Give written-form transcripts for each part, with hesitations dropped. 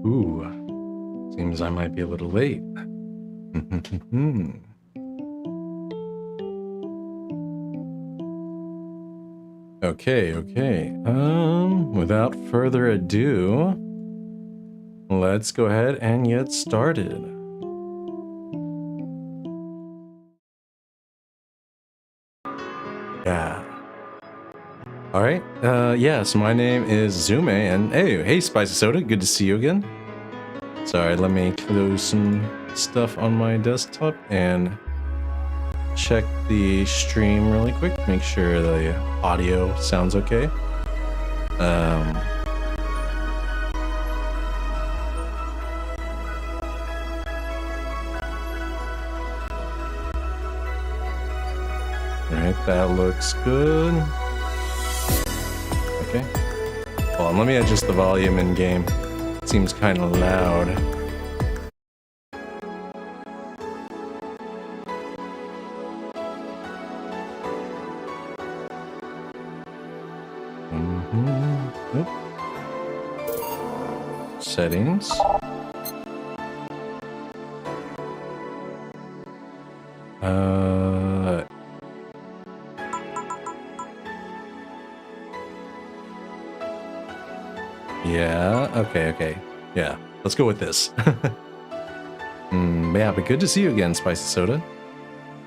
Ooh, seems I might be a little late. Okay. Without further ado, let's go ahead and get started. Yeah. Alright, so my name is Zume, and hey, Spicy Soda, good to see you again. Sorry, let me close some stuff on my desktop and check the stream really quick, make sure the audio sounds okay. Alright, that looks good. Okay. Hold on, let me adjust the volume in game. It seems kind of loud. Nope. Settings. Yeah, okay. Yeah, let's go with this. Yeah, but good to see you again, Spicy Soda.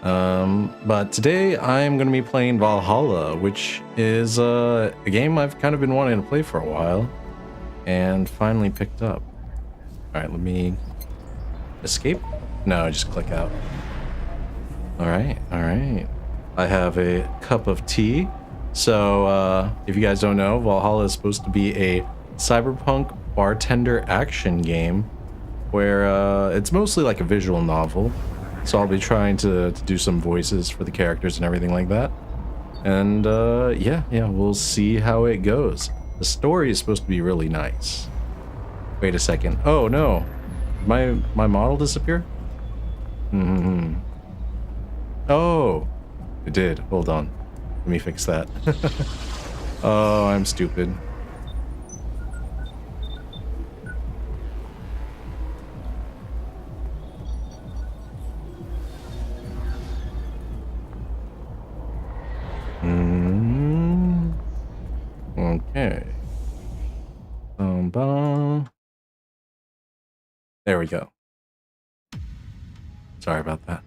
But today I'm going to be playing Valhalla, which is a game I've kind of been wanting to play for a while, and finally picked up. Alright, let me escape? No, just click out. Alright. I have a cup of tea. So, if you guys don't know, Valhalla is supposed to be a cyberpunk bartender action game where it's mostly like a visual novel. So I'll be trying to do some voices for the characters and everything like that. And yeah, we'll see how it goes. The story is supposed to be really nice. Wait a second. Oh no. My model disappear? Oh, it did. Hold on. Let me fix that. Oh, I'm stupid. Okay. There we go. Sorry about that.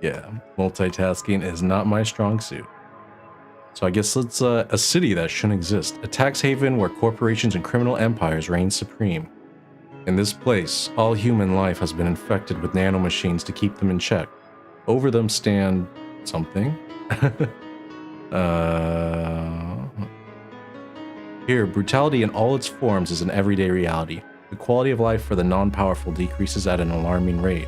Yeah, multitasking is not my strong suit. So I guess it's a city that shouldn't exist. A tax haven where corporations and criminal empires reign supreme. In this place, all human life has been infected with nanomachines to keep them in check. Over them stand something. Here, brutality in all its forms is an everyday reality. The quality of life for the non-powerful decreases at an alarming rate.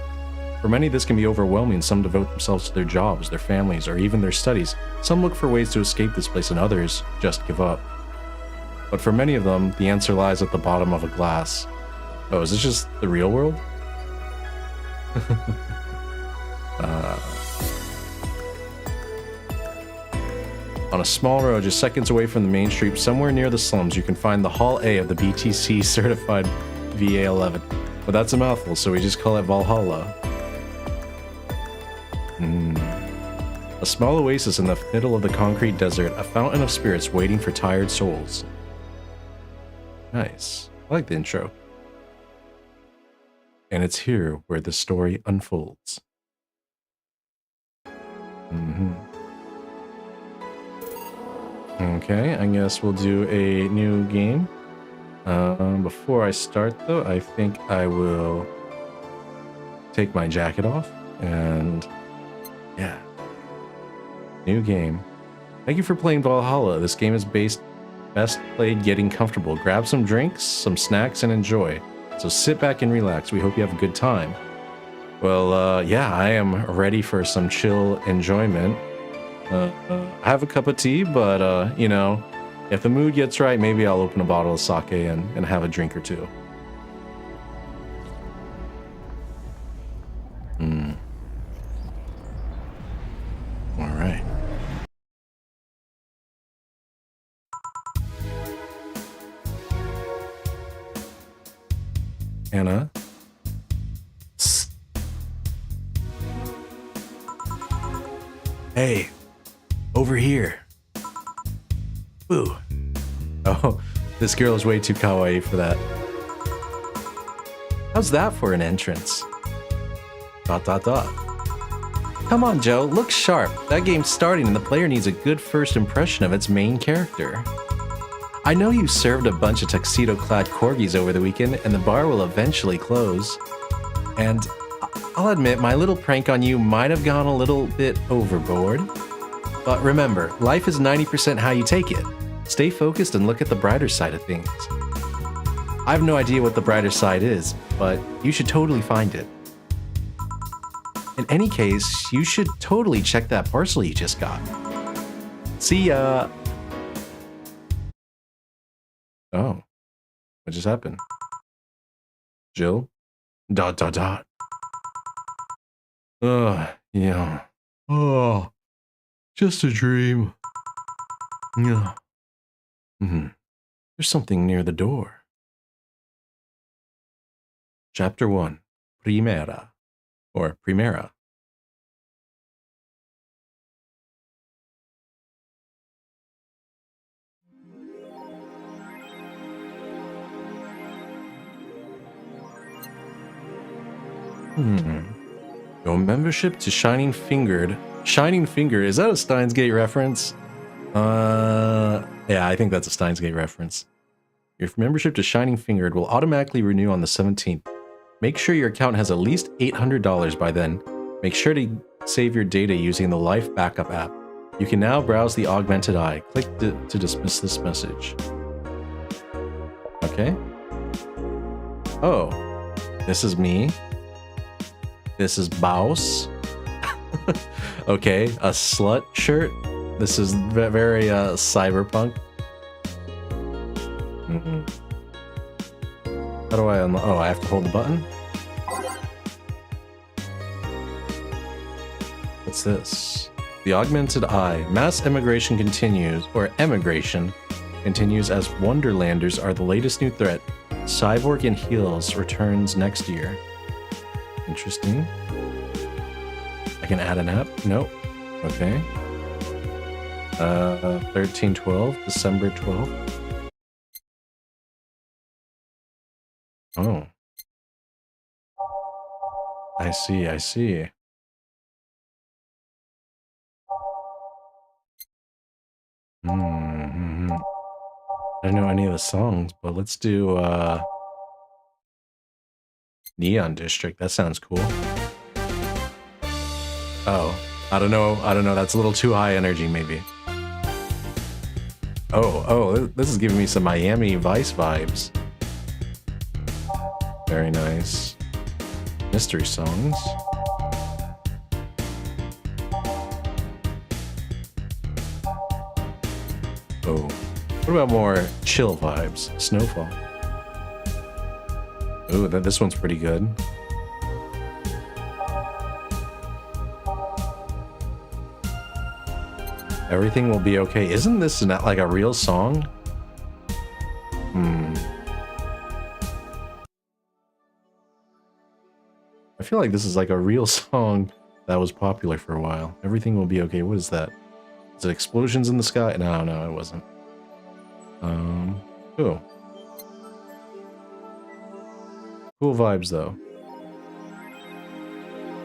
For many, this can be overwhelming. Some devote themselves to their jobs, their families, or even their studies. Some look for ways to escape this place, and others just give up. But for many of them, the answer lies at the bottom of a glass. Oh, is this just the real world? On a small road just seconds away from the main street, somewhere near the slums, you can find the Hall A of the BTC certified VA-11. But that's a mouthful, so we just call it Valhalla. A small oasis in the middle of the concrete desert, a fountain of spirits waiting for tired souls. Nice. I like the intro. And it's here where the story unfolds. Okay, I guess we'll do a new game. Before I start though, I think I will take my jacket off and yeah. New game. Thank you for playing Valhalla. This game is best played getting comfortable. Grab some drinks, some snacks, and enjoy. So sit back and relax. We hope you have a good time. Well, yeah, I am ready for some chill enjoyment. I have a cup of tea, but, you know, if the mood gets right, maybe I'll open a bottle of sake and have a drink or two. All right. Anna. Psst. Hey, over here. Boo. Oh, this girl is way too kawaii for that. How's that for an entrance? ... Come on, Joe, look sharp. That game's starting and the player needs a good first impression of its main character. I know you served a bunch of tuxedo-clad corgis over the weekend and the bar will eventually close. And I'll admit, my little prank on you might have gone a little bit overboard. But remember, life is 90% how you take it. Stay focused and look at the brighter side of things. I have no idea what the brighter side is, but you should totally find it. In any case, you should totally check that parcel you just got. See ya! Oh. What just happened? Jill? ... Ugh, yeah. Oh. Just a dream. Yeah. There's something near the door. Chapter 1. Primera. Or Primera. Your membership to Shining Fingered. Shining Finger, is that a Steins Gate reference? Yeah, I think that's a Steins Gate reference. Your membership to Shining Fingered will automatically renew on the 17th. Make sure your account has at least $800 by then. Make sure to save your data using the Life Backup app. You can now browse the Augmented Eye. Click to dismiss this message. Okay. Oh, this is me. This is Baus. Okay, a slut shirt. This is very cyberpunk. How do I unlock? Oh, I have to hold the button? What's this? The Augmented Eye. Mass immigration continues, or emigration continues as Wonderlanders are the latest new threat. Cyborg in Heels returns next year. Interesting. I can add an app? Nope. Okay. 13/12, December 12th. Oh. I see, I see. I don't know any of the songs, but let's do Neon District. That sounds cool. Oh, I don't know, that's a little too high energy maybe. Oh, this is giving me some Miami Vice vibes. Very nice. Mystery songs. Oh, what about more chill vibes? Snowfall. Oh, this one's pretty good. Everything will be okay. Isn't this not like a real song? I feel like this is like a real song that was popular for a while. Everything will be okay. What is that? Is it explosions in the sky? No, it wasn't. Cool. Cool vibes though.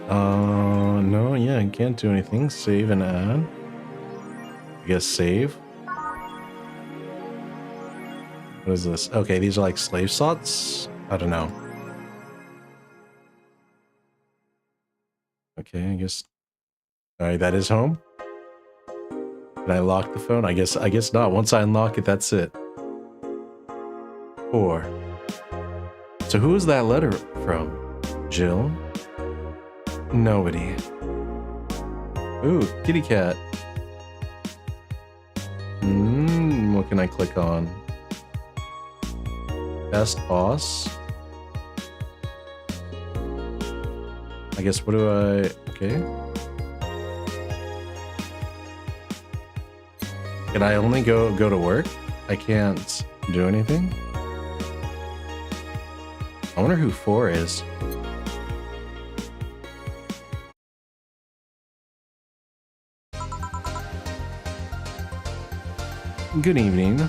No, yeah, I can't do anything. Save and add. I guess save. What is this? Okay, these are like slave slots? I don't know. Okay, I guess. Alright, that is home. Can I lock the phone? I guess not. Once I unlock it, that's it. 4. So who is that letter from? Jill? Nobody. Ooh, kitty cat. What can I click on? Best boss? I guess, what do I... Okay. Can I only go to work? I can't do anything? I wonder who 4 is. Good evening.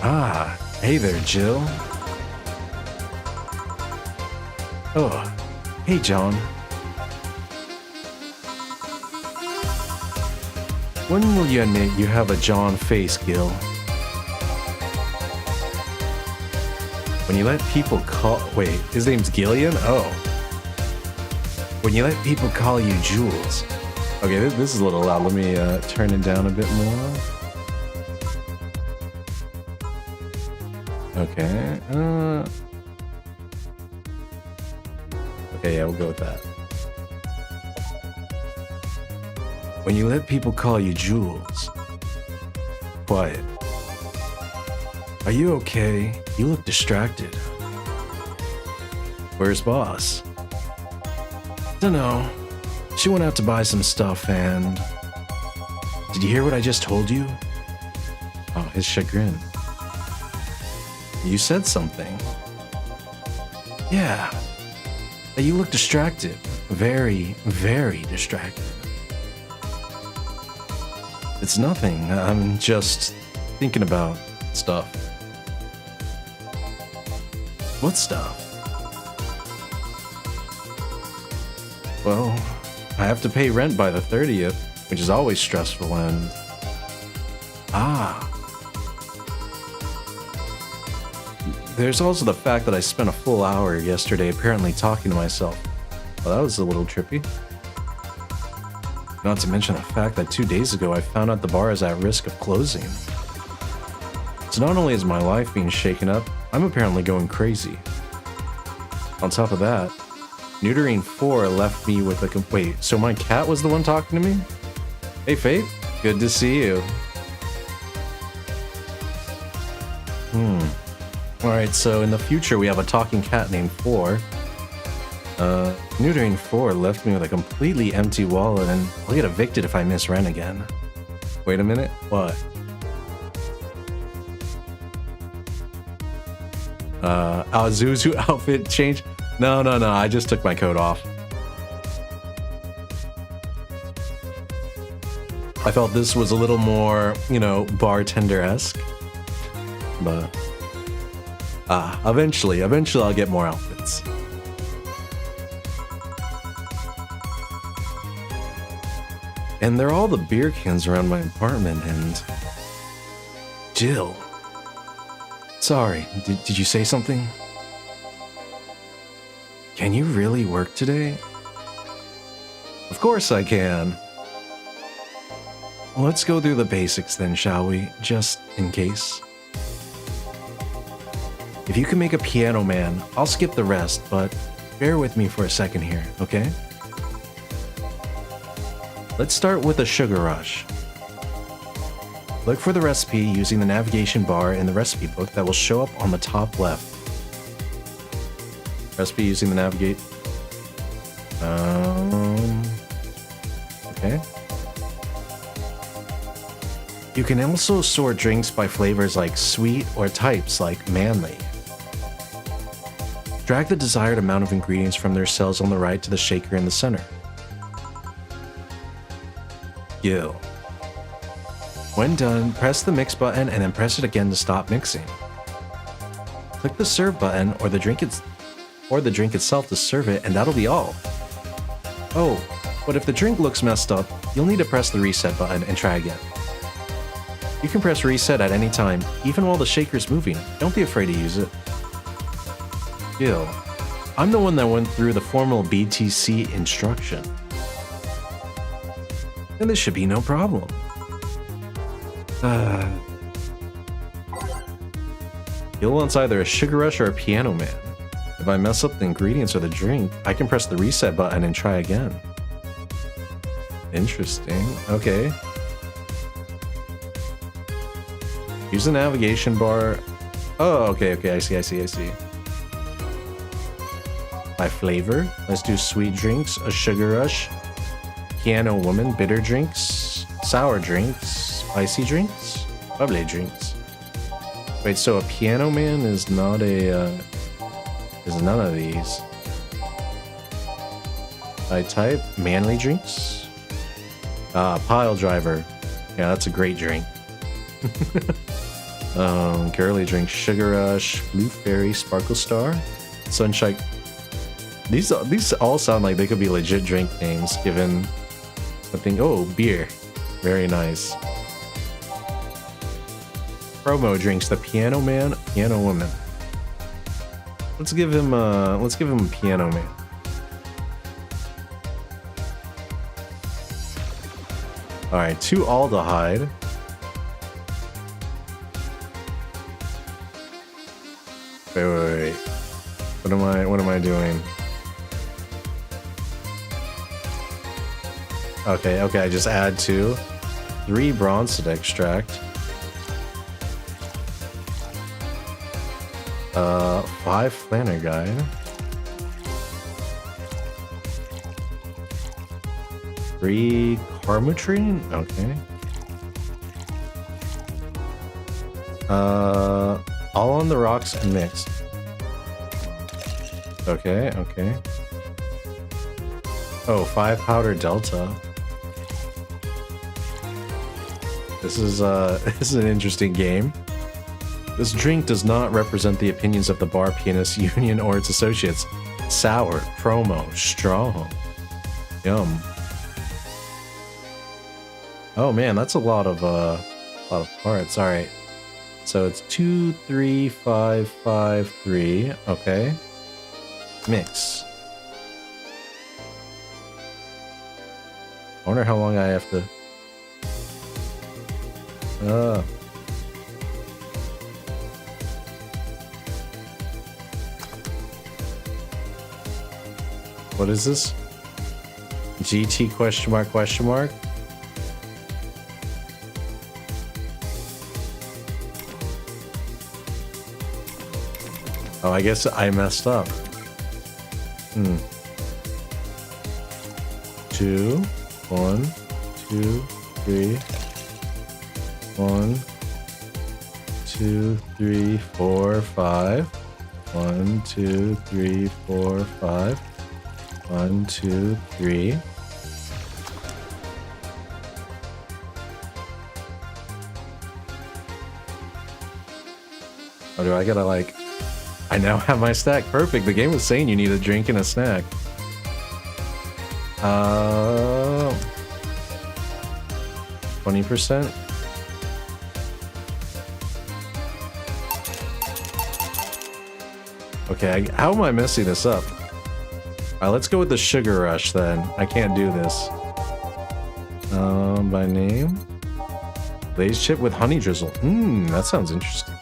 Ah, hey there, Jill. Oh, hey, John. When will you admit you have a John face, Gil? When you let people call... Wait, his name's Gillian? Oh. When you let people call you Jules. Okay, this is a little loud. Let me turn it down a bit more. Okay. Okay, yeah, we'll go with that. When you let people call you Jules. Quiet. Are you okay? You look distracted. Where's boss? Dunno. She went out to buy some stuff and... Did you hear what I just told you? Oh, his chagrin. You said something. Yeah. That you look distracted. Very, very distracted. It's nothing. I'm just thinking about stuff. What stuff? Well, I have to pay rent by the 30th, which is always stressful, and... Ah. There's also the fact that I spent a full hour yesterday apparently talking to myself. Well, that was a little trippy. Not to mention the fact that 2 days ago I found out the bar is at risk of closing. So not only is my life being shaken up, I'm apparently going crazy. On top of that, neutering 4 left me with a... Wait, so my cat was the one talking to me? Hey, Fate. Good to see you. Alright, so in the future we have a talking cat named 4. Neutering 4 left me with a completely empty wallet, and I'll get evicted if I miss rent again. Wait a minute, what? Zuzu outfit change? No, I just took my coat off. I felt this was a little more, you know, bartender-esque. But... eventually I'll get more outfits. And there are all the beer cans around my apartment, and... Jill. Sorry, did you say something? Can you really work today? Of course I can. Let's go through the basics then, shall we? Just in case. If you can make a piano man, I'll skip the rest, but bear with me for a second here, okay? Let's start with a sugar rush. Look for the recipe using the navigation bar in the recipe book that will show up on the top left. Recipe using the navigate... Okay. You can also sort drinks by flavors like sweet or types like manly. Drag the desired amount of ingredients from their cells on the right to the shaker in the center. Gil. When done, press the mix button and then press it again to stop mixing. Click the serve button or the drink itself to serve it, and that'll be all. Oh, but if the drink looks messed up, you'll need to press the reset button and try again. You can press reset at any time, even while the shaker's moving. Don't be afraid to use it. Gil, I'm the one that went through the formal BTC instruction. And this should be no problem. Gil wants either a sugar rush or a piano man. If I mess up the ingredients or the drink, I can press the reset button and try again. Interesting. Okay. Use the navigation bar. Oh, okay, I see. By flavor, let's do sweet drinks, a sugar rush, piano woman, bitter drinks, sour drinks, spicy drinks, bubbly drinks. Wait, so a piano man is not a, is none of these. I type manly drinks. Pile driver. Yeah, that's a great drink. Girly drink, Sugar Rush, Blue Fairy, Sparkle Star, Sunshine. These all sound like they could be legit drink names, given the thing. Oh, beer, very nice. Promo drinks, the Piano Man, Piano Woman. Let's give him a Piano Man. All right, 2 aldehyde. Wait. What am I doing? Okay, I just add 2. 3 bronzed extract. 5 Flanagan. 3 Carmutrine? Okay. All on the rocks and mixed. Okay. Oh, 5 powder delta. This is an interesting game. This drink does not represent the opinions of the Bar Pianist Union or its associates. Sour, promo, strong. Yum. Oh man, that's a lot of parts. All right. So it's 2, 3, 5, 5, 3. Okay. Mix. I wonder how long I have to. What is this? GT question mark question mark? Oh, I guess I messed up. 2, 1, 2, 3. 1, 2, 3, 4, 5. 1, 2, 3, 4, 5. 1, 2, 3. Oh, do I gotta like... I now have my stack. Perfect. The game was saying you need a drink and a snack. 20%. Okay, how am I messing this up? Alright, let's go with the Sugar Rush then. I can't do this. By name? Glazed chip with honey drizzle. That sounds interesting.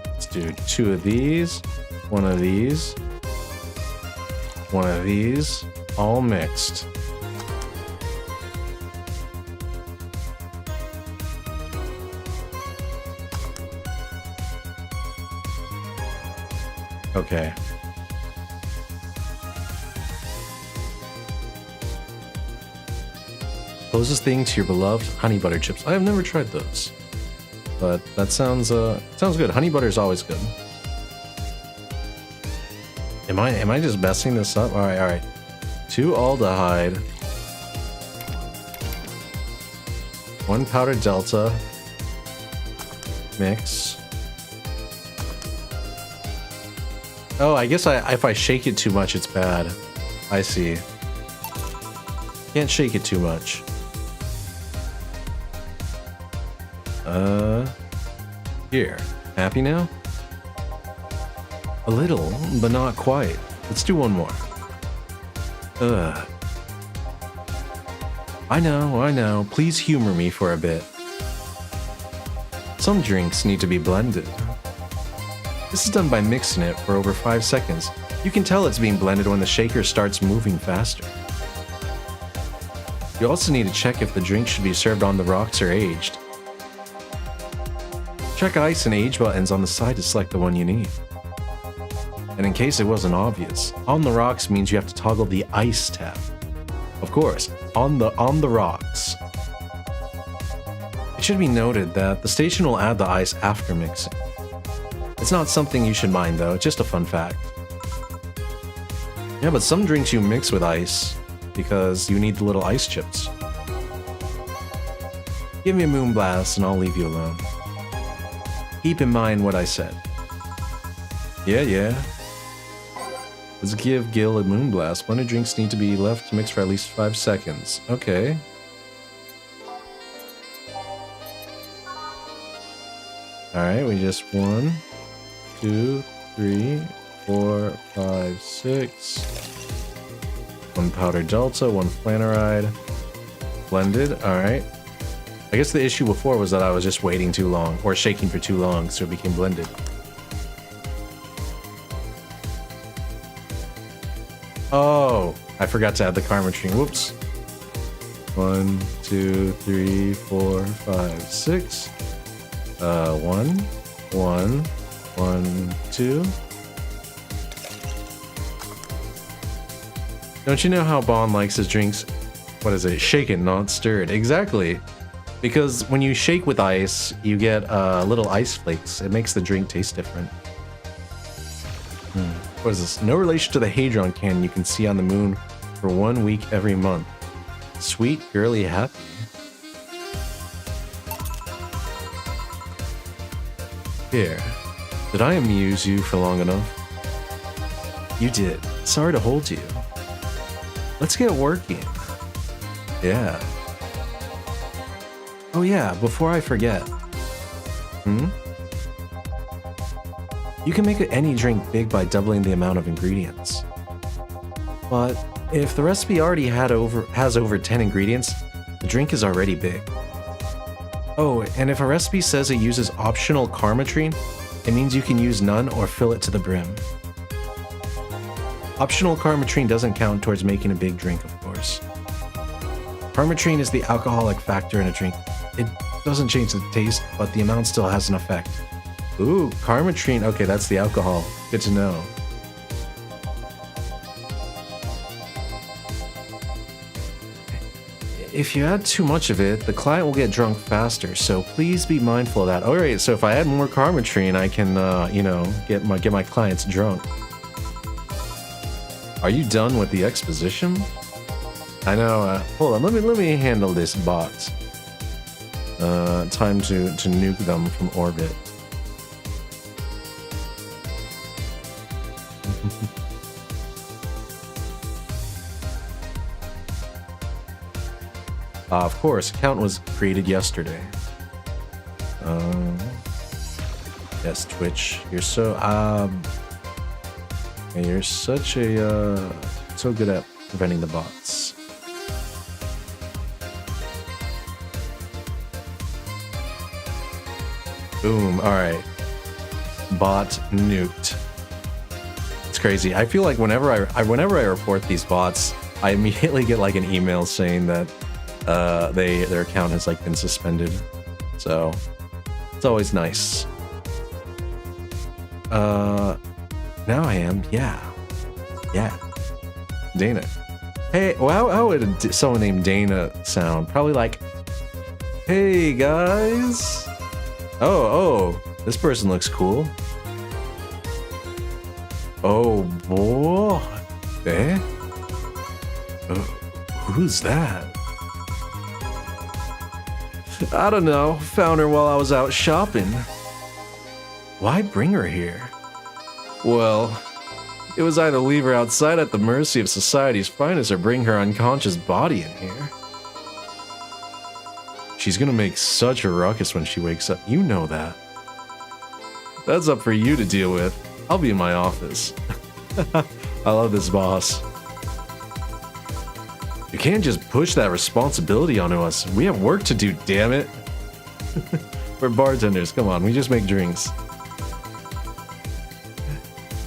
Let's do 2 of these, 1 of these, 1 of these, all mixed. Okay. Closest thing to your beloved honey butter chips. I have never tried those, but that sounds good. Honey butter is always good. Am I just messing this up? All right. 2 aldehyde, 1 powder delta, mix. Oh, I guess if I shake it too much, it's bad. I see. Can't shake it too much. Here. Happy now? A little, but not quite. Let's do 1 more. I know. Please humor me for a bit. Some drinks need to be blended. This is done by mixing it for over 5 seconds. You can tell it's being blended when the shaker starts moving faster. You also need to check if the drink should be served on the rocks or aged. Check ice and age buttons on the side to select the one you need. And in case it wasn't obvious, on the rocks means you have to toggle the ice tab. Of course, on the rocks. It should be noted that the station will add the ice after mixing. It's not something you should mind though, just a fun fact. Yeah, but some drinks you mix with ice because you need the little ice chips. Give me a moonblast and I'll leave you alone. Keep in mind what I said. Yeah. Let's give Gil a moonblast. Blended drinks need to be left to mix for at least 5 seconds. Okay. Alright, we just 1, 2, 3, 4, 5, 6. 1 powder delta, 1 flaneride. Blended, alright. I guess the issue before was that I was just waiting too long, or shaking for too long, so it became blended. Oh, I forgot to add the karma tree. Whoops. 1, 2, 3, 4, 5, 6. 1, 1, 1, 2. Don't you know how Bond likes his drinks? What is it? Shaken, not stirred. Exactly. Because when you shake with ice, you get little ice flakes. It makes the drink taste different. What is this? No relation to the Hadron cannon you can see on the moon for 1 week every month. Sweet, girly, happy. Here. Did I amuse you for long enough? You did. Sorry to hold you. Let's get working. Yeah. Oh yeah, before I forget. You can make any drink big by doubling the amount of ingredients. But if the recipe already has over 10 ingredients, the drink is already big. Oh, and if a recipe says it uses optional karmatrine, it means you can use none or fill it to the brim. Optional karmatrine doesn't count towards making a big drink, of course. Karmatrine is the alcoholic factor in a drink. It doesn't change the taste, but the amount still has an effect. Ooh, karmatrine. Okay, that's the alcohol. Good to know. If you add too much of it, the client will get drunk faster, so please be mindful of that. Alright, so if I add more karmatrine, I can, you know, get my clients drunk. Are you done with the exposition? I know, hold on, let me handle this bot. Time to nuke them from orbit. Of course, account was created yesterday. Yes, Twitch. You're so you're such a so good at preventing the bots. Boom. All right. Bot nuked. It's crazy. I feel like whenever I report these bots, I immediately get like an email saying that their account has like been suspended. So it's always nice. Now I am. Yeah. Dana. Hey, well, how would someone named Dana sound? Probably like, hey guys. Oh, this person looks cool. Oh boy. Eh? Who's that? I don't know. Found her while I was out shopping. Why bring her here? Well, it was either leave her outside at the mercy of society's finest or bring her unconscious body in here. She's gonna make such a ruckus when she wakes up. You know that. That's up for you to deal with. I'll be in my office. I love this boss. You can't just push that responsibility onto us. We have work to do, damn it. We're bartenders, come on, we just make drinks.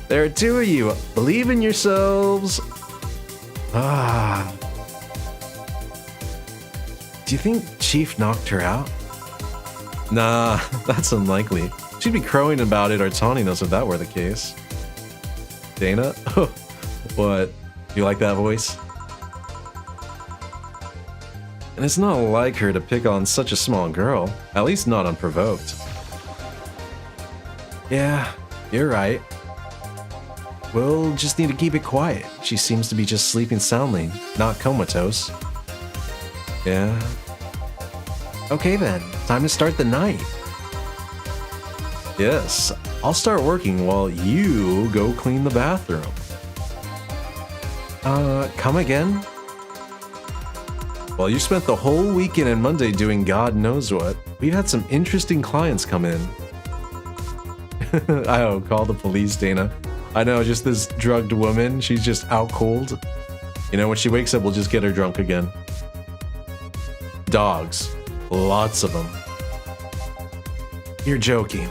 There are two of you. Believe in yourselves. Do you think Chief knocked her out? Nah, that's unlikely. She'd be crowing about it or taunting us if that were the case. Dana? What? You like that voice? And it's not like her to pick on such a small girl, at least not unprovoked. Yeah, you're right. We'll just need to keep it quiet. She seems to be just sleeping soundly, not comatose. Yeah. Okay then, time to start the night. Yes, I'll start working while you go clean the bathroom. Come again? Well, you spent the whole weekend and Monday doing God knows what. We've had some interesting clients come in. Oh, call the police, Dana. I know, just this drugged woman. She's just out cold. You know, when she wakes up, we'll just get her drunk again. Dogs. Lots of them. You're joking.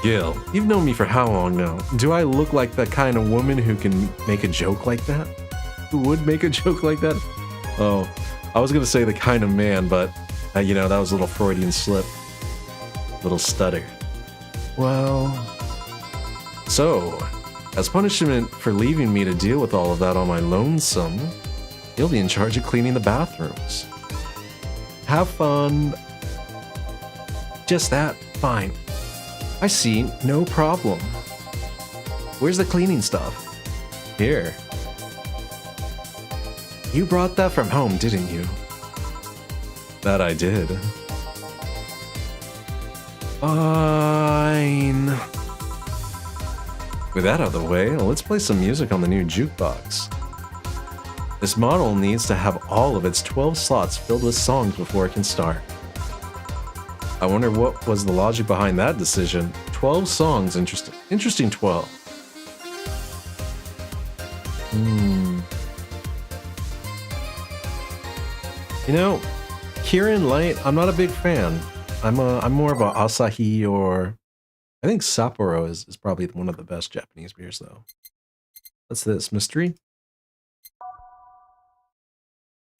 Gil, you've known me for how long now? Do I look like the kind of woman who can make a joke like that? Who would make a joke like that? Oh, I was gonna say the kind of man, but, you know, that was a little Freudian slip. Little stutter. Well... So, as punishment for leaving me to deal with all of that on my lonesome, you'll be in charge of cleaning the bathrooms. Have fun. Just that? Fine. I see, no problem. Where's the cleaning stuff? Here. You brought that from home, didn't you? That I did. Fine. With that out of the way, let's play some music on the new jukebox. This model needs to have all of its 12 slots filled with songs before it can start. I wonder what was the logic behind that decision. 12 songs, interesting 12. You know, Kirin Light, I'm not a big fan. I'm more of a Asahi, or I think Sapporo is probably one of the best Japanese beers though. What's this? Mystery?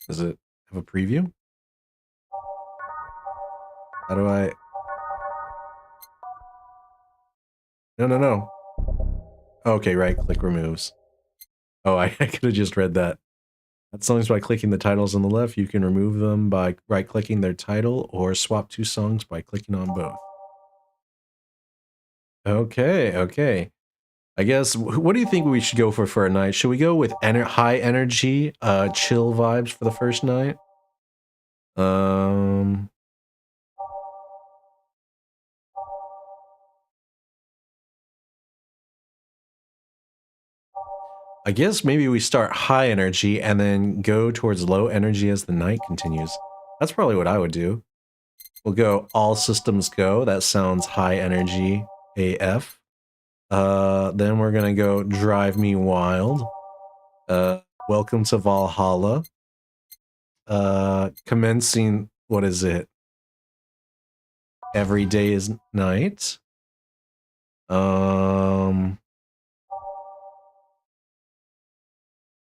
Does it have a preview? How do I... No. Okay, right click removes. Oh, I could have just read that. Add songs by clicking the titles on the left. You can remove them by right-clicking their title, or swap two songs by clicking on both. Okay. I guess, what do you think we should go for a night? Should we go with high energy, chill vibes for the first night? I guess maybe we start high energy and then go towards low energy as the night continues. That's probably what I would do. We'll go all systems go. That sounds high energy AF. Then we're gonna go Drive Me Wild. Welcome to Valhalla. Commencing, what is it? Every Day is Night.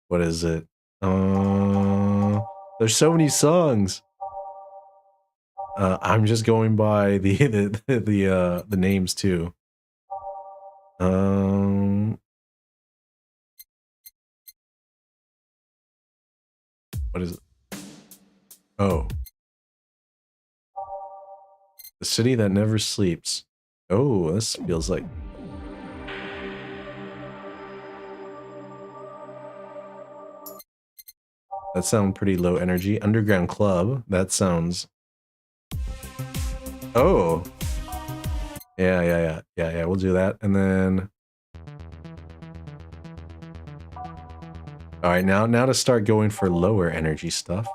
What is it? There's so many songs. I'm just going by the names too. What is it? Oh. The City That Never Sleeps. Oh, this feels like... That sounds pretty low energy. Underground Club. That sounds... Oh. Yeah, we'll do that. And then... Alright, now to start going for lower energy stuff.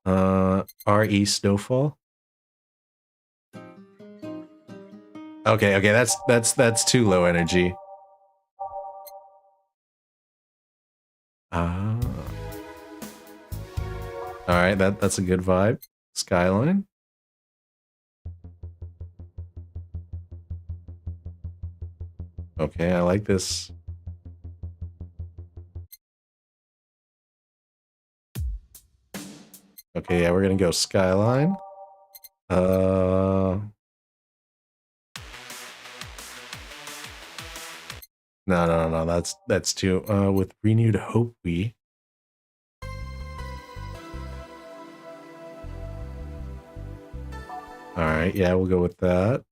RE Snowfall. Okay, that's too low energy. Alright, that's a good vibe. Skyline. Okay, I like this. Okay, yeah, we're gonna go Skyline. No, that's too, with Renewed Hope we. All right, yeah, we'll go with that.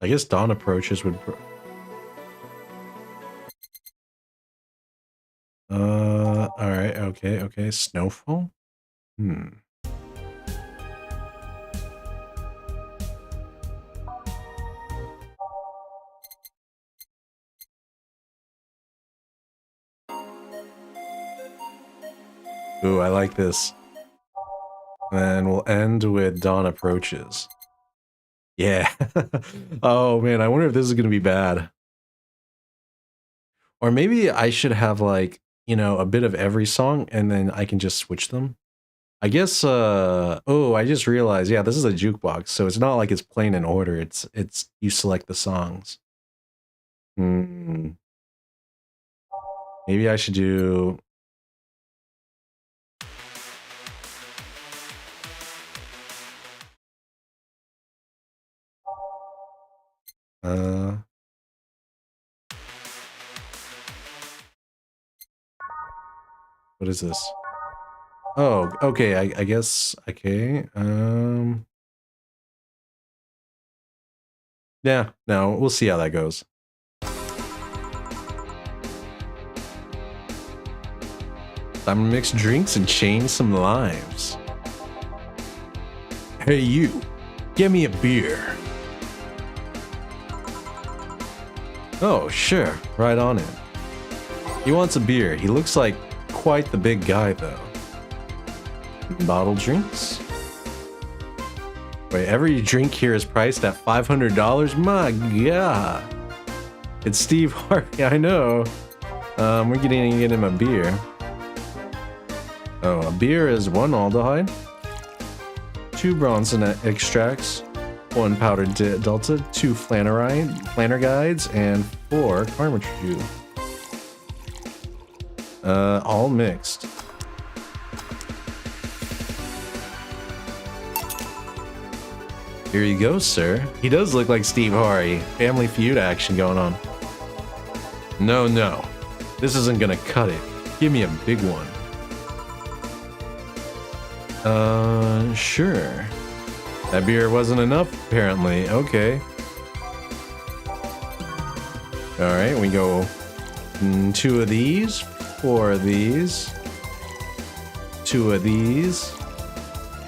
I guess dawn approaches would. All right, okay. Snowfall. Ooh, I like this. And we'll end with dawn approaches. Yeah. Oh man, I wonder if this is gonna be bad. Or maybe I should have like, you know, a bit of every song and then I can just switch them. I guess oh, I just realized, yeah, this is a jukebox, so it's not like it's playing in order. It's you select the songs. Hmm. Maybe I should do uh what is this? Oh, okay, I guess okay. Yeah, no, we'll see how that goes. Time to mix drinks and change some lives. Hey you, get me a beer. Oh, sure, right on in. He wants a beer. He looks like quite the big guy though. Bottle drinks? Wait, every drink here is priced at $500? My god. It's Steve Harvey, I know. We're getting to get him a beer. Oh, a beer is 1 aldehyde, 2 Bronson extracts, 1 powdered delta, 2 flanner guides, and 4 Carmichael. All mixed. Here you go, sir. He does look like Steve Harvey. Family Feud action going on. No, this isn't gonna cut it. Give me a big one. Sure. That beer wasn't enough, apparently. Okay. Alright, we go 2 of these, 4 of these, 2 of these,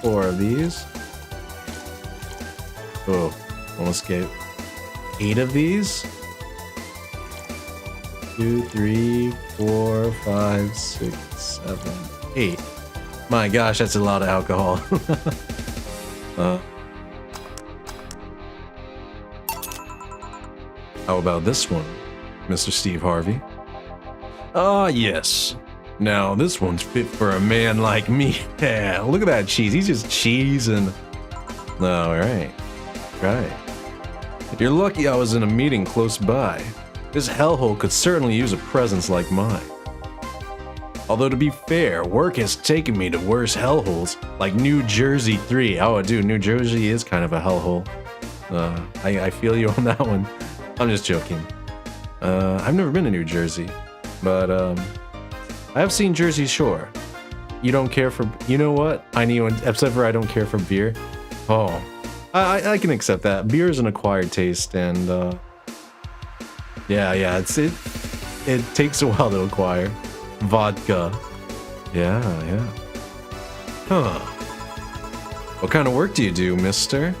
4 of these. Oh, almost get 8 of these. 2, 3, 4, 5, 6, 7, 8. My gosh, that's a lot of alcohol. How about this one, Mr. Steve Harvey? Ah, yes. Now, this one's fit for a man like me. Yeah, look at that cheese. He's just cheesing. All right. Right. You're lucky I was in a meeting close by. This hellhole could certainly use a presence like mine. Although to be fair, work has taken me to worse hellholes, like New Jersey 3. Oh, dude, New Jersey is kind of a hellhole. I feel you on that one. I'm just joking. I've never been to New Jersey, but I have seen Jersey Shore. You don't care for, you know what? I need one, except for I don't care for beer. Oh, I can accept that. Beer is an acquired taste, and yeah, it takes a while to acquire. Vodka. Yeah. Huh. What kind of work do you do, mister?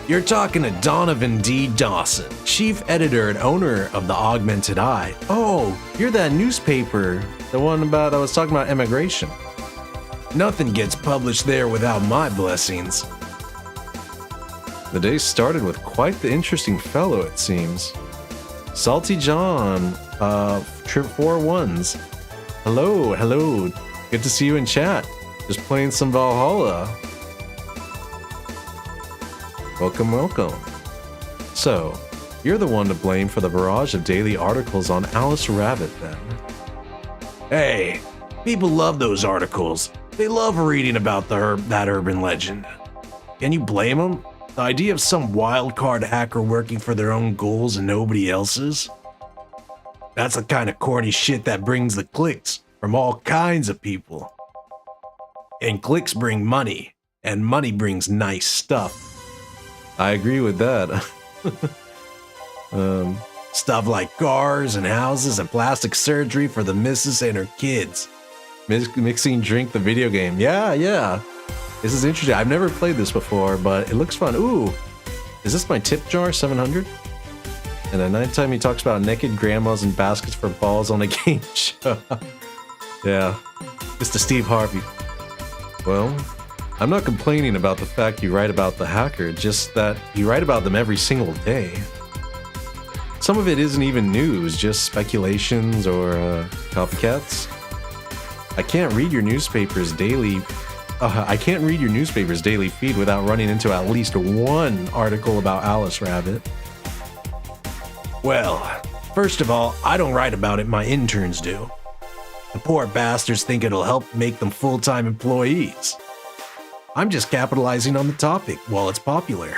You're talking to Donovan D. Dawson, chief editor and owner of the Augmented Eye. Oh, you're that newspaper, the one about I was talking about immigration. Nothing gets published there without my blessings. The day started with quite the interesting fellow, it seems. Salty John, 4 ones. Hello. Good to see you in chat. Just playing some Valhalla. Welcome. So, you're the one to blame for the barrage of daily articles on Alice Rabbit, then. Hey, people love those articles. They love reading about that urban legend. Can you blame them? The idea of some wildcard hacker working for their own goals and nobody else's? That's the kind of corny shit that brings the clicks from all kinds of people. And clicks bring money, and money brings nice stuff. I agree with that. Stuff like cars and houses and plastic surgery for the missus and her kids. Mixing drink the video game. Yeah. This is interesting. I've never played this before, but it looks fun. Ooh, is this my tip jar? 700? And at nighttime he talks about naked grandmas and baskets for balls on a game show. Yeah, Mr. Steve Harvey. Well, I'm not complaining about the fact you write about the hacker, just that you write about them every single day. Some of it isn't even news, just speculations or copycats. I can't read your newspaper's daily feed without running into at least one article about Alice Rabbit. Well, first of all, I don't write about it, my interns do. The poor bastards think it'll help make them full-time employees. I'm just capitalizing on the topic while it's popular.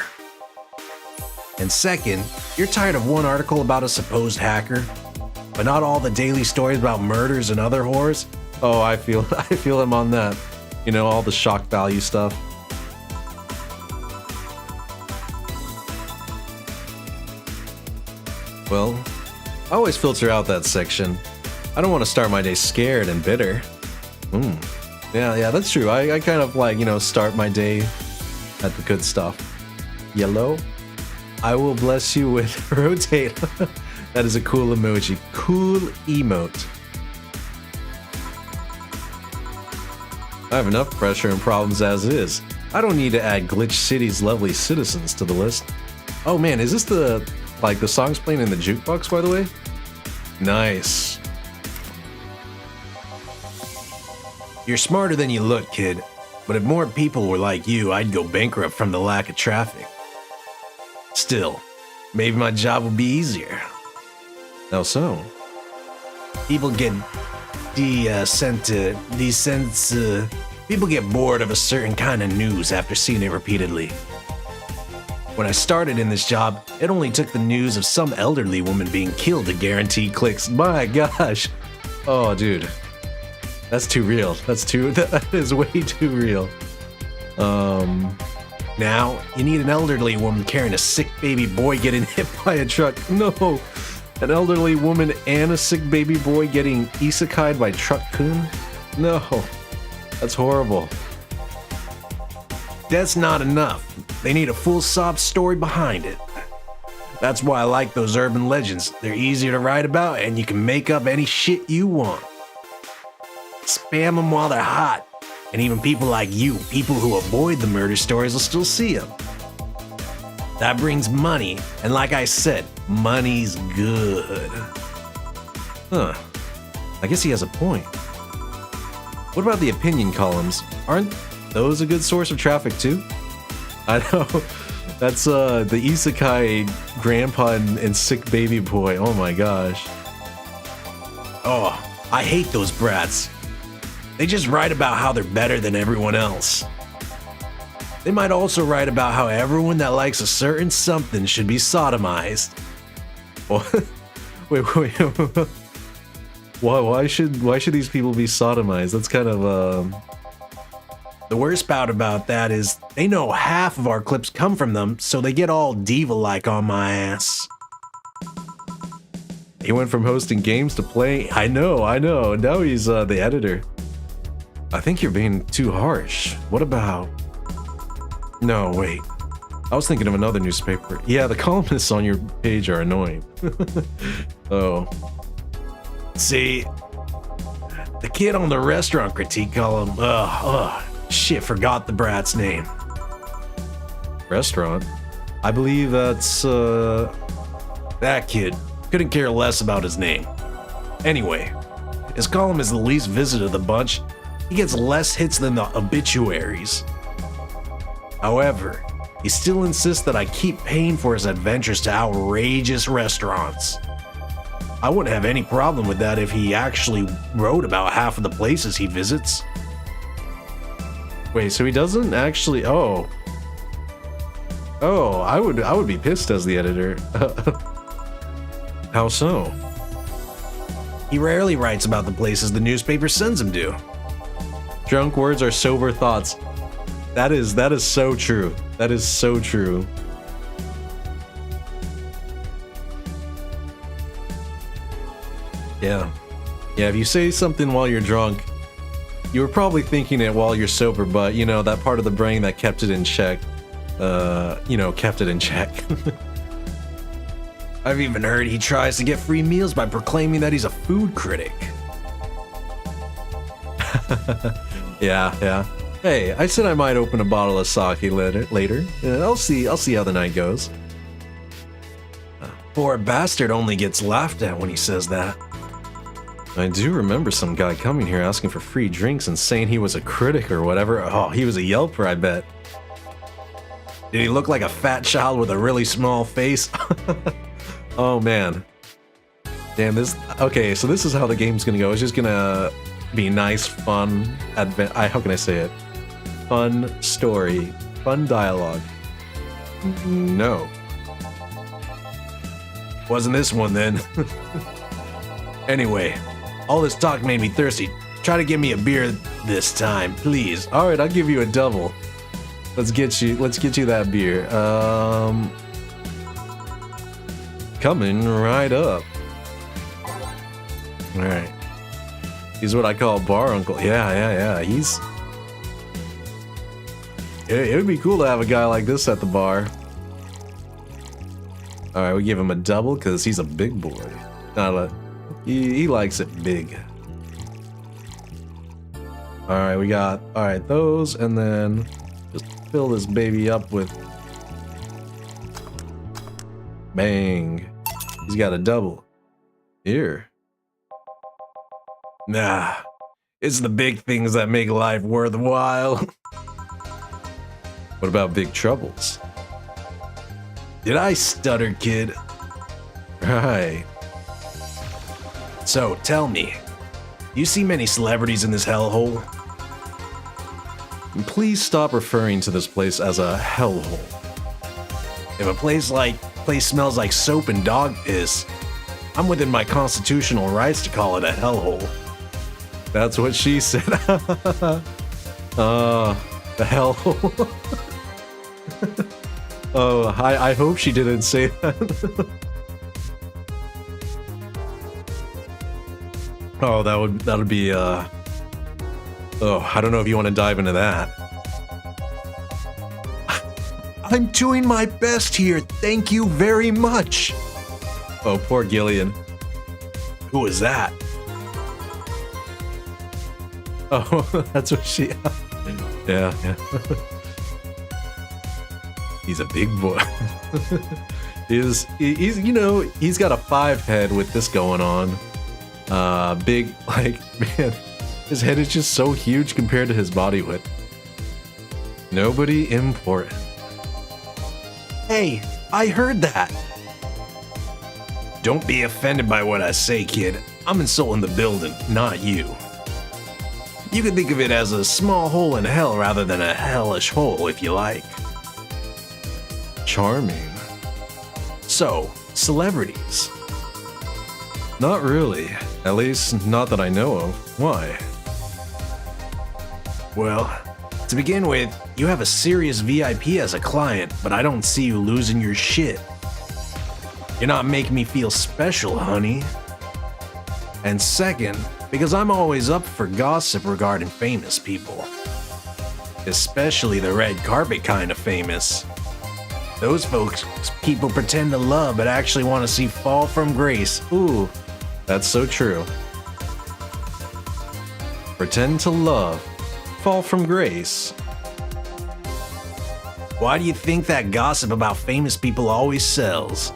And second, you're tired of one article about a supposed hacker, but not all the daily stories about murders and other horrors? Oh, I feel him on that. You know, all the shock value stuff. Well, I always filter out that section. I don't want to start my day scared and bitter. Yeah, that's true. I kind of like, start my day at the good stuff. Yellow, I will bless you with rotate. That is a cool emoji. Cool emote. I have enough pressure and problems as is. I don't need to add Glitch City's lovely citizens to the list. Oh man, is this the song's playing in the jukebox, by the way? Nice. You're smarter than you look, kid. But if more people were like you, I'd go bankrupt from the lack of traffic. Still, maybe my job would be easier. How so? People get people get bored of a certain kind of news after seeing it repeatedly. When I started in this job, it only took the news of some elderly woman being killed to guarantee clicks. My gosh. Oh, dude. That's too real. That is way too real. Now, you need an elderly woman carrying a sick baby boy getting hit by a truck. No. An elderly woman and a sick baby boy getting isekai'd by Truck-kun? No. That's horrible. That's not enough. They need a full sob story behind it. That's why I like those urban legends. They're easier to write about and you can make up any shit you want. Spam them while they're hot. And even people like you, people who avoid the murder stories, will still see them. That brings money, and like I said, money's good. Huh. I guess he has a point. What about the opinion columns? Aren't those a good source of traffic too? I know. That's the isekai grandpa and sick baby boy. Oh my gosh. Oh, I hate those brats. They just write about how they're better than everyone else. They might also write about how everyone that likes a certain something should be sodomized. Wait. Why should these people be sodomized? That's kind of The worst part about that is they know half of our clips come from them, so they get all diva-like on my ass. He went from hosting games to playing. I know. Now he's the editor. I think you're being too harsh. What about... No, wait. I was thinking of another newspaper. Yeah, the columnists on your page are annoying. Oh. See, the kid on the restaurant critique column, shit, forgot the brat's name. Restaurant? I believe that's, That kid. Couldn't care less about his name. Anyway, his column is the least visited of the bunch. He gets less hits than the obituaries. However, he still insists that I keep paying for his adventures to outrageous restaurants. I wouldn't have any problem with that if he actually wrote about half of the places he visits. Wait, so he doesn't actually... Oh. Oh, I would be pissed as the editor. How so? He rarely writes about the places the newspaper sends him to. Drunk words are sober thoughts. That is so true. That is so true. Yeah. Yeah, if you say something while you're drunk, you were probably thinking it while you're sober, but you know, that part of the brain that kept it in check, kept it in check. I've even heard he tries to get free meals by proclaiming that he's a food critic. Yeah. Hey, I said I might open a bottle of sake later. I'll see how the night goes. Poor bastard only gets laughed at when he says that. I do remember some guy coming here asking for free drinks and saying he was a critic or whatever. Oh, he was a Yelper, I bet. Did he look like a fat child with a really small face? Oh man. Damn, okay, so this is how the game's gonna go. It's just gonna be nice, fun, how can I say it? Fun story, fun dialogue. No. Wasn't this one then? Anyway, all this talk made me thirsty. Try to give me a beer this time, please. All right, I'll give you a double. Let's get you that beer. Coming right up. All right. He's what I call bar uncle. Yeah. It would be cool to have a guy like this at the bar. All right, we give him a double because he's a big boy. He likes it big. All right, we got those, and then just fill this baby up with. Bang. He's got a double. Here. Nah, it's the big things that make life worthwhile. What about big troubles? Did I stutter, kid? Right. So, tell me, you see many celebrities in this hellhole? Please stop referring to this place as a hellhole. If a place smells like soap and dog piss, I'm within my constitutional rights to call it a hellhole. That's what she said. The hellhole. Oh, I hope she didn't say that. Oh, that would be oh, I don't know if you want to dive into that. I'm doing my best here. Thank you very much. Oh, poor Gillian. Who is that? Oh, that's what she. Yeah. He's a big boy. he's got a 5 head with this going on. Big, man, his head is just so huge compared to his body width. Nobody important. Hey, I heard that. Don't be offended by what I say, kid. I'm insulting the building, not you. You can think of it as a small hole in hell rather than a hellish hole, if you like. Charming. So, celebrities. Not really. At least, not that I know of. Why? Well, to begin with, you have a serious VIP as a client, but I don't see you losing your shit. You're not making me feel special, honey. And second, because I'm always up for gossip regarding famous people. Especially the red carpet kind of famous. Those folks people pretend to love but actually want to see fall from grace. Ooh, that's so true. Pretend to love, fall from grace. Why do you think that gossip about famous people always sells?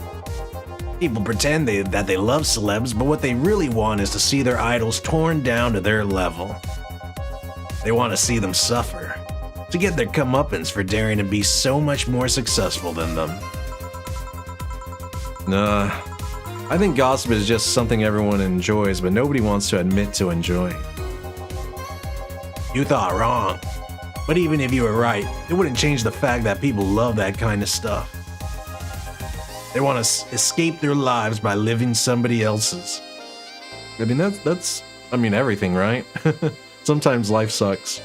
People pretend that they love celebs, but what they really want is to see their idols torn down to their level. They want to see them suffer, to get their comeuppance for daring to be so much more successful than them. Nah, I think gossip is just something everyone enjoys, but nobody wants to admit to enjoying. You thought wrong. But even if you were right, it wouldn't change the fact that people love that kind of stuff. They want to escape their lives by living somebody else's. I mean, that's everything, right? Sometimes life sucks.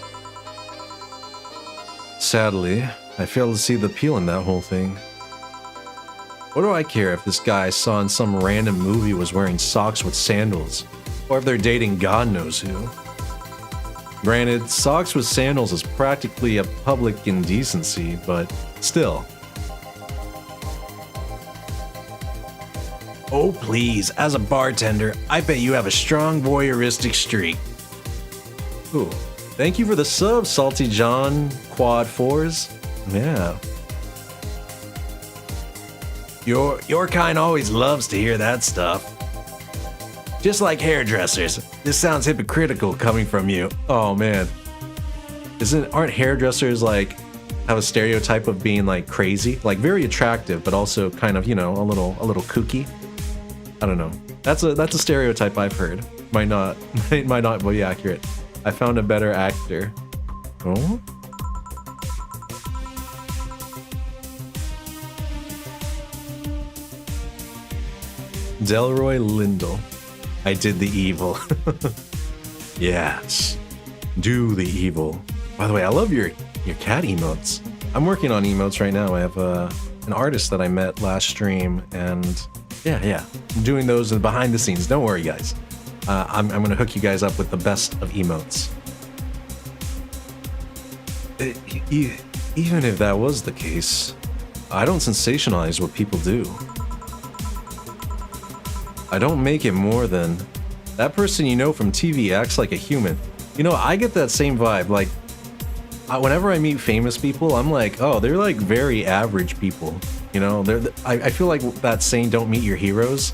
Sadly, I fail to see the appeal in that whole thing. What do I care if this guy I saw in some random movie was wearing socks with sandals, or if they're dating God knows who? Granted, socks with sandals is practically a public indecency, but still. Oh please, as a bartender, I bet you have a strong voyeuristic streak. Ooh, thank you for the sub, Salty John Quad 4s. Yeah. Your kind always loves to hear that stuff. Just like hairdressers. This sounds hypocritical coming from you. Oh man. Aren't hairdressers like have a stereotype of being like crazy? Like very attractive, but also kind of, a little kooky? I don't know. That's a stereotype I've heard. Might not be accurate. I found a better actor. Oh? Delroy Lindell. I did the evil. Yes. Do the evil. By the way, I love your cat emotes. I'm working on emotes right now. I have an artist that I met last stream, and yeah. I'm doing those behind the scenes. Don't worry, guys. I'm going to hook you guys up with the best of emotes. Even if that was the case, I don't sensationalize what people do. I don't make it more than that person from TV acts like a human. I get that same vibe. Like, whenever I meet famous people, I'm like, oh, they're like very average people. I feel like that saying "don't meet your heroes"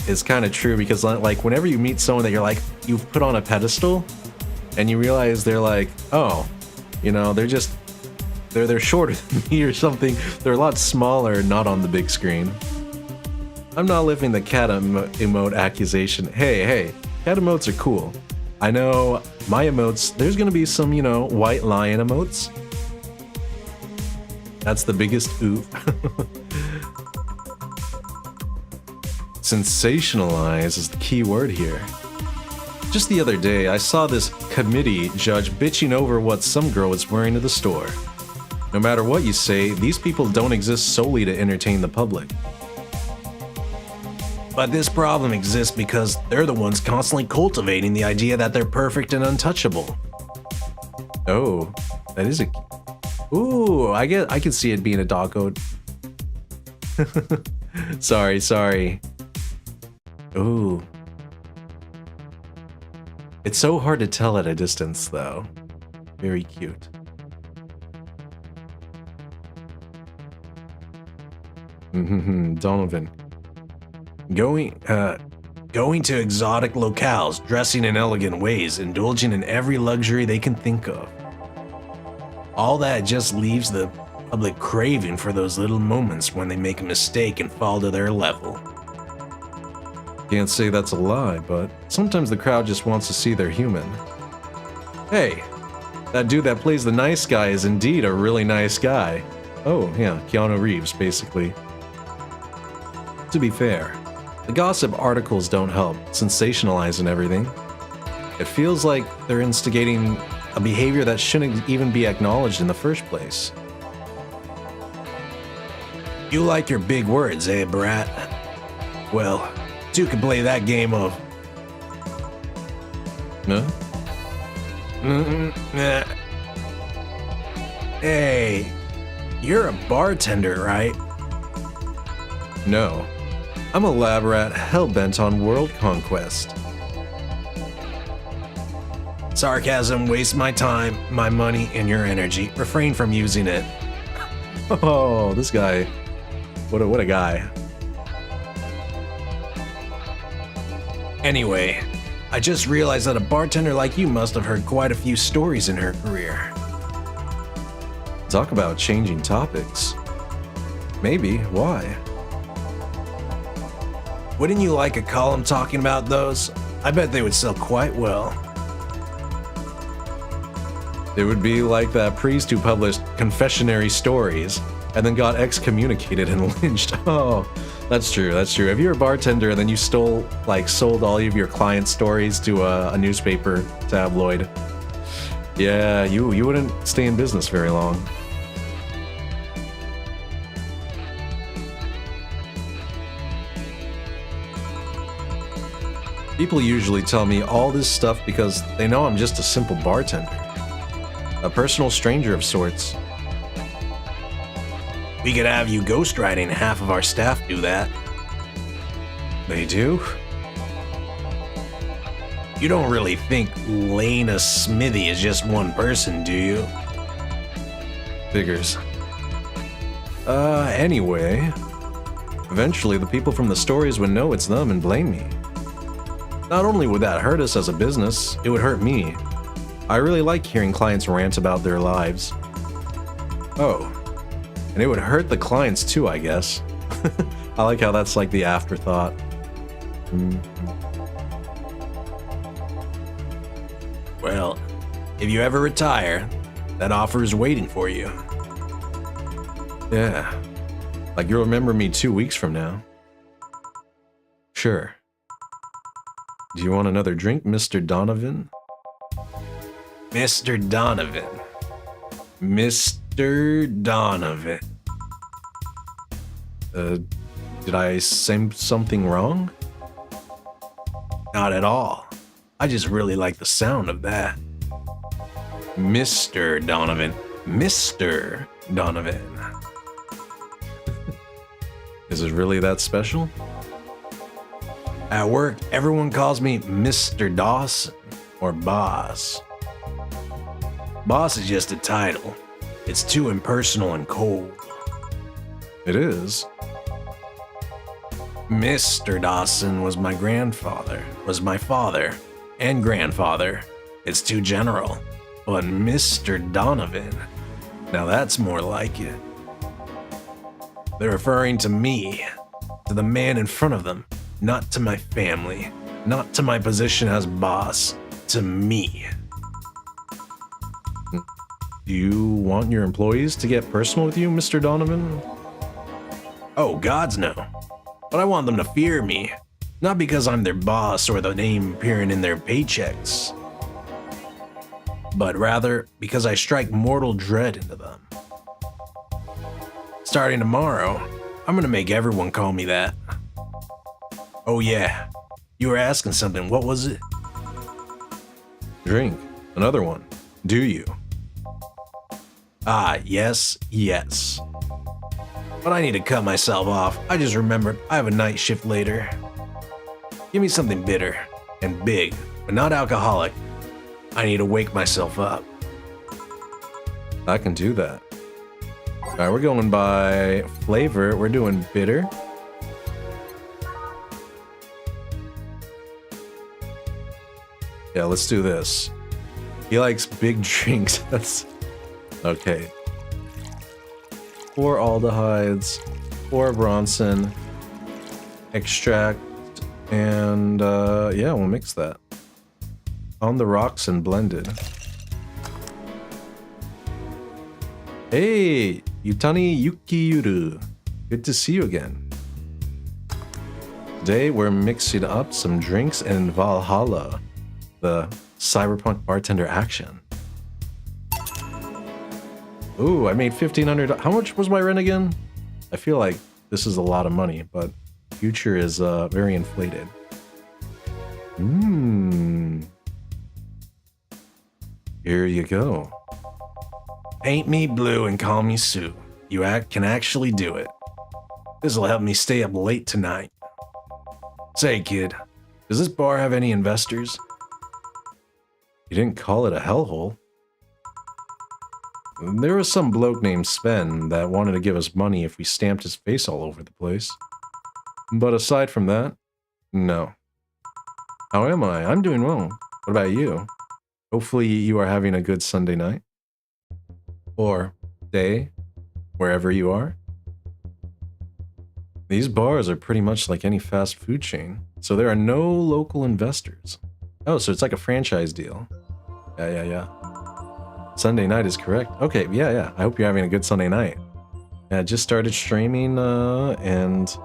is kind of true, because like whenever you meet someone that you've put on a pedestal, and you realize they're like, oh, they're shorter than me or something. They're a lot smaller, not on the big screen. I'm not living the cat emote accusation. Hey, cat emotes are cool. I know my emotes, there's gonna be some, white lion emotes. That's the biggest oof. Sensationalize is the key word here. Just the other day, I saw this committee judge bitching over what some girl was wearing to the store. No matter what you say, these people don't exist solely to entertain the public. But this problem exists because they're the ones constantly cultivating the idea that they're perfect and untouchable. Oh, that is a... Ooh, I can see it being a dog code. Sorry. Ooh. It's so hard to tell at a distance, though. Very cute. Donovan. Going to exotic locales, dressing in elegant ways, indulging in every luxury they can think of. All that just leaves the public craving for those little moments when they make a mistake and fall to their level. Can't say that's a lie, but sometimes the crowd just wants to see they're human. Hey, that dude that plays the nice guy is indeed a really nice guy. Oh, yeah, Keanu Reeves, basically. To be fair, the gossip articles don't help, sensationalizing everything. It feels like they're instigating a behavior that shouldn't even be acknowledged in the first place. You like your big words, eh, brat? Well, two can play that game of... Huh? Hey, you're a bartender, right? No. I'm a lab rat hell-bent on world conquest. Sarcasm wastes my time, my money, and your energy. Refrain from using it. Oh, this guy. What a guy. Anyway, I just realized that a bartender like you must have heard quite a few stories in her career. Talk about changing topics. Maybe. Why? Wouldn't you like a column talking about those? I bet they would sell quite well. It would be like that priest who published confessionary stories and then got excommunicated and lynched. Oh, that's true, that's true. If you're a bartender and then you sold all of your client stories to a newspaper tabloid, yeah, you wouldn't stay in business very long. People usually tell me all this stuff because they know I'm just a simple bartender. A personal stranger of sorts. We could have you ghostwriting half of our staff do that. They do? You don't really think Lena Smithy is just one person, do you? Figures. Anyway. Eventually the people from the stories would know it's them and blame me. Not only would that hurt us as a business, it would hurt me. I really like hearing clients rant about their lives. Oh. And it would hurt the clients too, I guess. I like how that's like the afterthought. Well, if you ever retire, that offer is waiting for you. Yeah. Like you'll remember me 2 weeks from now. Sure. Do you want another drink, Mr. Donovan? Mr. Donovan. Mr. Donovan. Did I say something wrong? Not at all. I just really like the sound of that. Mr. Donovan. Mr. Donovan. Is it really that special? At work, everyone calls me Mr. Dawson or Boss. Boss is just a title. It's too impersonal and cold. It is. Mr. Dawson was my father and grandfather. It's too general. But Mr. Donovan, now that's more like it. They're referring to me, to the man in front of them, not to my family, not to my position as boss, to me. Do you want your employees to get personal with you, Mr. Donovan? Oh, gods no. But I want them to fear me, not because I'm their boss or the name appearing in their paychecks, but rather because I strike mortal dread into them. Starting tomorrow, I'm gonna make everyone call me that. Oh yeah, you were asking something, what was it? Drink. Another one. Do you? Ah, yes. But I need to cut myself off. I just remembered I have a night shift later. Give me something bitter and big, but not alcoholic. I need to wake myself up. I can do that. Alright, we're going by flavor. We're doing bitter. Yeah, let's do this. He likes big drinks. That's okay. 4 aldehydes, 4 Bronson, extract, and yeah, we'll mix that. On the rocks and blended. Hey, Yutani Yukiyuru. Good to see you again. Today we're mixing up some drinks in Valhalla, the cyberpunk bartender action. Ooh, I made 1,500. How much was my rent again? I feel like this is a lot of money, but future is very inflated. Here you go. Paint me blue and call me Sue. You can actually do it. This'll help me stay up late tonight. Say, kid, does this bar have any investors? You didn't call it a hellhole. There was some bloke named Sven that wanted to give us money if we stamped his face all over the place. But aside from that, no. How am I? I'm doing well. What about you? Hopefully you are having a good Sunday night. Or day, wherever you are. These bars are pretty much like any fast food chain, so there are no local investors. Oh, so it's like a franchise deal. Yeah. Sunday night is correct. Okay, yeah. I hope you're having a good Sunday night. Yeah, I just started streaming and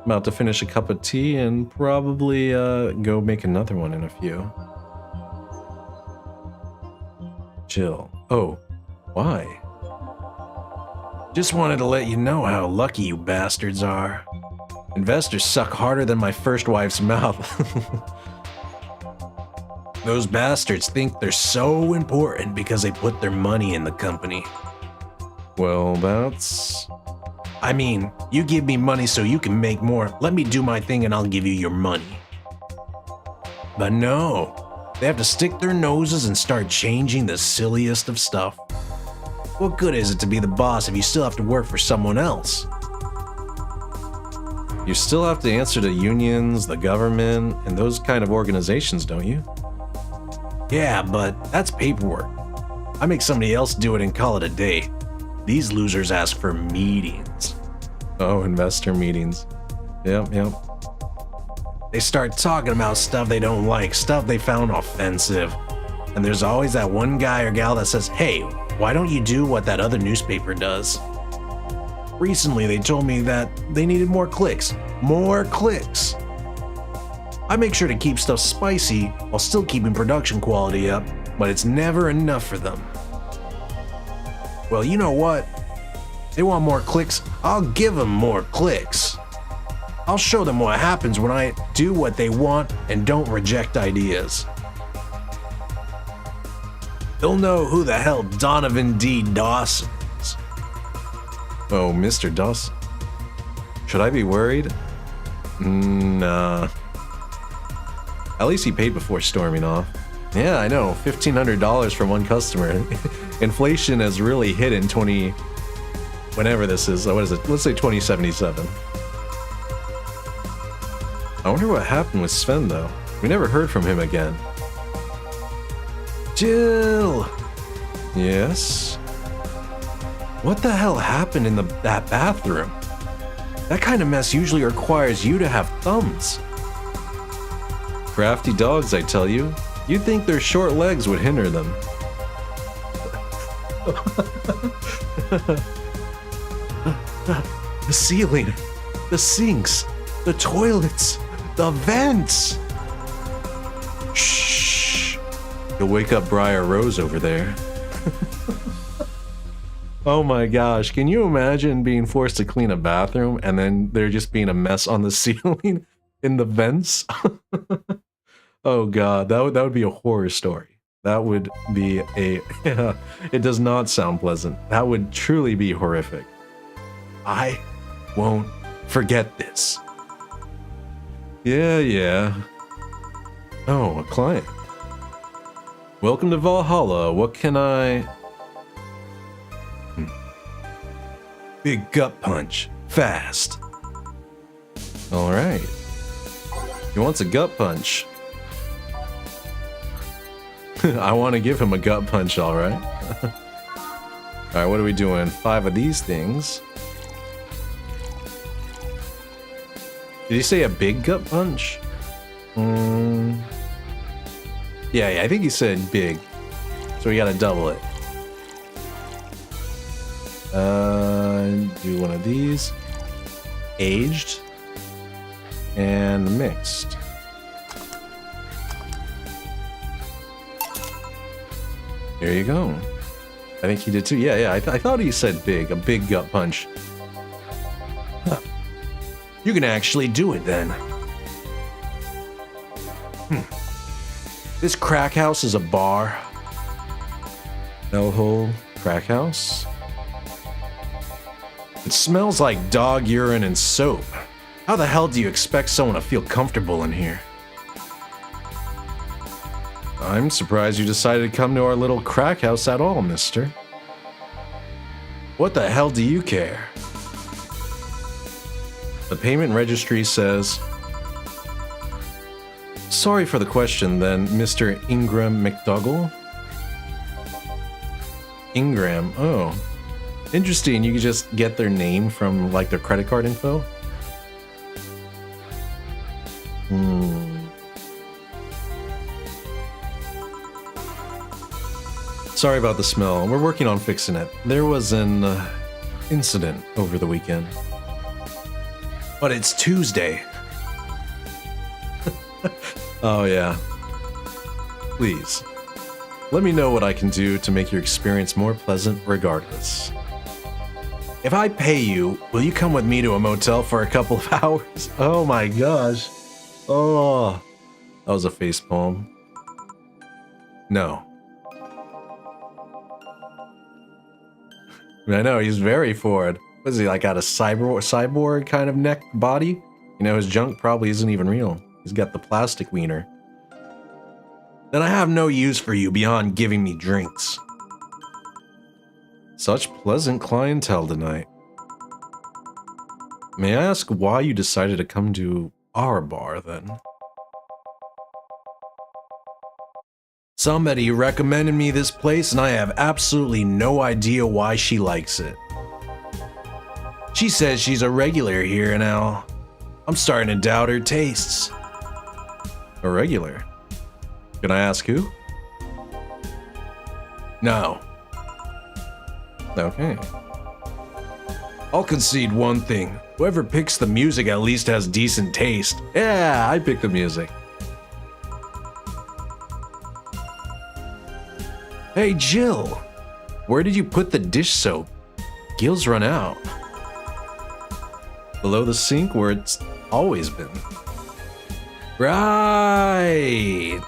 about to finish a cup of tea and probably go make another one in a few. Chill. Oh, why? Just wanted to let you know how lucky you bastards are. Investors suck harder than my first wife's mouth. Those bastards think they're so important because they put their money in the company. Well, that's... I mean, you give me money so you can make more. Let me do my thing and I'll give you your money. But no, they have to stick their noses and start changing the silliest of stuff. What good is it to be the boss if you still have to work for someone else? You still have to answer to unions, the government, and those kind of organizations, don't you? Yeah, but that's paperwork. I make somebody else do it and call it a day. These losers ask for meetings. Oh, investor meetings. Yep. They start talking about stuff they don't like, stuff they found offensive. And there's always that one guy or gal that says, hey, why don't you do what that other newspaper does? Recently, they told me that they needed more clicks. More clicks! I make sure to keep stuff spicy while still keeping production quality up, but it's never enough for them. Well, you know what? They want more clicks, I'll give them more clicks. I'll show them what happens when I do what they want and don't reject ideas. They'll know who the hell Donovan D. Dawson is. Oh, Mr. Dawson. Should I be worried? Nah. At least he paid before storming off. Yeah, I know. $1,500 from one customer. Inflation has really hit in whenever this is. What is it? Let's say 2077. I wonder what happened with Sven, though. We never heard from him again. Jill! Yes? What the hell happened in that bathroom? That kind of mess usually requires you to have thumbs. Crafty dogs, I tell you. You'd think their short legs would hinder them. The ceiling, the sinks, the toilets, the vents. Shh. You'll wake up Briar Rose over there. Oh my gosh, can you imagine being forced to clean a bathroom and then there just being a mess on the ceiling in the vents? Oh god, that would be a horror story. That would be it does not sound pleasant. That would truly be horrific. I won't forget this. Yeah. Oh, a client. Welcome to Valhalla. What can I... Big gut punch. Fast. Alright. He wants a gut punch. I want to give him a gut punch, alright. Alright, what are we doing? 5 of these things. Did he say a big gut punch? Yeah, I think he said big. So we gotta double it. Do one of these. Aged. And mixed. There you go. I think he did too. Yeah, I thought he said big. A big gut punch. Huh. You can actually do it then. This crack house is a bar. Hellhole crack house? It smells like dog urine and soap. How the hell do you expect someone to feel comfortable in here? I'm surprised you decided to come to our little crack house at all, mister. What the hell do you care? The payment registry says... Sorry for the question, then, Mr. Ingram McDougall? Ingram, oh. Interesting, you could just get their name from, like, their credit card info? Sorry about the smell. We're working on fixing it. There was an incident over the weekend. But it's Tuesday. Oh, yeah. Please, let me know what I can do to make your experience more pleasant regardless. If I pay you, will you come with me to a motel for a couple of hours? Oh my gosh. Oh, that was a facepalm. No. I know, he's very forward. What is he, like, got a cyborg kind of neck body? You know, his junk probably isn't even real. He's got the plastic wiener. Then I have no use for you beyond giving me drinks. Such pleasant clientele tonight. May I ask why you decided to come to our bar, then? Somebody recommended me this place, and I have absolutely no idea why she likes it. She says she's a regular here now. I'm starting to doubt her tastes. A regular? Can I ask who? No. Okay. I'll concede one thing. Whoever picks the music at least has decent taste. Yeah, I picked the music. Hey, Jill. Where did you put the dish soap? Gil's run out. Below the sink where it's always been. Right.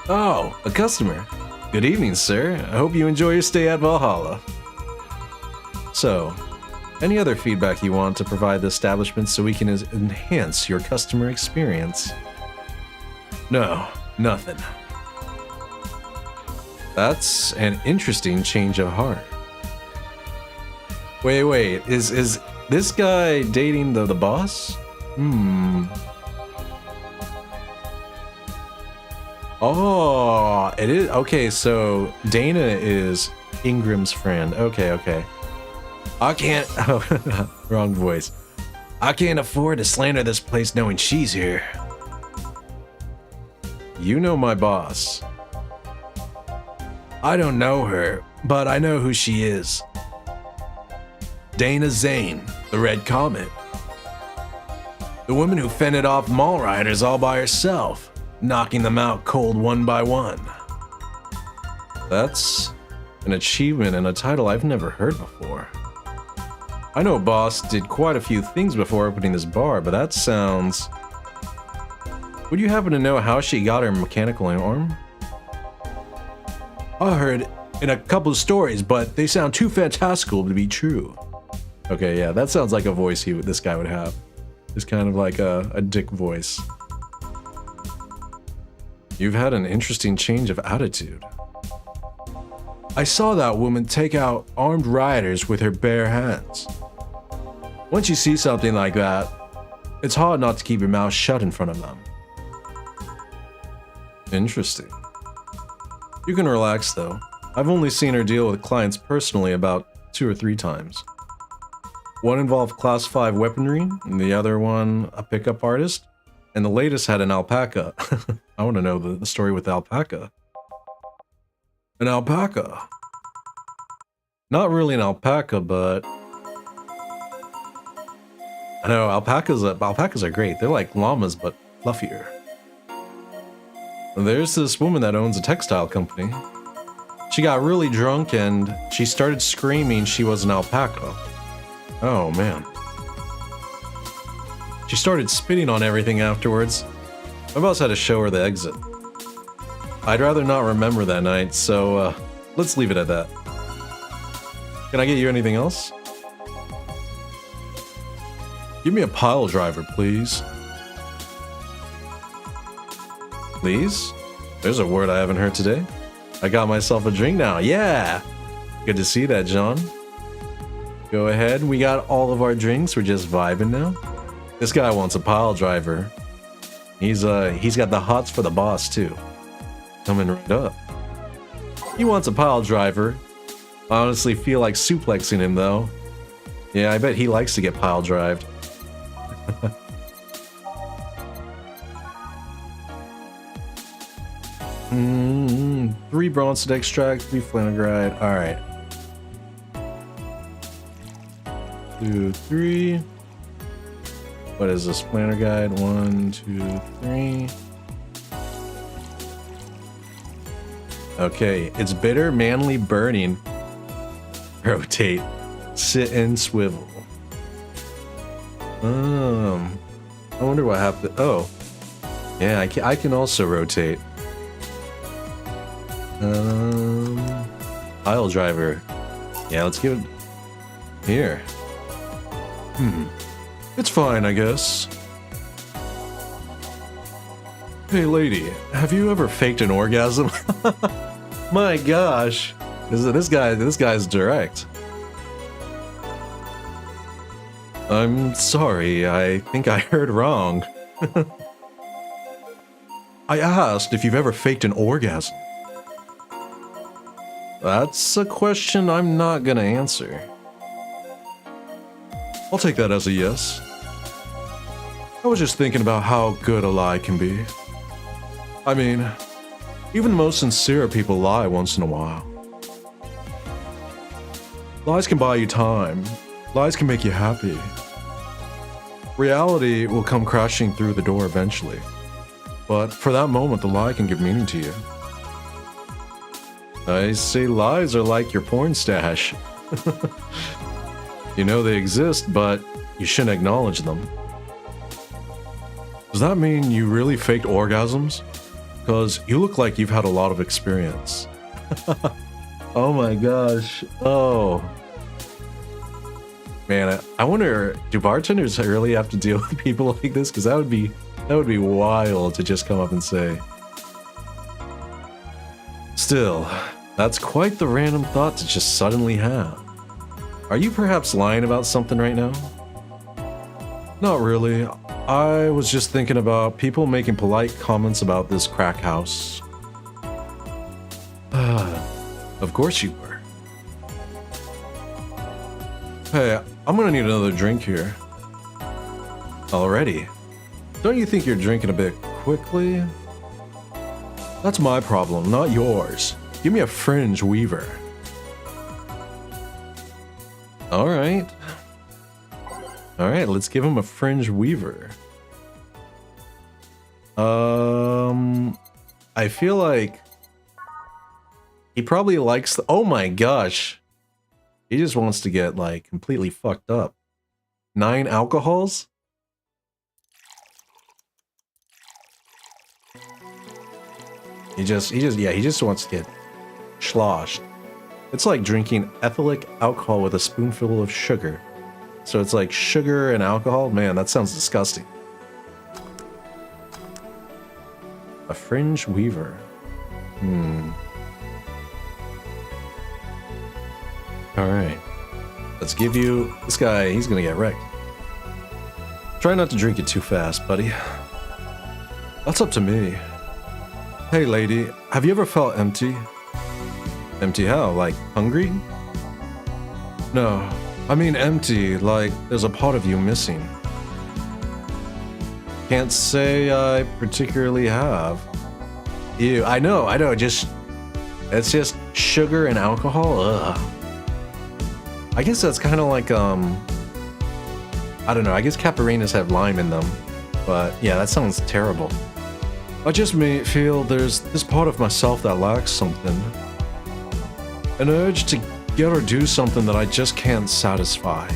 Oh, a customer. Good evening, sir. I hope you enjoy your stay at Valhalla. So, any other feedback you want to provide the establishment so we can enhance your customer experience? No, nothing. That's an interesting change of heart. Wait, is this guy dating the boss? Oh, it is. Okay, so Dana is Ingram's friend. Okay. I can't. Oh, wrong voice. I can't afford to slander this place knowing she's here. You know my boss. I don't know her, but I know who she is. Dana Zane, the Red Comet. The woman who fended off mall riders all by herself, knocking them out cold one by one. That's an achievement and a title I've never heard before. I know Boss did quite a few things before opening this bar, but that sounds... Would you happen to know how she got her mechanical arm? I heard in a couple of stories, but they sound too fantastical to be true. Okay, yeah, that sounds like a voice this guy would have. It's kind of like a dick voice. You've had an interesting change of attitude. I saw that woman take out armed rioters with her bare hands. Once you see something like that, it's hard not to keep your mouth shut in front of them. Interesting. You can relax, though. I've only seen her deal with clients personally about 2 or 3 times. One involved Class 5 weaponry, and the other one a pickup artist, and the latest had an alpaca. I want to know the story with the alpaca. An alpaca? Not really an alpaca, but... I know, alpacas are great. They're like llamas, but fluffier. There's this woman that owns a textile company. She got really drunk and she started screaming she was an alpaca. Oh man. She started spitting on everything afterwards. My boss had to show her the exit. I'd rather not remember that night, so let's leave it at that. Can I get you anything else? Give me a pile driver, please. Please? There's a word I haven't heard today. I got myself a drink now. Yeah! Good to see that, John. Go ahead. We got all of our drinks. We're just vibing now. This guy wants a pile driver. He's got the hots for the boss, too. Coming right up. He wants a pile driver. I honestly feel like suplexing him, though. Yeah, I bet he likes to get pile drived. 3 bronze to extract, 3 flanogride. Alright. 2, 3. What is this? Planner guide? 1, 2, 3. Okay, it's bitter, manly, burning. Rotate. Sit and swivel. I wonder what happened. Oh. Yeah, I can also rotate. Pile driver. Yeah, let's give it here. It's fine, I guess. Hey lady, have you ever faked an orgasm? My gosh. This guy's direct. I'm sorry, I think I heard wrong. I asked if you've ever faked an orgasm. That's a question I'm not gonna answer. I'll take that as a yes. I was just thinking about how good a lie can be. I mean, even the most sincere people lie once in a while. Lies can buy you time. Lies can make you happy. Reality will come crashing through the door eventually. But for that moment, the lie can give meaning to you. I say lies are like your porn stash. You know they exist, but you shouldn't acknowledge them. Does that mean you really faked orgasms? Because you look like you've had a lot of experience. Oh my gosh. Oh. Man, I wonder, do bartenders really have to deal with people like this? Because that would be wild to just come up and say. Still, that's quite the random thought to just suddenly have. Are you perhaps lying about something right now? Not really. I was just thinking about people making polite comments about this crack house. Of course you were. Hey, I'm gonna need another drink here. Already? Don't you think you're drinking a bit quickly? That's my problem, not yours. Give me a fringe weaver. Alright. Alright, let's give him a fringe weaver. I feel like he probably likes the— oh my gosh. He just wants to get like completely fucked up. 9 alcohols? He just wants to get sloshed. It's like drinking ethylic alcohol with a spoonful of sugar. So it's like sugar and alcohol? Man, that sounds disgusting. A fringe weaver. Alright. Let's give you— this guy, he's gonna get wrecked. Try not to drink it too fast, buddy. That's up to me. Hey lady, have you ever felt empty? Empty how? Like hungry? No, I mean empty, like there's a part of you missing. Can't say I particularly have. Ew, I know, it's just sugar and alcohol, ugh. I guess that's kind of like, I don't know, I guess Caparinas have lime in them, but yeah, that sounds terrible. I just may feel there's this part of myself that lacks something. An urge to get or do something that I just can't satisfy.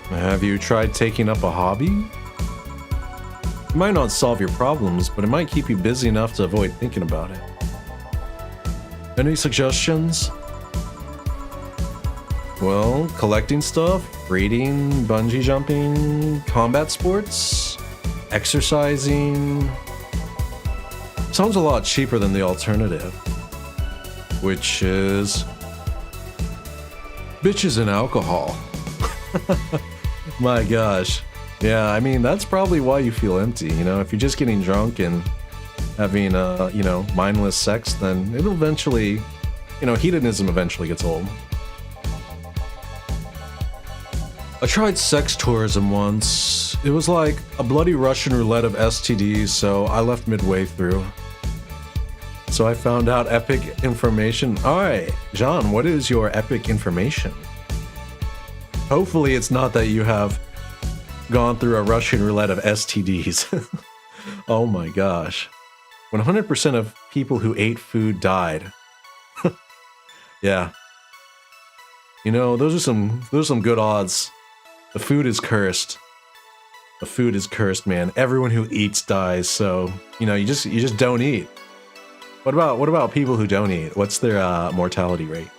Have you tried taking up a hobby? It might not solve your problems, but it might keep you busy enough to avoid thinking about it. Any suggestions? Well, collecting stuff, reading, bungee jumping, combat sports, exercising. Sounds a lot cheaper than the alternative, which is bitches and alcohol. My gosh. Yeah, I mean, that's probably why you feel empty, you know? If you're just getting drunk and having, you know, mindless sex, then it'll eventually, you know, hedonism eventually gets old. I tried sex tourism once. It was like a bloody Russian roulette of STDs, so I left midway through. So I found out epic information. Alright, John, what is your epic information? Hopefully it's not that you have gone through a Russian roulette of STDs. Oh my gosh. 100% of people who ate food died. Yeah. You know, those are some good odds. The food is cursed. The food is cursed, man. Everyone who eats dies, so you know, you just don't eat. What about people who don't eat? What's their mortality rate?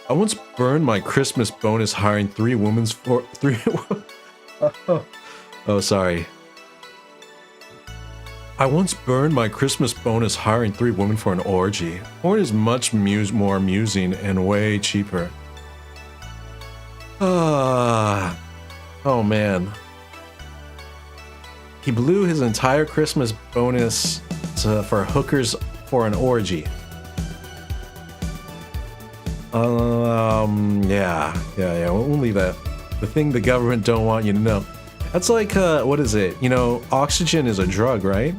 I once burned my Christmas bonus hiring three women's for three. Oh, sorry. I once burned my Christmas bonus hiring 3 women for an orgy. Porn is much more amusing and way cheaper. Oh man. He blew his entire Christmas bonus for hookers for an orgy. Yeah, we'll leave that. The thing the government don't want you to know. That's like, what is it? You know, oxygen is a drug, right?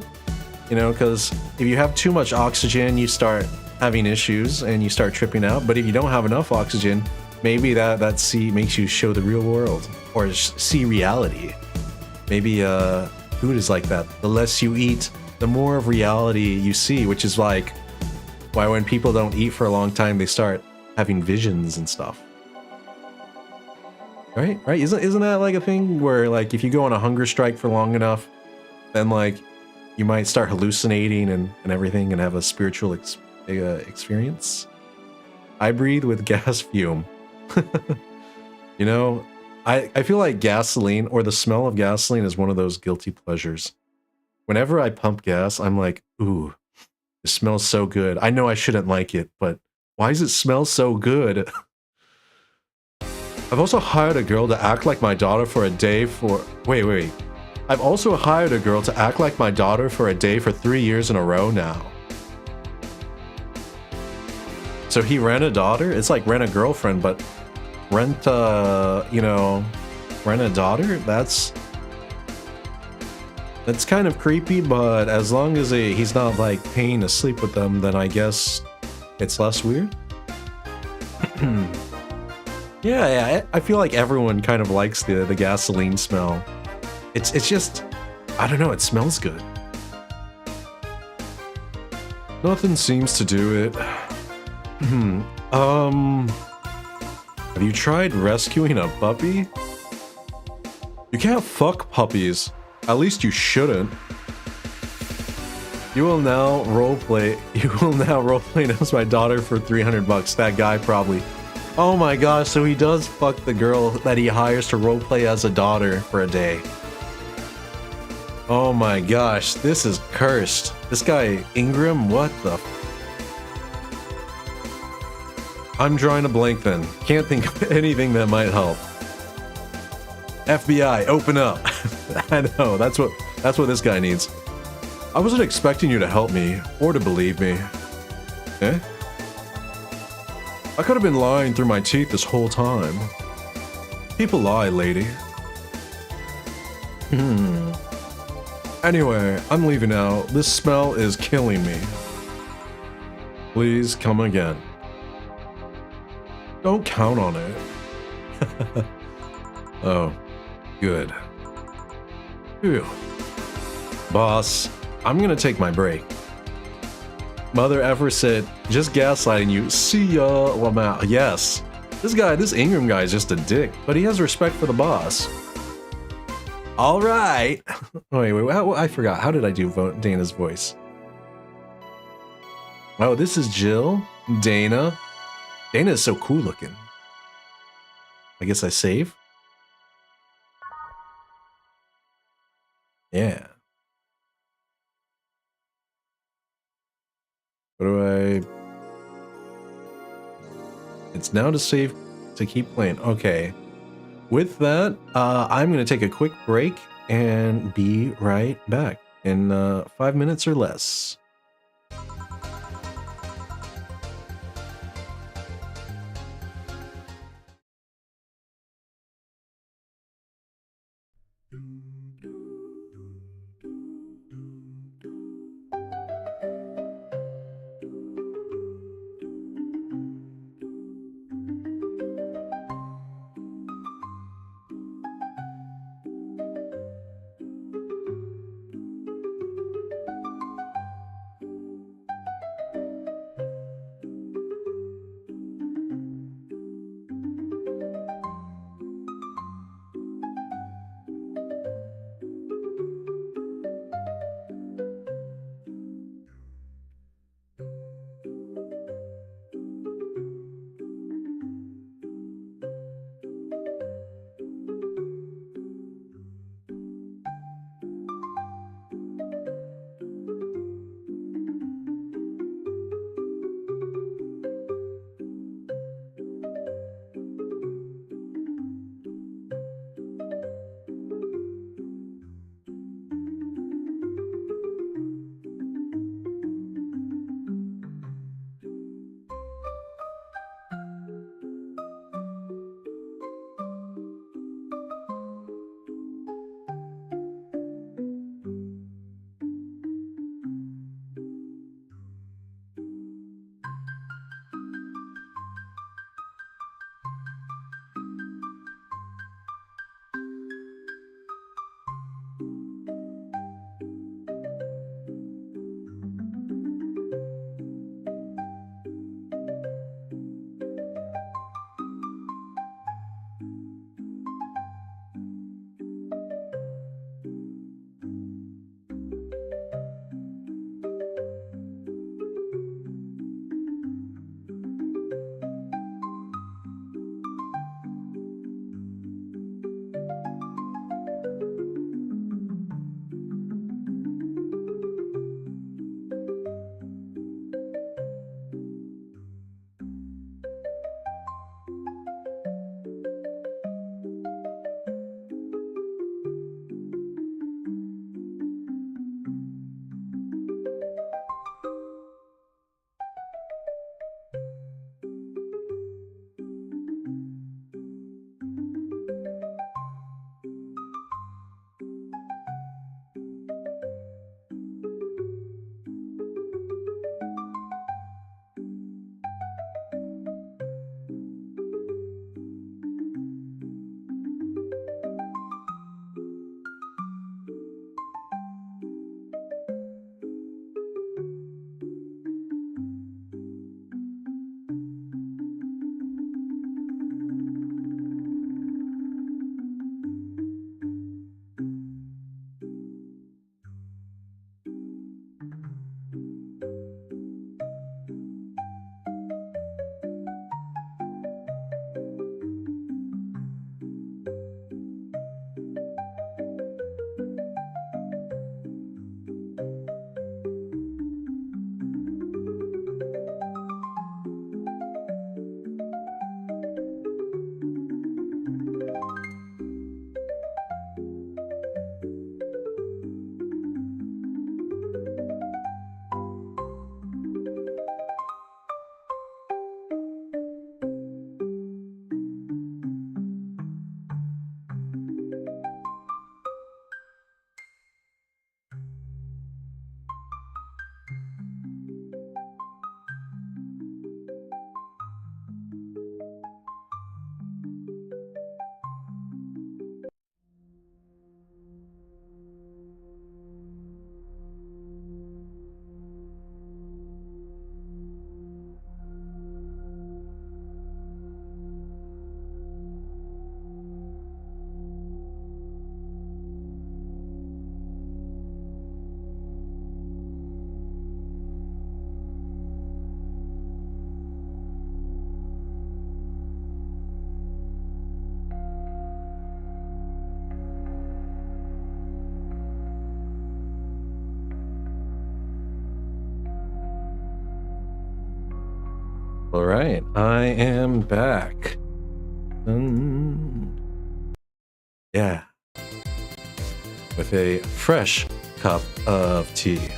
You know, because if you have too much oxygen, you start having issues and you start tripping out. But if you don't have enough oxygen, maybe that makes you show the real world or see reality. Maybe food is like that. The less you eat, the more of reality you see, which is like why when people don't eat for a long time, they start having visions and stuff. Right? Isn't that like a thing where like if you go on a hunger strike for long enough, then like you might start hallucinating and everything and have a spiritual experience? I breathe with gas fume. You know, I feel like gasoline or the smell of gasoline is one of those guilty pleasures. Whenever I pump gas, I'm like, ooh, it smells so good. I know I shouldn't like it, but why does it smell so good? I've also hired a girl to act like my daughter for a day for... Wait. I've also hired a girl to act like my daughter for a day for 3 years in a row now. So he rent a daughter? It's like rent a girlfriend, but rent a daughter? That's kind of creepy, but as long as he's not like paying to sleep with them, then I guess it's less weird. Yeah, I feel like everyone kind of likes the gasoline smell. It's just, I don't know, it smells good. Nothing seems to do it. Have you tried rescuing a puppy? You can't fuck puppies. At least you shouldn't. You will now roleplay as my daughter for $300. That guy probably. Oh my gosh, so he does fuck the girl that he hires to roleplay as a daughter for a day. Oh my gosh, this is cursed. This guy, Ingram, what the I'm drawing a blank then. Can't think of anything that might help. FBI, open up. I know, that's what this guy needs. I wasn't expecting you to help me, or to believe me. Eh? I could have been lying through my teeth this whole time. People lie, lady. Anyway, I'm leaving now. This smell is killing me. Please come again. Don't count on it. Oh, good. Phew. Boss, I'm gonna take my break. Mother ever said, just gaslighting you. See ya, Lamau. Yes. This Ingram guy is just a dick, but he has respect for the boss. All right. Wait, I forgot. How did I do Dana's voice? Oh, this is Jill. Dana. Dana is so cool looking. I guess I save. Yeah. What do I... It's now to save to keep playing. Okay. With that, I'm going to take a quick break and be right back in 5 minutes or less. All right, I am back. Yeah. With a fresh cup of tea.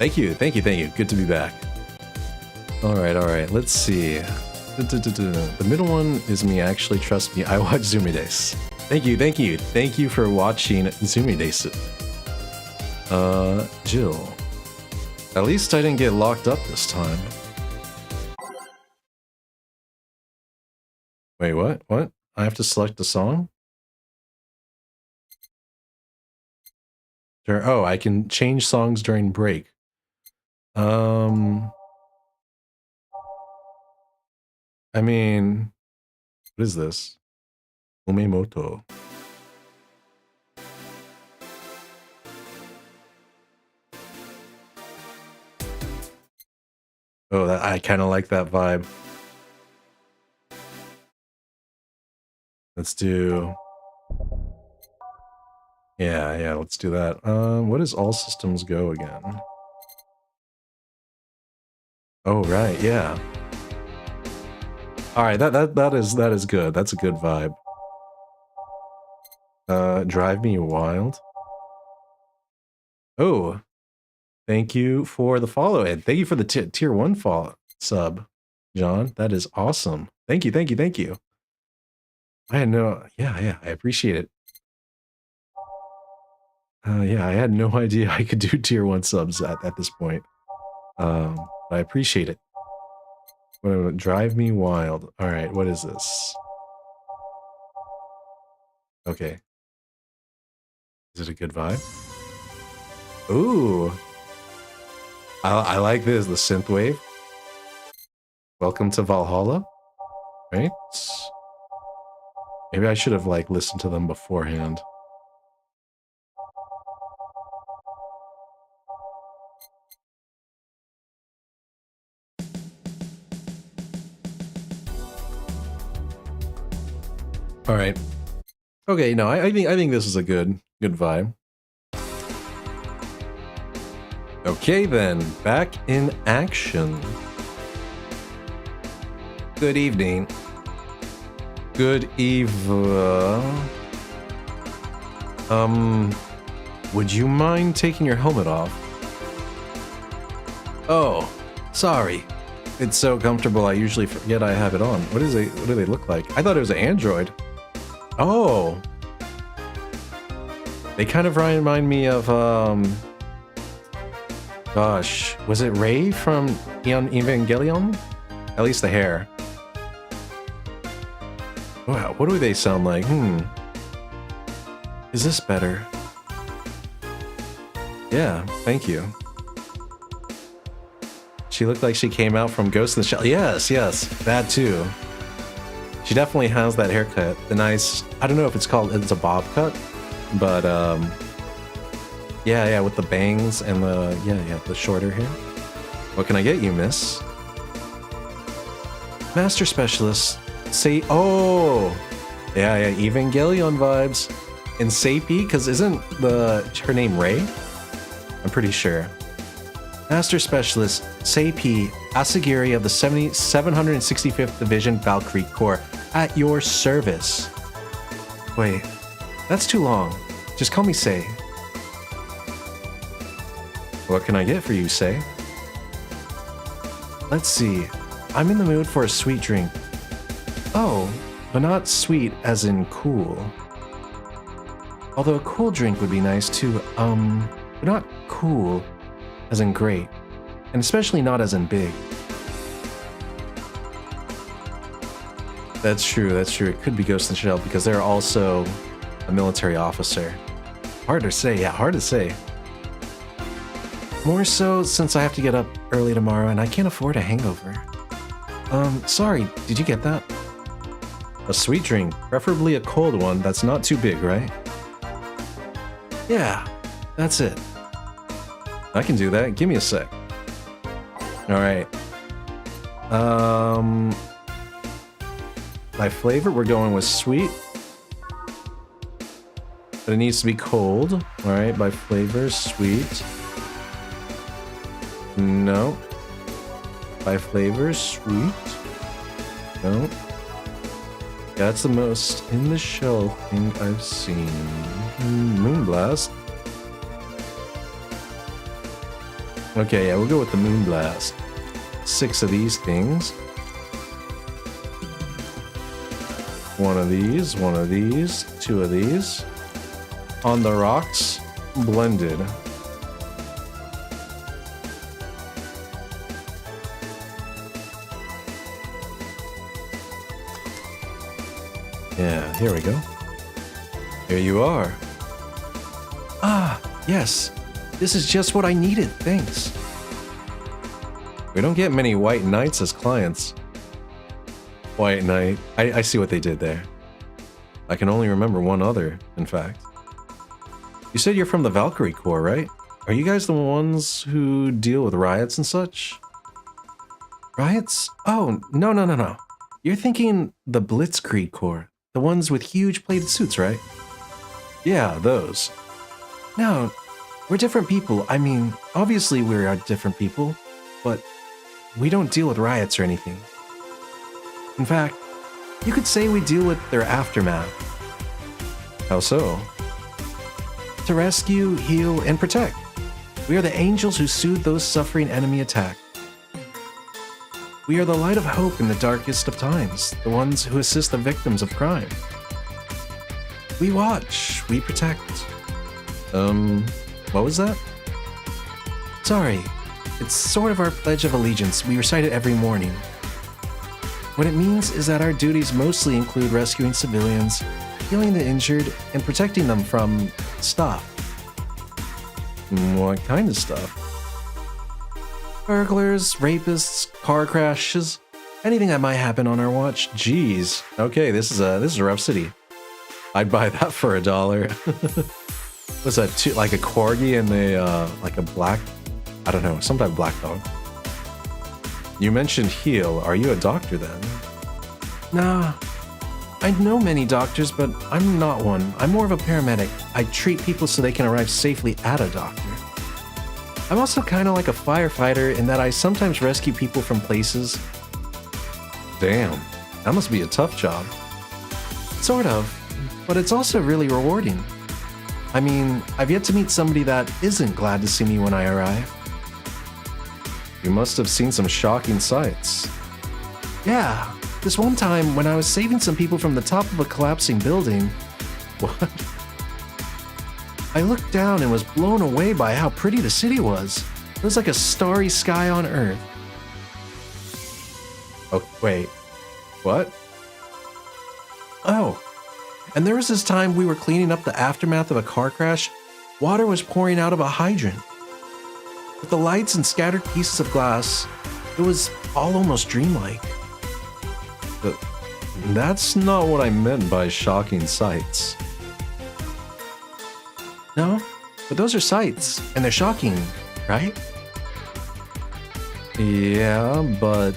Thank you. Good to be back. All right. Let's see. The middle one is me. Actually, trust me. I watch Zume Days. Thank you for watching Zume Days. Jill. At least I didn't get locked up this time. Wait, what? What? I have to select the song? Sure. Oh, I can change songs during break. I mean, what is this? Umemoto. Oh, I kind of like that vibe. Let's do... Yeah, let's do that. What is All Systems Go again? Oh, right, yeah. All right, that is good. That's a good vibe. Drive Me Wild. Oh, thank you for the follow, and thank you for the tier 1 follow sub, John. That is awesome. Thank you. I had no, yeah, I appreciate it. Yeah, I had no idea I could do tier 1 subs at this point. But I appreciate it. Drive Me Wild. All right, what is this? Okay. Is it a good vibe? Ooh. I like this, the synthwave. Welcome to Valhalla. Right? Maybe I should have like listened to them beforehand. All right. Okay, no, I think this is a good vibe. Okay then, back in action. Good evening. Good would you mind taking your helmet off? Oh, sorry. It's so comfortable I usually forget I have it on. What do they look like? I thought it was an android. Oh. They kind of remind me of gosh, was it Rey from Evangelion? At least the hair. Wow, what do they sound like? Is this better? Yeah, thank you. She looked like she came out from Ghost in the Shell. Yes, that too. She definitely has that haircut. The nice, I don't know if it's a bob cut, but yeah, with the bangs and the shorter hair. What can I get you, miss? Master Specialist. Say, oh, yeah, Evangelion vibes. And Seipi, because isn't her name Rey? I'm pretty sure. Master Specialist Seipi Asagiri of the 765th Division Valkyrie Corps at your service. Wait, that's too long. Just call me Sei. What can I get for you, Sei? Let's see. I'm in the mood for a sweet drink. Oh, but not sweet as in cool. Although a cool drink would be nice too, but not cool as in great, and especially not as in big. That's true. It could be Ghost in the Shell because they're also a military officer. Hard to say. More so since I have to get up early tomorrow and I can't afford a hangover. Sorry, did you get that? A sweet drink, preferably a cold one that's not too big, right? Yeah, that's it. I can do that. Give me a sec. All right. By flavor, we're going with sweet. But it needs to be cold. All right, by flavor, sweet. No. 5 flavors, sweet. No. That's the most in the shell thing I've seen. Moonblast. Okay, yeah, we'll go with the Moonblast. 6 of these things. 1 of these, 2 of these. On the rocks, blended. Yeah, here we go. Here you are. Ah, yes. This is just what I needed, thanks. We don't get many white knights as clients. White knight. I see what they did there. I can only remember one other, in fact. You said you're from the Valkyrie Corps, right? Are you guys the ones who deal with riots and such? Riots? Oh, no. You're thinking the Blitzkrieg Corps. The ones with huge plated suits, right? Yeah, those. No, we're different people. I mean, obviously we're different people, but we don't deal with riots or anything. In fact, you could say we deal with their aftermath. How so? To rescue, heal, and protect. We are the angels who soothe those suffering enemy attack. We are the light of hope in the darkest of times, the ones who assist the victims of crime. We watch, we protect. What was that? Sorry, it's sort of our pledge of allegiance. We recite it every morning. What it means is that our duties mostly include rescuing civilians, healing the injured, and protecting them from stuff. What kind of stuff? Burglars, rapists, car crashes, anything that might happen on our watch. Jeez. Okay, this is a rough city. I'd buy that for $1. What's that? Like a corgi and like a black, I don't know, some type of black dog. You mentioned heal. Are you a doctor then? Nah. I know many doctors, but I'm not one. I'm more of a paramedic. I treat people so they can arrive safely at a doctor. I'm also kind of like a firefighter in that I sometimes rescue people from places. Damn, that must be a tough job. Sort of, but it's also really rewarding. I mean, I've yet to meet somebody that isn't glad to see me when I arrive. You must have seen some shocking sights. Yeah, this one time when I was saving some people from the top of a collapsing building. What? I looked down and was blown away by how pretty the city was. It was like a starry sky on Earth. Oh, wait. What? Oh. And there was this time we were cleaning up the aftermath of a car crash. Water was pouring out of a hydrant. With the lights and scattered pieces of glass, it was all almost dreamlike. That's not what I meant by shocking sights. No, but those are sights, and they're shocking, right? Yeah, but...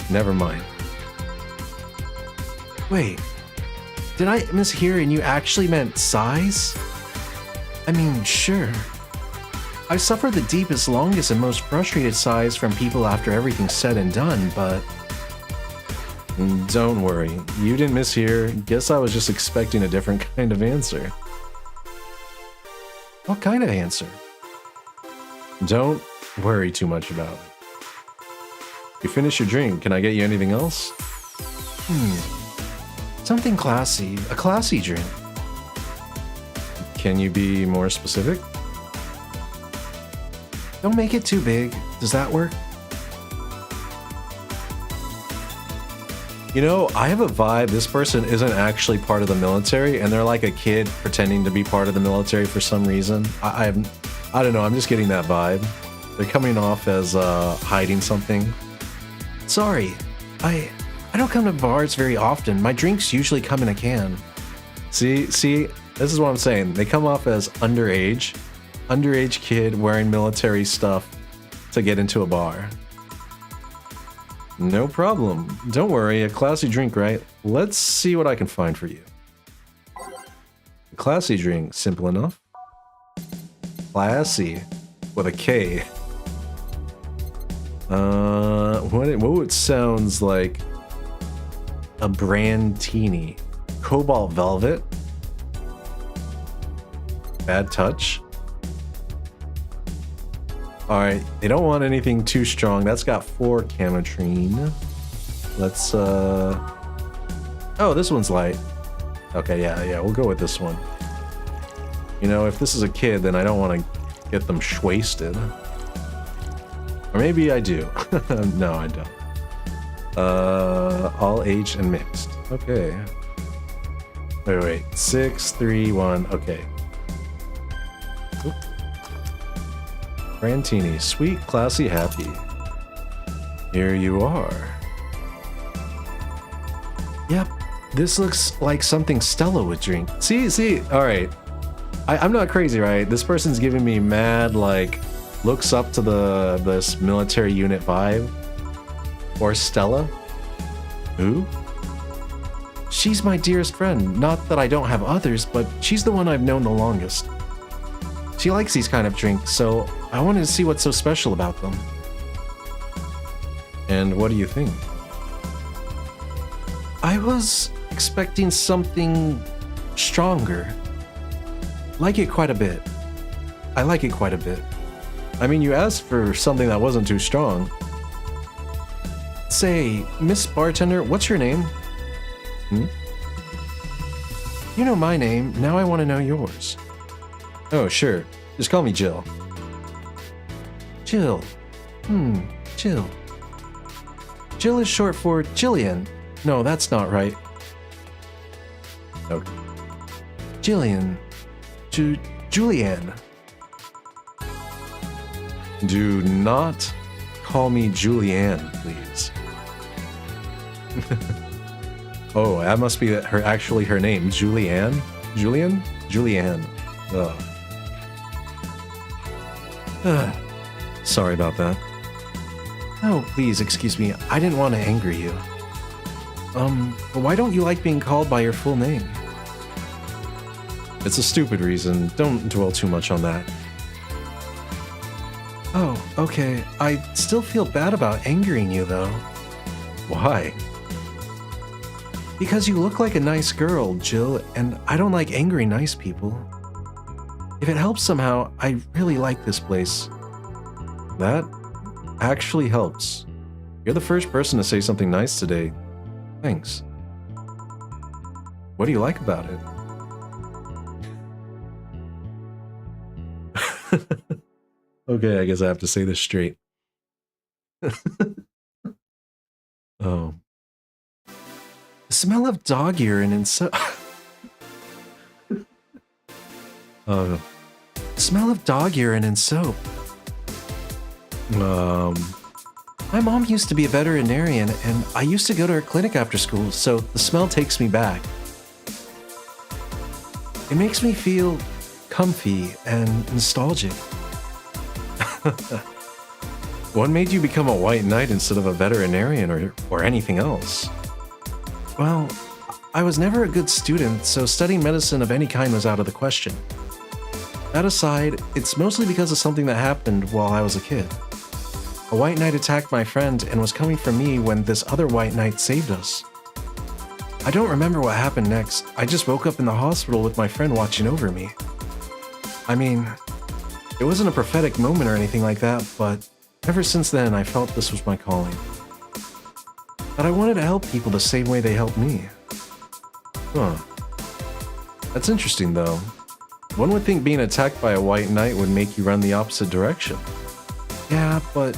never mind. Wait, did I mishear and you actually meant sighs? I mean, sure. I've suffered the deepest, longest, and most frustrated sighs from people after everything's said and done, but... Don't worry, you didn't mishear. Guess I was just expecting a different kind of answer. What kind of answer? Don't worry too much about it. You finish your drink. Can I get you anything else? Something classy. A classy drink. Can you be more specific? Don't make it too big. Does that work? You know, I have a vibe this person isn't actually part of the military, and they're like a kid pretending to be part of the military for some reason. I don't know, I'm just getting that vibe. They're coming off as hiding something. Sorry, I don't come to bars very often. My drinks usually come in a can. See, this is what I'm saying. They come off as underage kid wearing military stuff to get into a bar. No problem. Don't worry, a classy drink, right? Let's see what I can find for you. A classy drink, simple enough. Classy, with a K. What sounds like a brandtini? Cobalt velvet. Bad touch. All right, they don't want anything too strong. That's got 4 camotrine. Let's oh, this one's light. Okay, yeah, we'll go with this one. You know, if this is a kid, then I don't want to get them shwasted. Or maybe I do. No, I don't. All age and mixed. Okay. Wait. 6, 3, 1. Okay. Oop. Brandtini, sweet, classy, happy. Here you are. Yep, this looks like something Stella would drink. See, all right. I'm not crazy, right? This person's giving me mad, like, looks up to this military unit vibe. Or Stella. Who? She's my dearest friend. Not that I don't have others, but she's the one I've known the longest. She likes these kind of drinks, so I wanted to see what's so special about them. And what do you think? I was expecting something stronger. Like it quite a bit. I like it quite a bit. I mean, you asked for something that wasn't too strong. Say, Miss Bartender, what's your name? You know my name, now I want to know yours. Oh, sure. Just call me Jill. Jill. Jill. Jill is short for Jillian. No, that's not right. Okay. Jillian. Julianne. Do not call me Julianne, please. Oh, that must be actually her name. Julianne? Julian? Julianne. Ugh. Sorry about that. Oh, please, excuse me. I didn't want to anger you. Why don't you like being called by your full name? It's a stupid reason. Don't dwell too much on that. Oh, okay. I still feel bad about angering you, though. Why? Because you look like a nice girl, Jill, and I don't like angry nice people. If it helps somehow, I really like this place. That actually helps. You're the first person to say something nice today. Thanks. What do you like about it? Okay, I guess I have to say this straight. Oh. The smell of dog urine and so... Smell of dog urine and soap. My mom used to be a veterinarian, and I used to go to her clinic after school, so the smell takes me back. It makes me feel comfy and nostalgic. What made you become a white knight instead of a veterinarian or anything else? Well, I was never a good student, so studying medicine of any kind was out of the question. That aside, it's mostly because of something that happened while I was a kid. A white knight attacked my friend and was coming for me when this other white knight saved us. I don't remember what happened next. I just woke up in the hospital with my friend watching over me. I mean, it wasn't a prophetic moment or anything like that, but ever since then I felt this was my calling. That I wanted to help people the same way they helped me. Huh. That's interesting though. One would think being attacked by a white knight would make you run the opposite direction. Yeah, but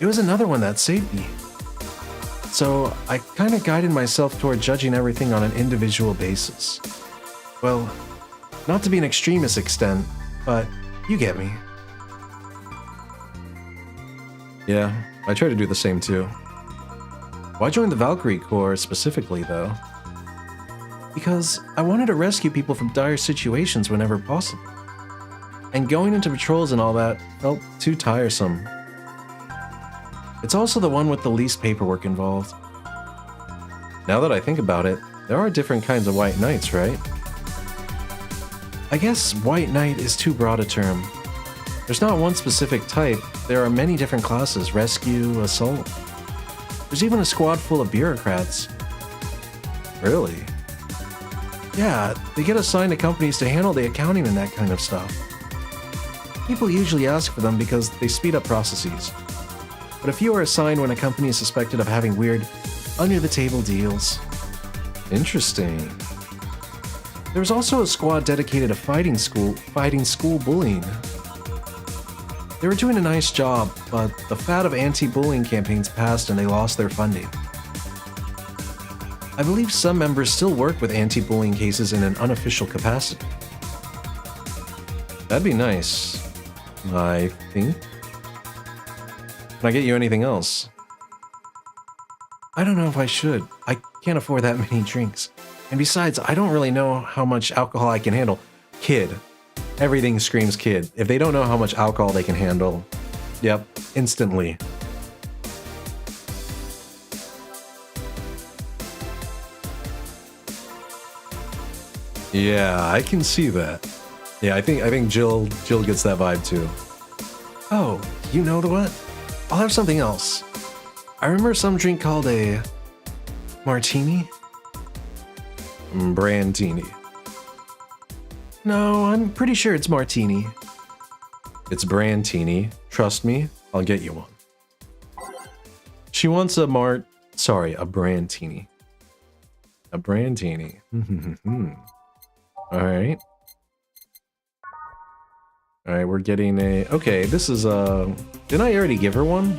it was another one that saved me. So I kind of guided myself toward judging everything on an individual basis. Well, not to be an extremist extent, but you get me. Yeah, I try to do the same too. Why join the Valkyrie Corps specifically though? Because I wanted to rescue people from dire situations whenever possible. And going into patrols and all that felt too tiresome. It's also the one with the least paperwork involved. Now that I think about it, there are different kinds of white knights, right? I guess white knight is too broad a term. There's not one specific type. There are many different classes: rescue, assault. There's even a squad full of bureaucrats. Really? Yeah, they get assigned to companies to handle the accounting and that kind of stuff. People usually ask for them because they speed up processes. But a few are assigned when a company is suspected of having weird, under-the-table deals. Interesting. There was also a squad dedicated to fighting school bullying. They were doing a nice job, but the fad of anti-bullying campaigns passed and they lost their funding. I believe some members still work with anti-bullying cases in an unofficial capacity. That'd be nice, I think. Can I get you anything else? I don't know if I should. I can't afford that many drinks. And besides, I don't really know how much alcohol I can handle. Kid. Everything screams kid. If they don't know how much alcohol they can handle, yep, instantly. Yeah, I can see that. Yeah, I think Jill gets that vibe too. Oh, you know what? I'll have something else. I remember some drink called a martini? Brandini. No, I'm pretty sure it's martini. It's Brandini. Trust me, I'll get you one. She wants a Brandini. A Brandini. Alright. Alright, we're getting a... Okay, this is a... Didn't I already give her one?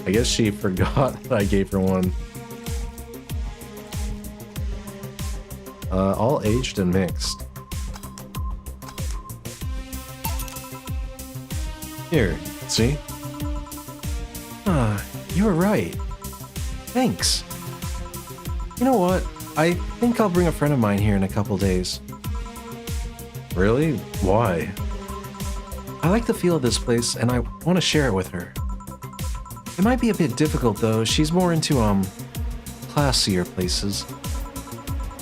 I guess she forgot that I gave her one. All aged and mixed. Here, see? You were right. Thanks. You know what? I think I'll bring a friend of mine here in a couple days. Really? Why? I like the feel of this place and I want to share it with her. It might be a bit difficult though. She's more into, classier places.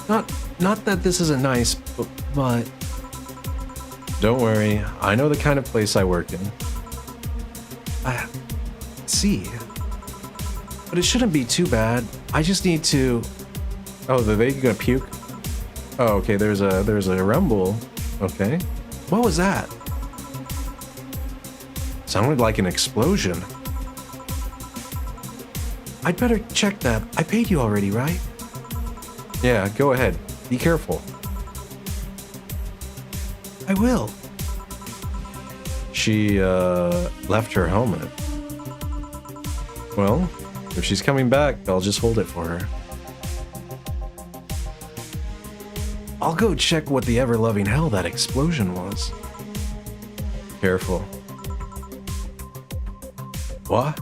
Not that this isn't nice, but... Don't worry, I know the kind of place I work in. See. But it shouldn't be too bad. I just need to... Oh, are they gonna puke? Oh, okay, there's a rumble. Okay. What was that? Sounded like an explosion. I'd better check that. I paid you already, right? Yeah, go ahead. Be careful. I will. She, left her helmet. Well, if she's coming back, I'll just hold it for her. I'll go check what the ever-loving hell that explosion was. Careful. What?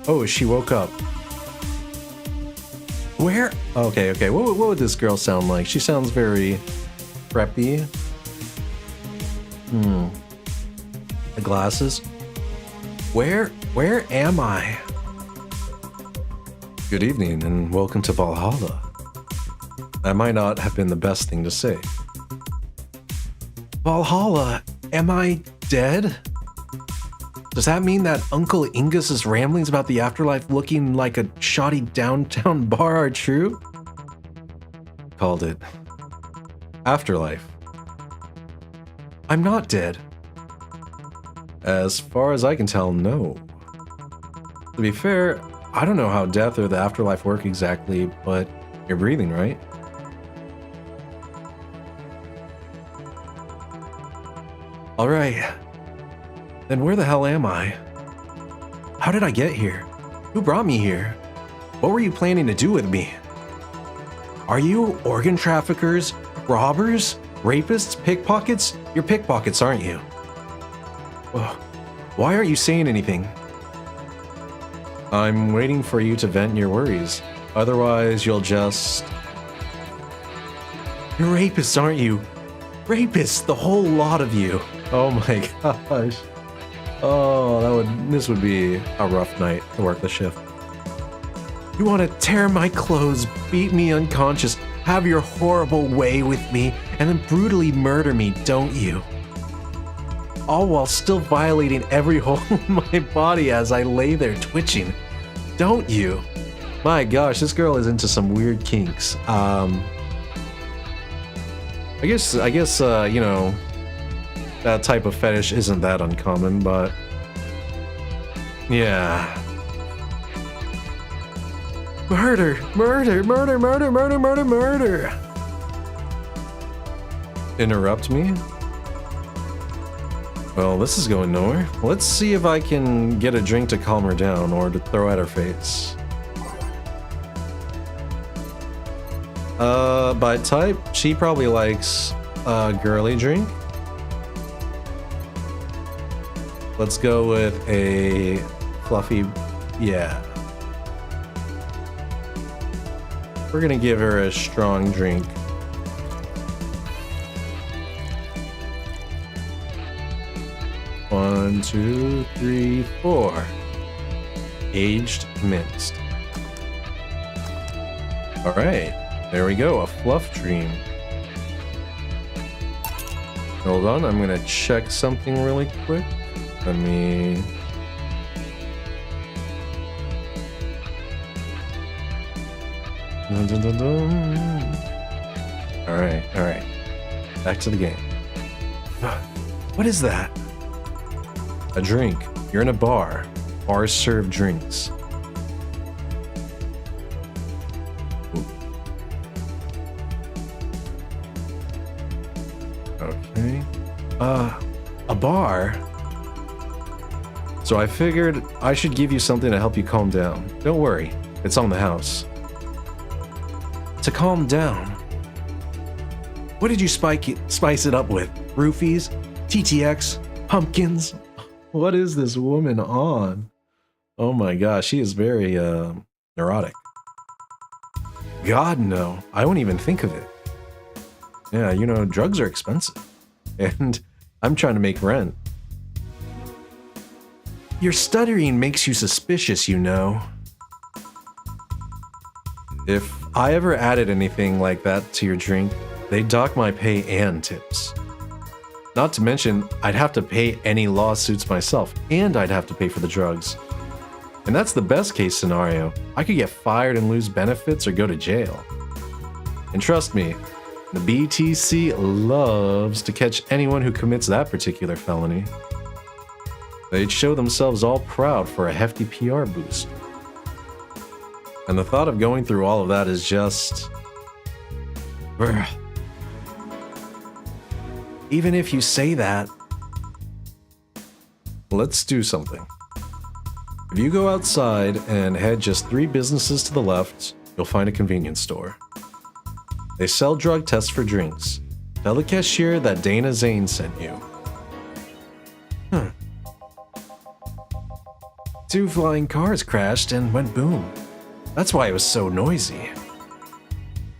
Oh, she woke up. Where? Okay. What would this girl sound like? She sounds very preppy. The glasses. Where am I? Good evening and welcome to Valhalla. That might not have been the best thing to say. Valhalla, am I dead? Does that mean that Uncle Ingus's ramblings about the afterlife looking like a shoddy downtown bar are true? Called it. Afterlife. I'm not dead. As far as I can tell, no. To be fair, I don't know how death or the afterlife work exactly, but you're breathing, right? Alright. Then where the hell am I? How did I get here? Who brought me here? What were you planning to do with me? Are you organ traffickers? Robbers? Rapists? Pickpockets? You're pickpockets, aren't you? Why aren't you saying anything? I'm waiting for you to vent your worries. Otherwise, you'll just... You're rapists, aren't you? Rapists, the whole lot of you. Oh my gosh. Oh, this would be a rough night to work the shift. You want to tear my clothes, beat me unconscious, have your horrible way with me, and then brutally murder me, don't you? All while still violating every hole in my body as I lay there twitching, don't you? My gosh, this girl is into some weird kinks. I guess, you know, that type of fetish isn't that uncommon, but yeah. Murder, murder, murder, murder, murder, murder, murder. Interrupt me? Well, this is going nowhere. Let's see if I can get a drink to calm her down or to throw at her face. By type, she probably likes a girly drink. Let's go with a fluffy, yeah. We're gonna give her a strong drink. One, two, three, four. Aged minced. All right, there we go, a fluff dream. Hold on, I'm gonna check something really quick. Let me... Dun, dun, dun, dun. All right. Back to the game. What is that? A drink. You're in a bar. Bars serve drinks. Ooh. Okay. A bar? So I figured I should give you something to help you calm down. Don't worry, it's on the house. To calm down? What did you spice it up with? Roofies? TTX? Pumpkins? What is this woman on? Oh my gosh, she is very neurotic. God no, I wouldn't even think of it. Yeah, you know, drugs are expensive. And I'm trying to make rent. Your stuttering makes you suspicious, you know. If I ever added anything like that to your drink, they'd dock my pay and tips. Not to mention, I'd have to pay any lawsuits myself, and I'd have to pay for the drugs. And that's the best case scenario. I could get fired and lose benefits or go to jail. And trust me, the BTC loves to catch anyone who commits that particular felony. They'd show themselves all proud for a hefty PR boost. And the thought of going through all of that is just... Brr. Even if you say that... Let's do something. If you go outside and head just 3 businesses to the left, you'll find a convenience store. They sell drug tests for drinks. Tell the cashier that Dana Zane sent you. 2 flying cars crashed and went boom. That's why it was so noisy.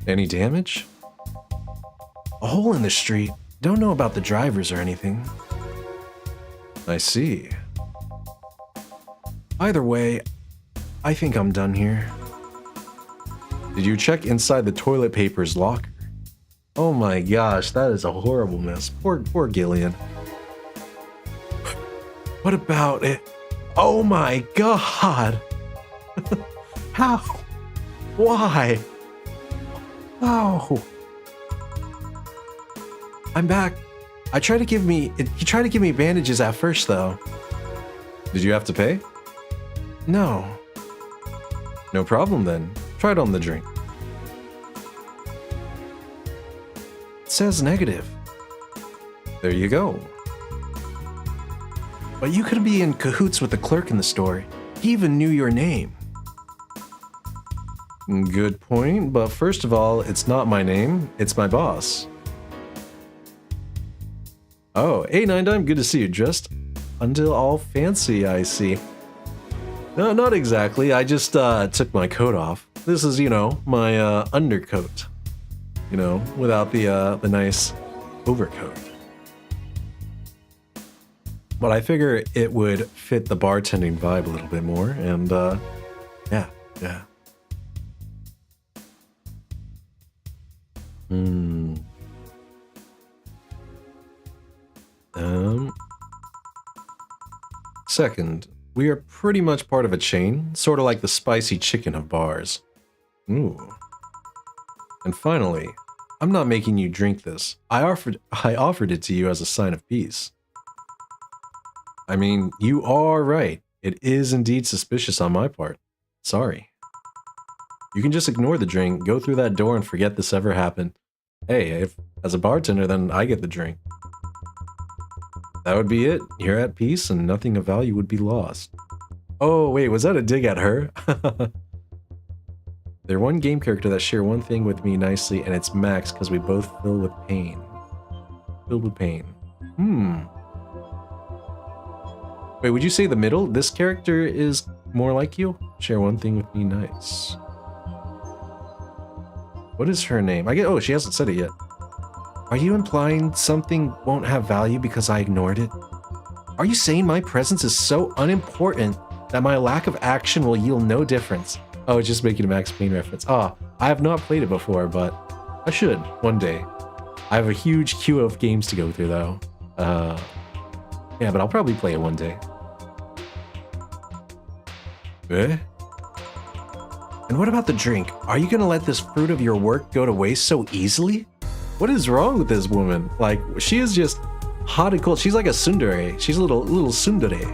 Any damage? A hole in the street. Don't know about the drivers or anything. I see. Either way, I think I'm done here. Did you check inside the toilet paper's locker? Oh my gosh, that is a horrible mess. Poor Gillian. What about it? Oh my god! How? Why? Oh. I'm back. He tried to give me bandages at first though. Did you have to pay? No. No problem then. Try it on the drink. It says negative. There you go. But you could be in cahoots with the clerk in the store. He even knew your name. Good point, but first of all, it's not my name, it's my boss. Oh, hey Nine Dime, good to see you. Dressed until all fancy, I see. No, not exactly. I just took my coat off. This is, you know, my undercoat. You know, without the nice overcoat. But I figure it would fit the bartending vibe a little bit more, and yeah. Hmm. Second, we are pretty much part of a chain, sort of like the spicy chicken of bars. Ooh. And finally, I'm not making you drink this. I offered it to you as a sign of peace. I mean, you are right. It is indeed suspicious on my part. Sorry. You can just ignore the drink, go through that door, and forget this ever happened. Hey, if as a bartender, then I get the drink. That would be it. You're at peace, and nothing of value would be lost. Oh, wait, was that a dig at her? They're one game character that share one thing with me nicely, and it's Max, because we both fill with pain. Filled with pain. Wait, would you say the middle? This character is more like you? Share one thing with me nice. What is her name? Oh, she hasn't said it yet. Are you implying something won't have value because I ignored it? Are you saying my presence is so unimportant that my lack of action will yield no difference? Oh, just making a Max Payne reference. Ah, I have not played it before, but I should one day. I have a huge queue of games to go through, though. Yeah, but I'll probably play it one day. Eh? And what about the drink? Are you gonna let this fruit of your work go to waste so easily? What is wrong with this woman? Like, she is just hot and cold. She's like a tsundere. She's a little tsundere.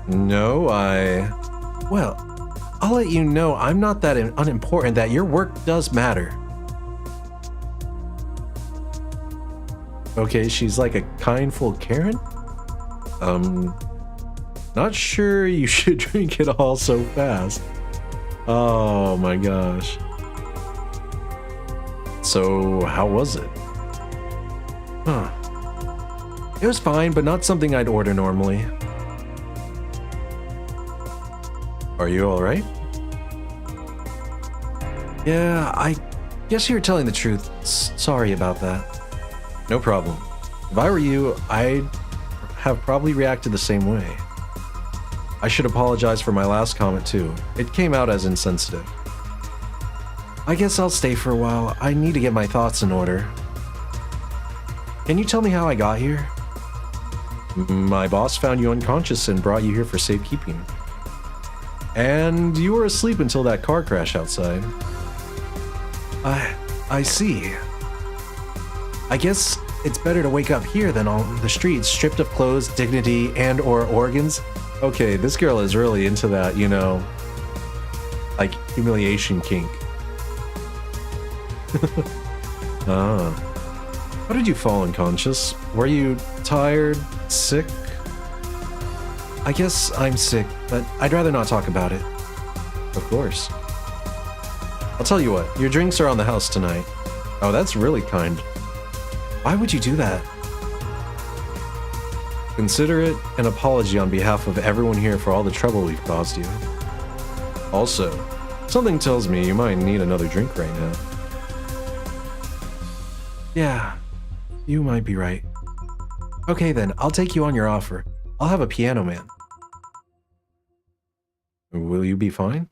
No, Well, I'll let you know I'm not that unimportant, that your work does matter. Okay, she's like a kindful Karen? Not sure you should drink it all so fast. Oh my gosh. So, how was it? Huh. It was fine, but not something I'd order normally. Are you alright? Yeah, I guess you're telling the truth. Sorry about that. No problem. If I were you, I'd have probably reacted the same way. I should apologize for my last comment too. It came out as insensitive. I guess I'll stay for a while. I need to get my thoughts in order. Can you tell me how I got here? My boss found you unconscious and brought you here for safekeeping. And you were asleep until that car crash outside. I see. I guess it's better to wake up here than on the streets, stripped of clothes, dignity, and or organs. Okay, this girl is really into that, you know, like humiliation kink. How did you fall unconscious? Were you tired? Sick? I guess I'm sick, but I'd rather not talk about it. Of course. I'll tell you what, your drinks are on the house tonight. Oh, that's really kind. Why would you do that? Consider it an apology on behalf of everyone here for all the trouble we've caused you. Also, something tells me you might need another drink right now. Yeah, you might be right. Okay then, I'll take you on your offer. I'll have a piano man. Will you be fine?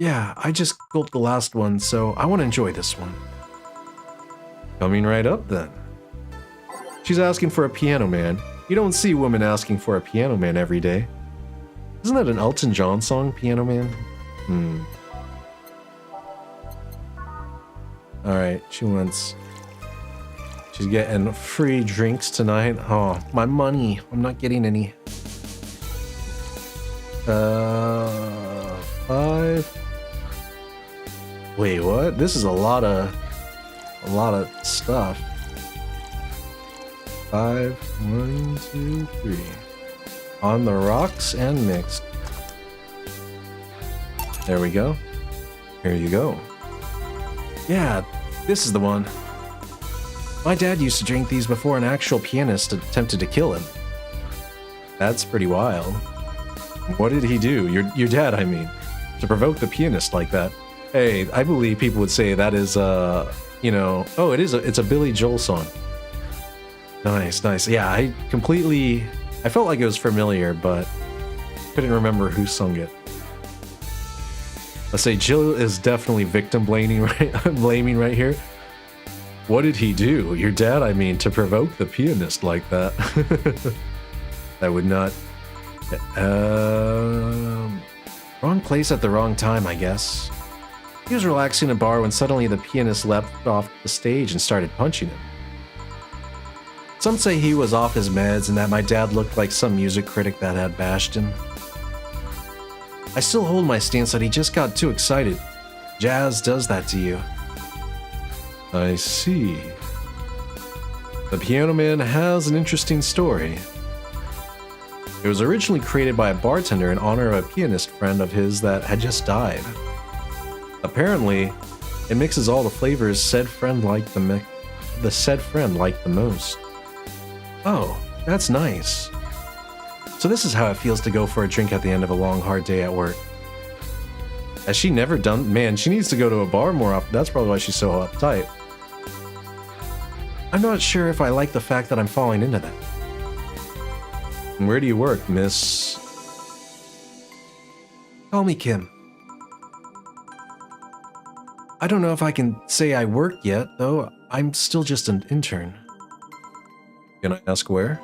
Yeah, I just gulped the last one, so I want to enjoy this one. Coming right up then. She's asking for a piano man. You don't see women asking for a piano man every day. Isn't that an Elton John song, Piano Man? Alright, she's getting free drinks tonight. Oh, my money. I'm not getting any. 5. Wait, what? This is a lot of stuff. 5, 1, 2, 3. On the rocks and mixed. There we go. Here you go. Yeah, this is the one. My dad used to drink these before an actual pianist attempted to kill him. That's pretty wild. What did he do? Your dad, I mean, to provoke the pianist like that. Hey, I believe people would say that is, you know, oh, it's a Billy Joel song. Nice, nice. Yeah, I felt like it was familiar, but couldn't remember who sung it. Let's say Jill is definitely victim blaming right here. What did he do? Your dad, I mean, to provoke the pianist like that. That would not... wrong place at the wrong time, I guess. He was relaxing in a bar when suddenly the pianist leapt off the stage and started punching him. Some say he was off his meds and that my dad looked like some music critic that had bashed him. I still hold my stance that he just got too excited. Jazz does that to you. I see. The Piano Man has an interesting story. It was originally created by a bartender in honor of a pianist friend of his that had just died. Apparently, it mixes all the flavors said friend liked the said friend liked the most. Oh, that's nice. So this is how it feels to go for a drink at the end of a long, hard day at work. Has she never done... Man, she needs to go to a bar more often. That's probably why she's so uptight. I'm not sure if I like the fact that I'm falling into that. And where do you work, Miss... Call me Kim. I don't know if I can say I work yet, though. I'm still just an intern. Can I ask where?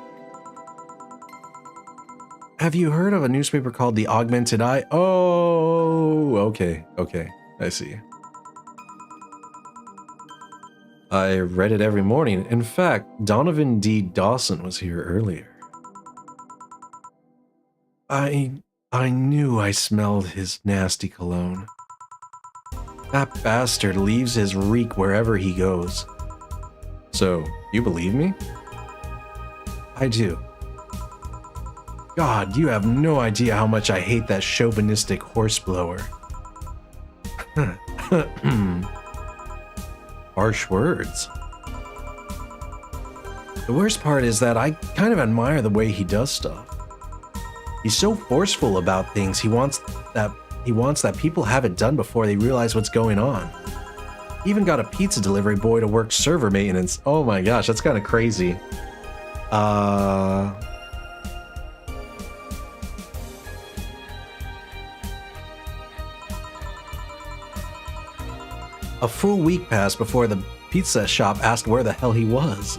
Have you heard of a newspaper called The Augmented Eye? Oh, okay, I see. I read it every morning. In fact, Donovan D. Dawson was here earlier. I knew I smelled his nasty cologne. That bastard leaves his reek wherever he goes. So, you believe me? I do. God, you have no idea how much I hate that chauvinistic horseblower. Harsh words. The worst part is that I kind of admire the way he does stuff. He's so forceful about things. He wants that people have it done before they realize what's going on. He even got a pizza delivery boy to work server maintenance. Oh my gosh, that's kind of crazy. A full week passed before the pizza shop asked where the hell he was.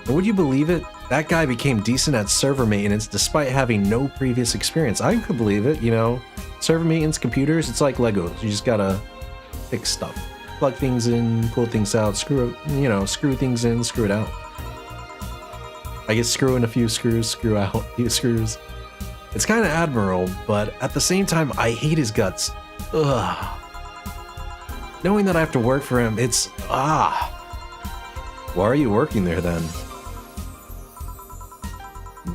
And would you believe it? That guy became decent at server maintenance despite having no previous experience. I could believe it, you know. Server maintenance computers, it's like Legos. You just gotta fix stuff. Plug things in, pull things out, screw things in, screw it out. I guess screw in a few screws, screw out a few screws. It's kind of admirable, but at the same time, I hate his guts. Ugh. Knowing that I have to work for him, it's... Why are you working there then?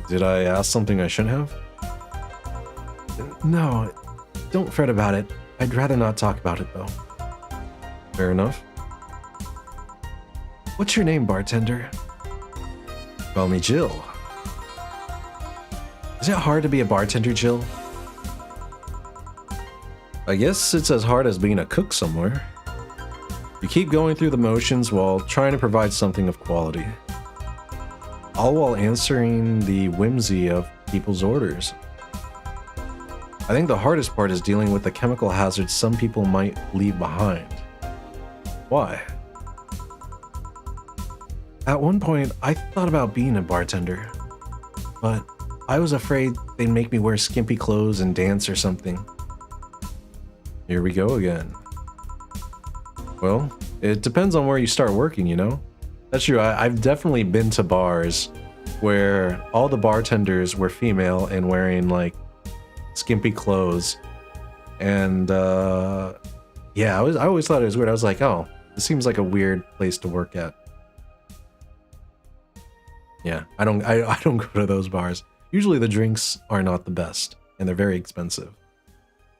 Did I ask something I shouldn't have? No, don't fret about it. I'd rather not talk about it though. Fair enough. What's your name, bartender? Call me Jill. Is it hard to be a bartender, Jill? I guess it's as hard as being a cook somewhere. You keep going through the motions while trying to provide something of quality. All while answering the whimsy of people's orders. I think the hardest part is dealing with the chemical hazards some people might leave behind. Why? At one point, I thought about being a bartender, but I was afraid they'd make me wear skimpy clothes and dance or something. Here we go again. Well, it depends on where you start working, you know? That's true, I've definitely been to bars where all the bartenders were female and wearing, like, skimpy clothes. And, yeah, I always thought it was weird. I was like, oh, this seems like a weird place to work at. Yeah, I don't go to those bars. Usually the drinks are not the best, and they're very expensive.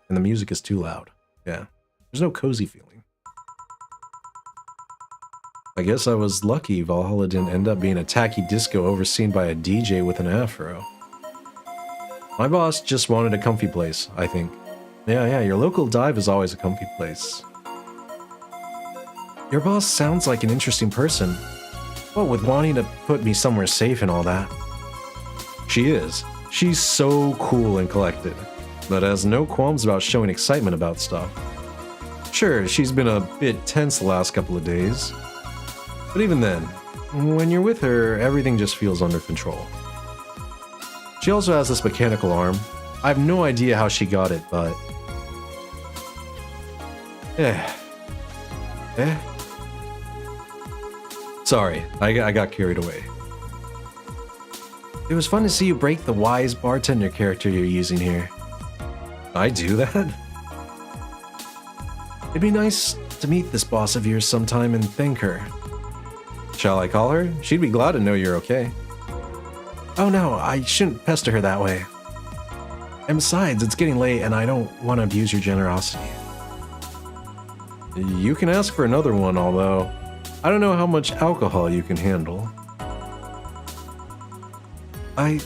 And the music is too loud. Yeah, there's no cozy feeling. I guess I was lucky Valhalla didn't end up being a tacky disco overseen by a DJ with an afro. My boss just wanted a comfy place, I think. Yeah, your local dive is always a comfy place. Your boss sounds like an interesting person. What with wanting to put me somewhere safe and all that. She is. She's so cool and collected, but has no qualms about showing excitement about stuff. Sure, she's been a bit tense the last couple of days, But even then, when you're with her, everything just feels under control. She also has this mechanical arm. I have no idea how she got it, but... Sorry, I got carried away. It was fun to see you break the wise bartender character you're using here. I do that? It'd be nice to meet this boss of yours sometime and thank her. Shall I call her? She'd be glad to know you're okay. Oh no, I shouldn't pester her that way. And besides, it's getting late and I don't want to abuse your generosity. You can ask for another one, although I don't know how much alcohol you can handle. I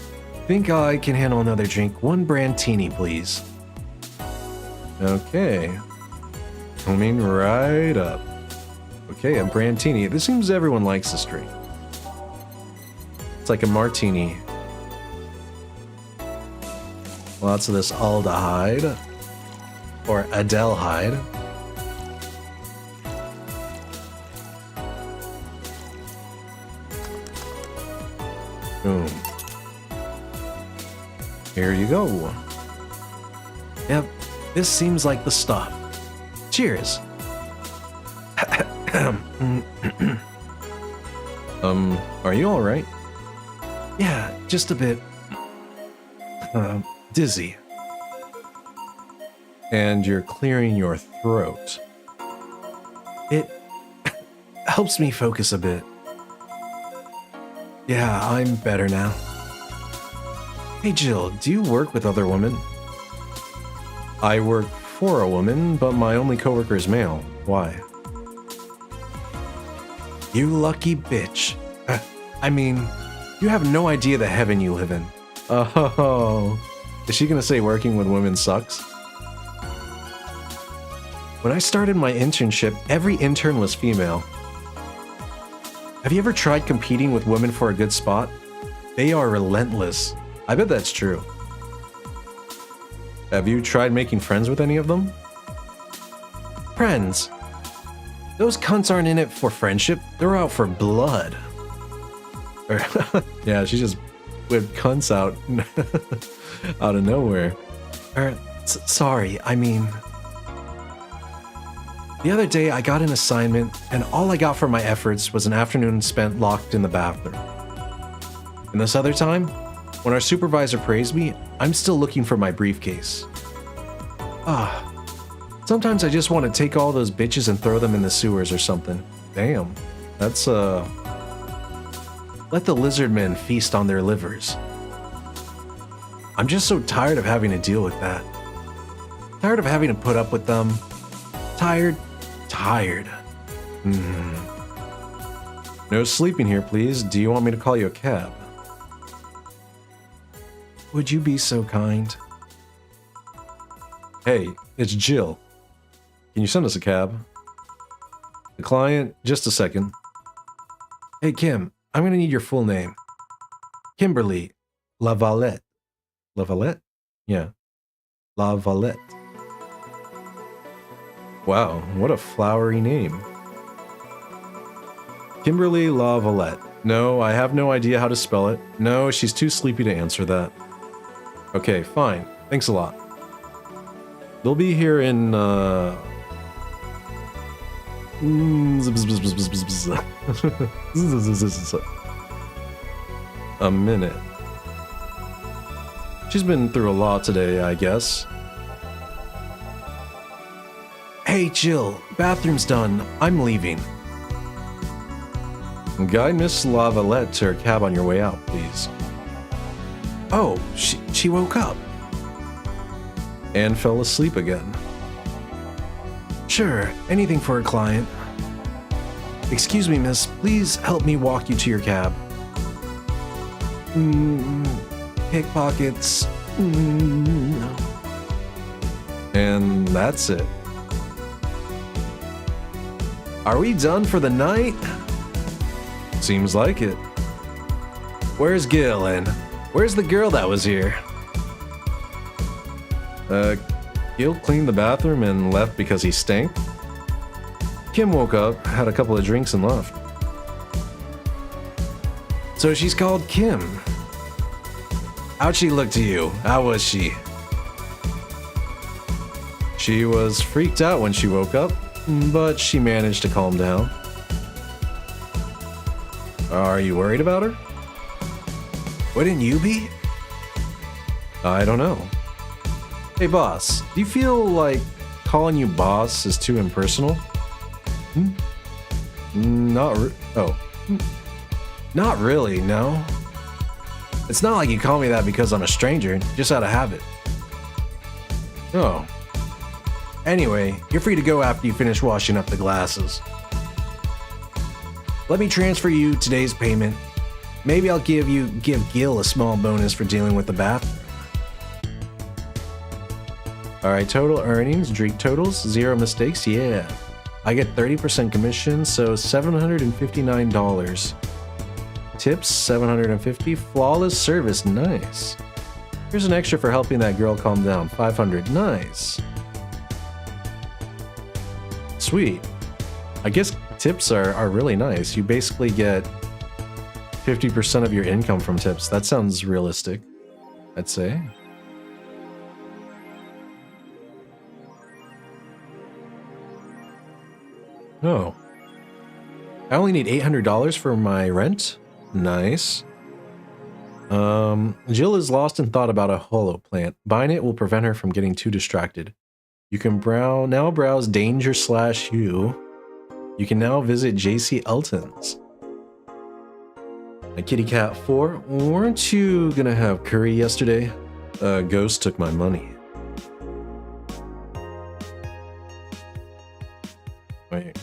think I can handle another drink. 1 brandtini, please. Okay. Coming right up. Okay, a brandtini. This seems everyone likes this drink. It's like a martini. Lots of this aldehyde. Or adelhyde. Boom. Here you go. Yep, this seems like the stuff. Cheers. Are you alright? Yeah, just a bit... dizzy. And you're clearing your throat. It helps me focus a bit. Yeah, I'm better now. Hey Jill, do you work with other women? I work for a woman, but my only coworker is male. Why? You lucky bitch. I mean, you have no idea the heaven you live in. Oh, is she gonna say working with women sucks? When I started my internship, every intern was female. Have you ever tried competing with women for a good spot? They are relentless. I bet that's true. Have you tried making friends with any of them? Friends? Those cunts aren't in it for friendship, they're out for blood. Yeah, she just whipped cunts out out of nowhere. Sorry, I mean... The other day I got an assignment and all I got for my efforts was an afternoon spent locked in the bathroom. And this other time, when our supervisor praised me, I'm still looking for my briefcase. Sometimes I just want to take all those bitches and throw them in the sewers or something. Damn, that's let the lizard men feast on their livers. I'm just so tired of having to deal with that. Tired of having to put up with them. Tired. No sleeping here, please. Do you want me to call you a cab? Would you be so kind? Hey, it's Jill. Can you send us a cab? The client, just a second. Hey, Kim, I'm gonna need your full name. Kimberly Lavalette. Lavalette? Yeah. Lavalette. Wow, what a flowery name. Kimberly Lavalette. No, I have no idea how to spell it. No, she's too sleepy to answer that. Okay, fine. Thanks a lot. They'll be here in, a minute. She's been through a lot today, I guess. Hey, Jill, bathroom's done. I'm leaving. Guide Miss Lavalette to her cab on your way out, please. Oh, she woke up. And fell asleep again. Sure, anything for a client. Excuse me, miss, please help me walk you to your cab. Pickpockets. And that's it. Are we done for the night? Seems like it. Where's Gil and where's the girl that was here? Gil cleaned the bathroom and left because he stank. Kim woke up, had a couple of drinks and left. So she's called Kim. How'd she look to you? How was she? She was freaked out when she woke up, but she managed to calm down. Are you worried about her? Wouldn't you be? I don't know. Hey boss, do you feel like calling you boss is too impersonal? Not really, no. It's not like you call me that because I'm a stranger, just out of habit. Oh. Anyway, you're free to go after you finish washing up the glasses. Let me transfer you today's payment. Maybe I'll give Gil a small bonus for dealing with the bath. Alright, total earnings, drink totals, 0 mistakes, yeah. I get 30% commission, so $759. Tips, $750. Flawless service, nice. Here's an extra for helping that girl calm down, $500, nice. Sweet. I guess tips are really nice. You basically get 50% of your income from tips. That sounds realistic, I'd say. Oh. I only need $800 for my rent? Nice. Jill is lost in thought about a holo plant. Buying it will prevent her from getting too distracted. You can now browse Danger/You. You can now visit JC Elton's. A kitty cat 4. Weren't you gonna have curry yesterday? A ghost took my money. Wait.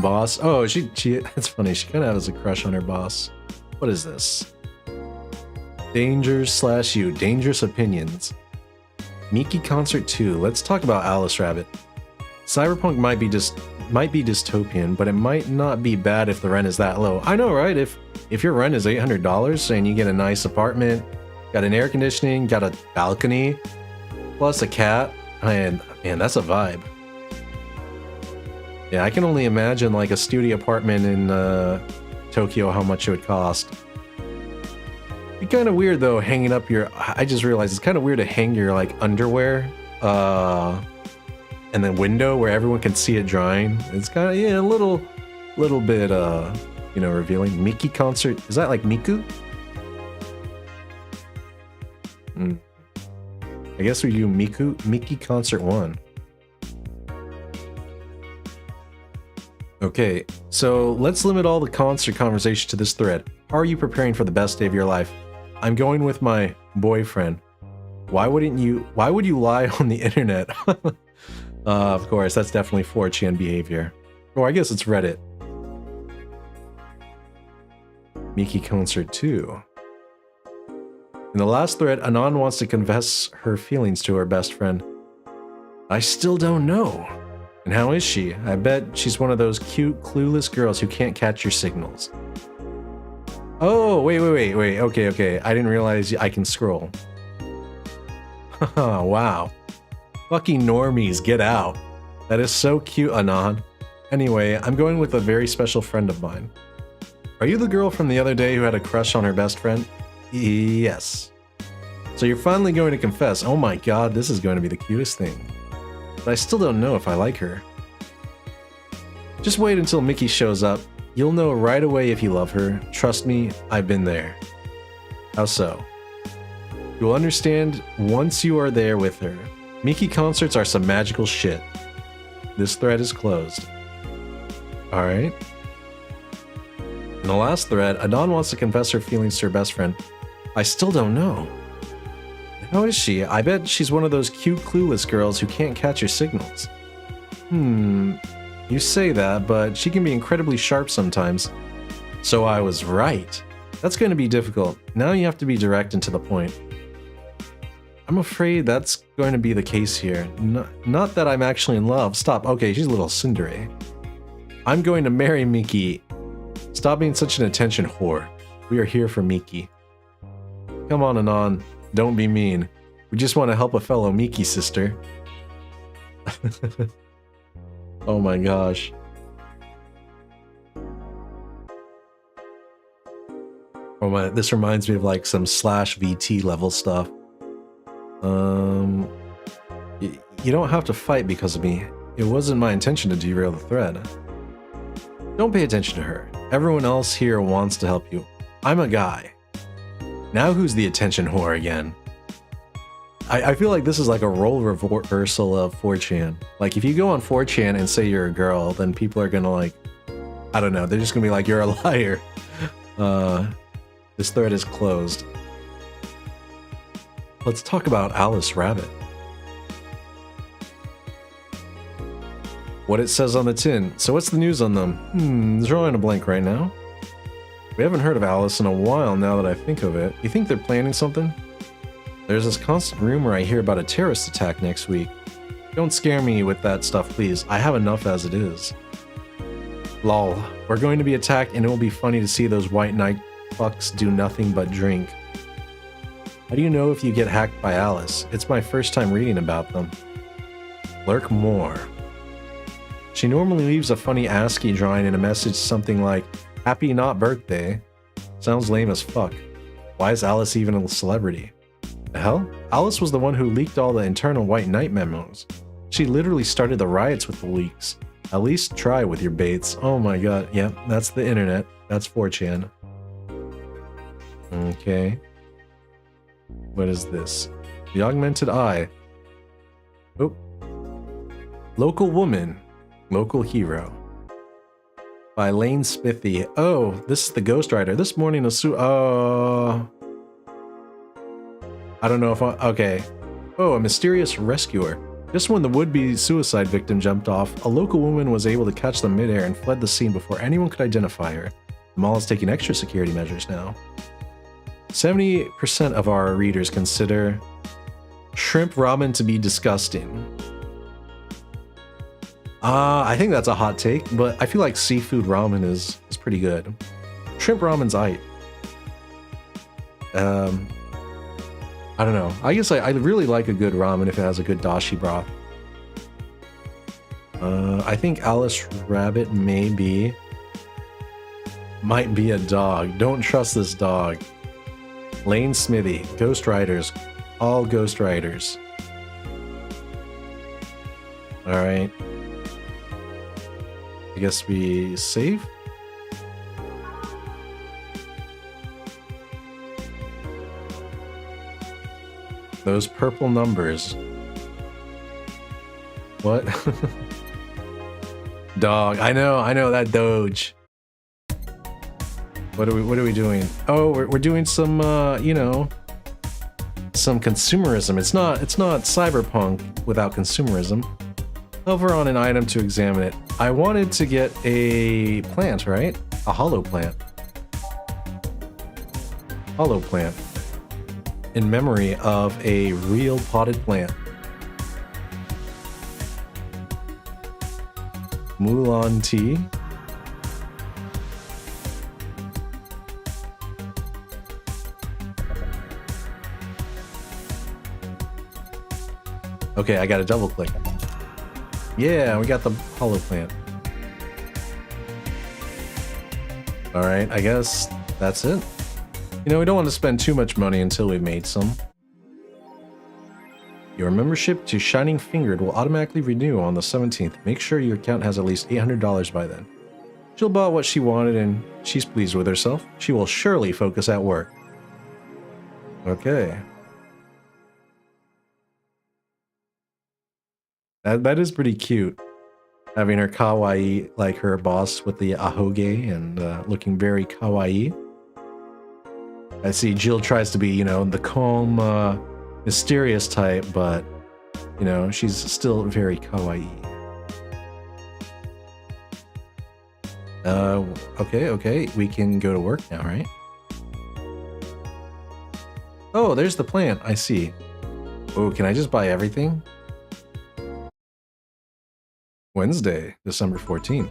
Boss. Oh, she that's funny. She kind of has a crush on her boss. What is this? Danger/You. Dangerous opinions. Miki Concert 2. Let's talk about Alice Rabbit. Cyberpunk might be dystopian, but it might not be bad if the rent is that low. I know, right? If your rent is $800 and you get a nice apartment, got an air conditioning, got a balcony, plus a cat, and man, that's a vibe. Yeah, I can only imagine like a studio apartment in Tokyo, how much it would cost. Be kind of weird though, hanging up your. I just realized it's kind of weird to hang your like underwear, and the window where everyone can see it drying. It's kind of a little bit revealing. Miki Concert, is that like Miku? I guess we do Miki Concert 1. Okay, so let's limit all the concert conversation to this thread. How are you preparing for the best day of your life? I'm going with my boyfriend. Why would you lie on the internet? Of course, that's definitely 4chan behavior. Or I guess it's Reddit. Miki Concert 2. In the last thread, Anon wants to confess her feelings to her best friend. I still don't know. And how is she? I bet she's one of those cute, clueless girls who can't catch your signals. Oh, wait. Okay. I didn't realize I can scroll. Wow. Fucking normies, get out. That is so cute, Anon. Anyway, I'm going with a very special friend of mine. Are you the girl from the other day who had a crush on her best friend? Yes. So you're finally going to confess. Oh my god, this is going to be the cutest thing. But I still don't know if I like her. Just wait until Mickey shows up. You'll know right away if you love her. Trust me, I've been there. How so? You'll understand once you are there with her. Miki concerts are some magical shit. This thread is closed. Alright. In the last thread, Adon wants to confess her feelings to her best friend. I still don't know. How is she? I bet she's one of those cute, clueless girls who can't catch your signals. You say that, but she can be incredibly sharp sometimes. So I was right. That's going to be difficult. Now you have to be direct and to the point. I'm afraid that's going to be the case here. Not that I'm actually in love. Stop. Okay, she's a little tsundere. I'm going to marry Miki. Stop being such an attention whore. We are here for Miki. Come on, Anon. Don't be mean. We just want to help a fellow Miki sister. Oh my gosh. This reminds me of like some slash VT level stuff. You don't have to fight because of me. It wasn't my intention to derail the thread. Don't pay attention to her. Everyone else here wants to help you. I'm a guy. Now who's the attention whore again? I feel like this is like a role reversal of 4chan. Like if you go on 4chan and say you're a girl, then people are gonna like, I don't know, they're just gonna be like, you're a liar. This thread is closed. Let's talk about Alice Rabbit. What it says on the tin. So what's the news on them? Drawing a blank right now. We haven't heard of Alice in a while now that I think of it. You think they're planning something? There's this constant rumor I hear about a terrorist attack next week. Don't scare me with that stuff, please. I have enough as it is. Lol. We're going to be attacked and it will be funny to see those white knight fucks do nothing but drink. How do you know if you get hacked by Alice? It's my first time reading about them. Lurk more. She normally leaves a funny ASCII drawing in a message something like, Happy not birthday. Sounds lame as fuck. Why is Alice even a celebrity? The hell? Alice was the one who leaked all the internal White Knight memos. She literally started the riots with the leaks. At least try with your baits. Oh my god, yep, that's the internet. That's 4chan. Okay. What is this? The Augmented Eye. Oh. Local Woman. Local Hero. By Lane Smithy. Oh, this is the Ghostwriter. This morning I don't know if okay. Oh, a mysterious rescuer. Just when the would-be suicide victim jumped off, a local woman was able to catch them midair and fled the scene before anyone could identify her. The mall is taking extra security measures now. 70% of our readers consider shrimp ramen to be disgusting. I think that's a hot take, but I feel like seafood ramen is pretty good. Shrimp ramen's aight. I don't know. I guess I really like a good ramen if it has a good dashi broth. I think Alice Rabbit might be a dog. Don't trust this dog. Lane Smithy, Ghostwriters, all Ghostwriters. Alright. I guess we save? Those purple numbers. What? Dog. I know that Doge. What are we doing? Oh, we're doing some you know, some consumerism. It's not cyberpunk without consumerism. Hover on an item to examine it. I wanted to get a plant, right? A hollow plant. Hollow plant. In memory of a real potted plant. Mulan tea. Okay, I got a double click. Yeah, we got the hollow plant. Alright, I guess that's it. You know, we don't want to spend too much money until we've made some. Your membership to Shining Fingered will automatically renew on the 17th. Make sure your account has at least $800 by then. Jill bought what she wanted and she's pleased with herself. She will surely focus at work. Okay. That is pretty cute. Having her kawaii, like her boss with the ahoge and looking very kawaii. I see Jill tries to be, you know, the calm, mysterious type, but, you know, she's still very kawaii. Okay, we can go to work now, right? Oh, there's the plant, I see. Oh, can I just buy everything? Wednesday, December 14th.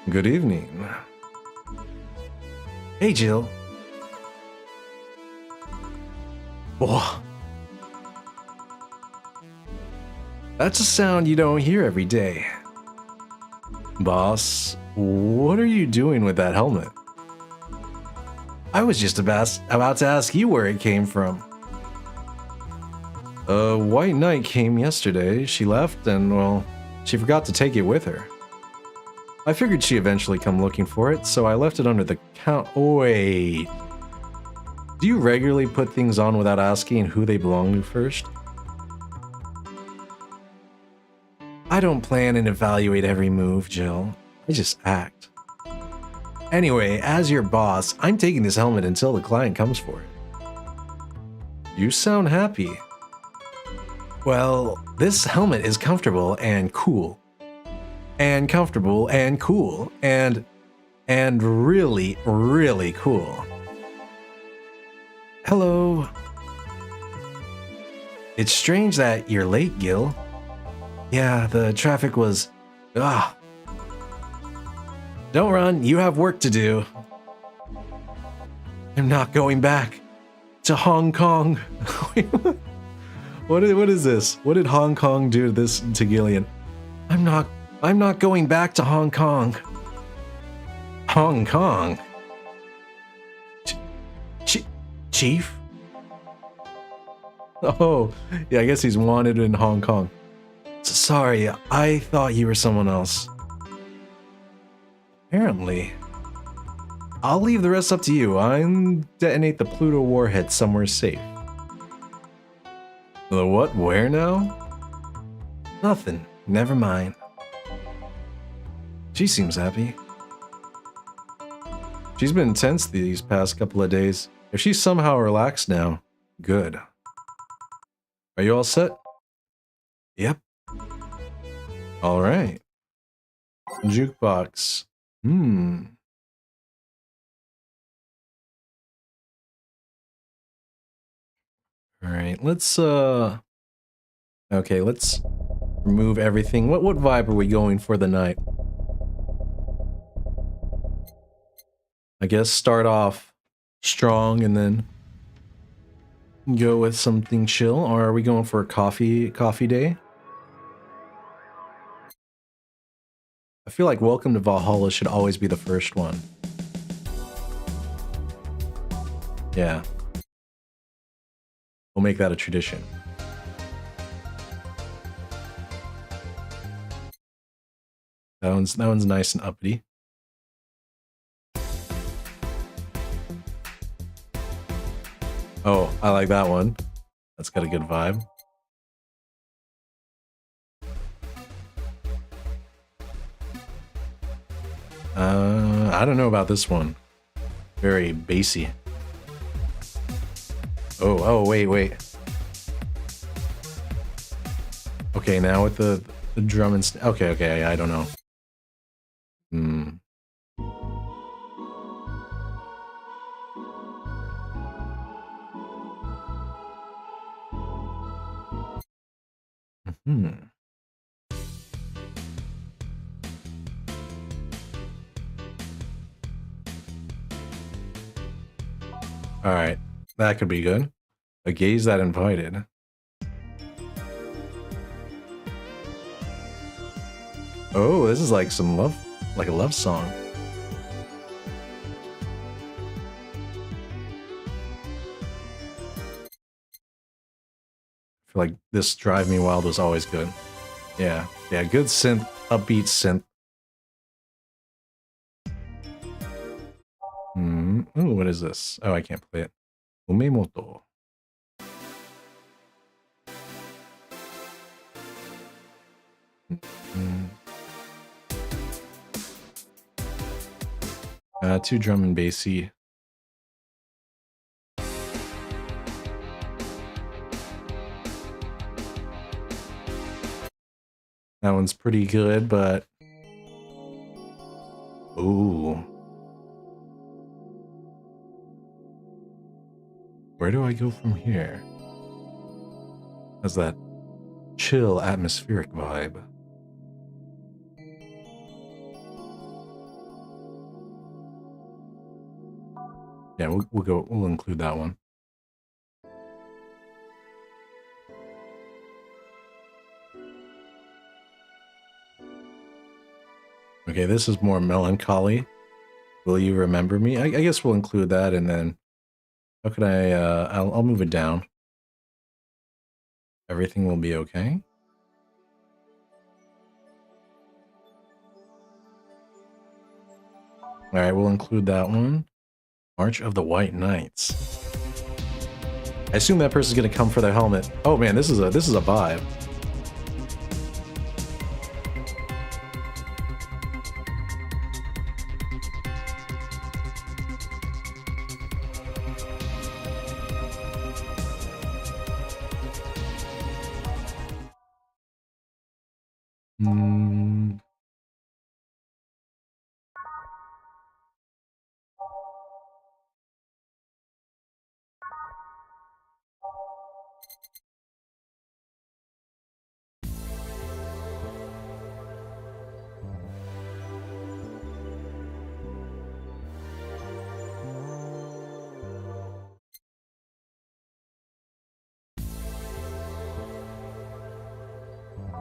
Good evening. Hey, Jill. Whoa. That's a sound you don't hear every day. Boss, what are you doing with that helmet? I was just about to ask you where it came from. White Knight came yesterday. She left and, well, she forgot to take it with her. I figured she'd eventually come looking for it, so I left it under the count. Wait. Do you regularly put things on without asking who they belong to first? I don't plan and evaluate every move, Jill. I just act. Anyway, as your boss, I'm taking this helmet until the client comes for it. You sound happy. Well, this helmet is comfortable and cool. And comfortable and cool. And really, really cool. Hello. It's strange that you're late, Gil. Yeah, the traffic was... Ugh. Don't run, you have work to do. I'm not going back to Hong Kong. What is this? What did Hong Kong do to Gillian? I'm not going back to Hong Kong. Hong Kong? Chief? Oh, yeah, I guess he's wanted in Hong Kong. Sorry, I thought you were someone else. Apparently. I'll leave the rest up to you. I'm detonate the Pluto warhead somewhere safe. The what? Where now? Nothing. Never mind. She seems happy. She's been tense these past couple of days. If she's somehow relaxed now, good. Are you all set? Yep. All right. Jukebox. All right, let's okay, let's remove everything. What vibe are we going for the night? I guess start off strong and then go with something chill. Or are we going for a coffee day? I feel like Welcome to Valhalla should always be the first one. Yeah. We'll make that a tradition. That one's nice and uppity. Oh, I like that one. That's got a good vibe. I don't know about this one. Very bassy. Oh, wait. Okay, now with the drum and okay, I don't know. Alright, that could be good. A gaze that invited. Oh, this is like some love, like a love song. I feel like this Drive Me Wild was always good. Yeah, good synth, upbeat synth. Ooh, what is this? Oh, I can't play it. Umemoto. Too drum and bassy. That one's pretty good, but... Ooh. Where do I go from here? Has that chill, atmospheric vibe. Yeah, we'll include that one. Okay, this is more melancholy. Will you remember me? I guess we'll include that, and then how can I? I'll move it down. Everything will be okay. All right, we'll include that one. March of the White Knights. I assume that person's gonna come for their helmet. Oh man, this is a vibe. Hmm.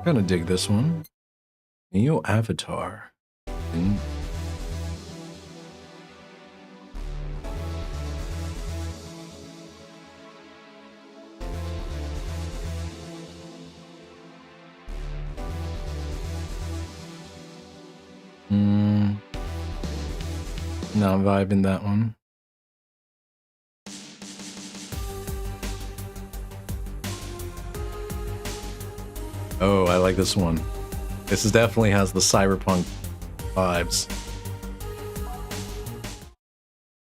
Kind of dig this one. Neo Avatar. Hmm. Not vibing that one. Oh, I like this one. This is definitely has the cyberpunk vibes.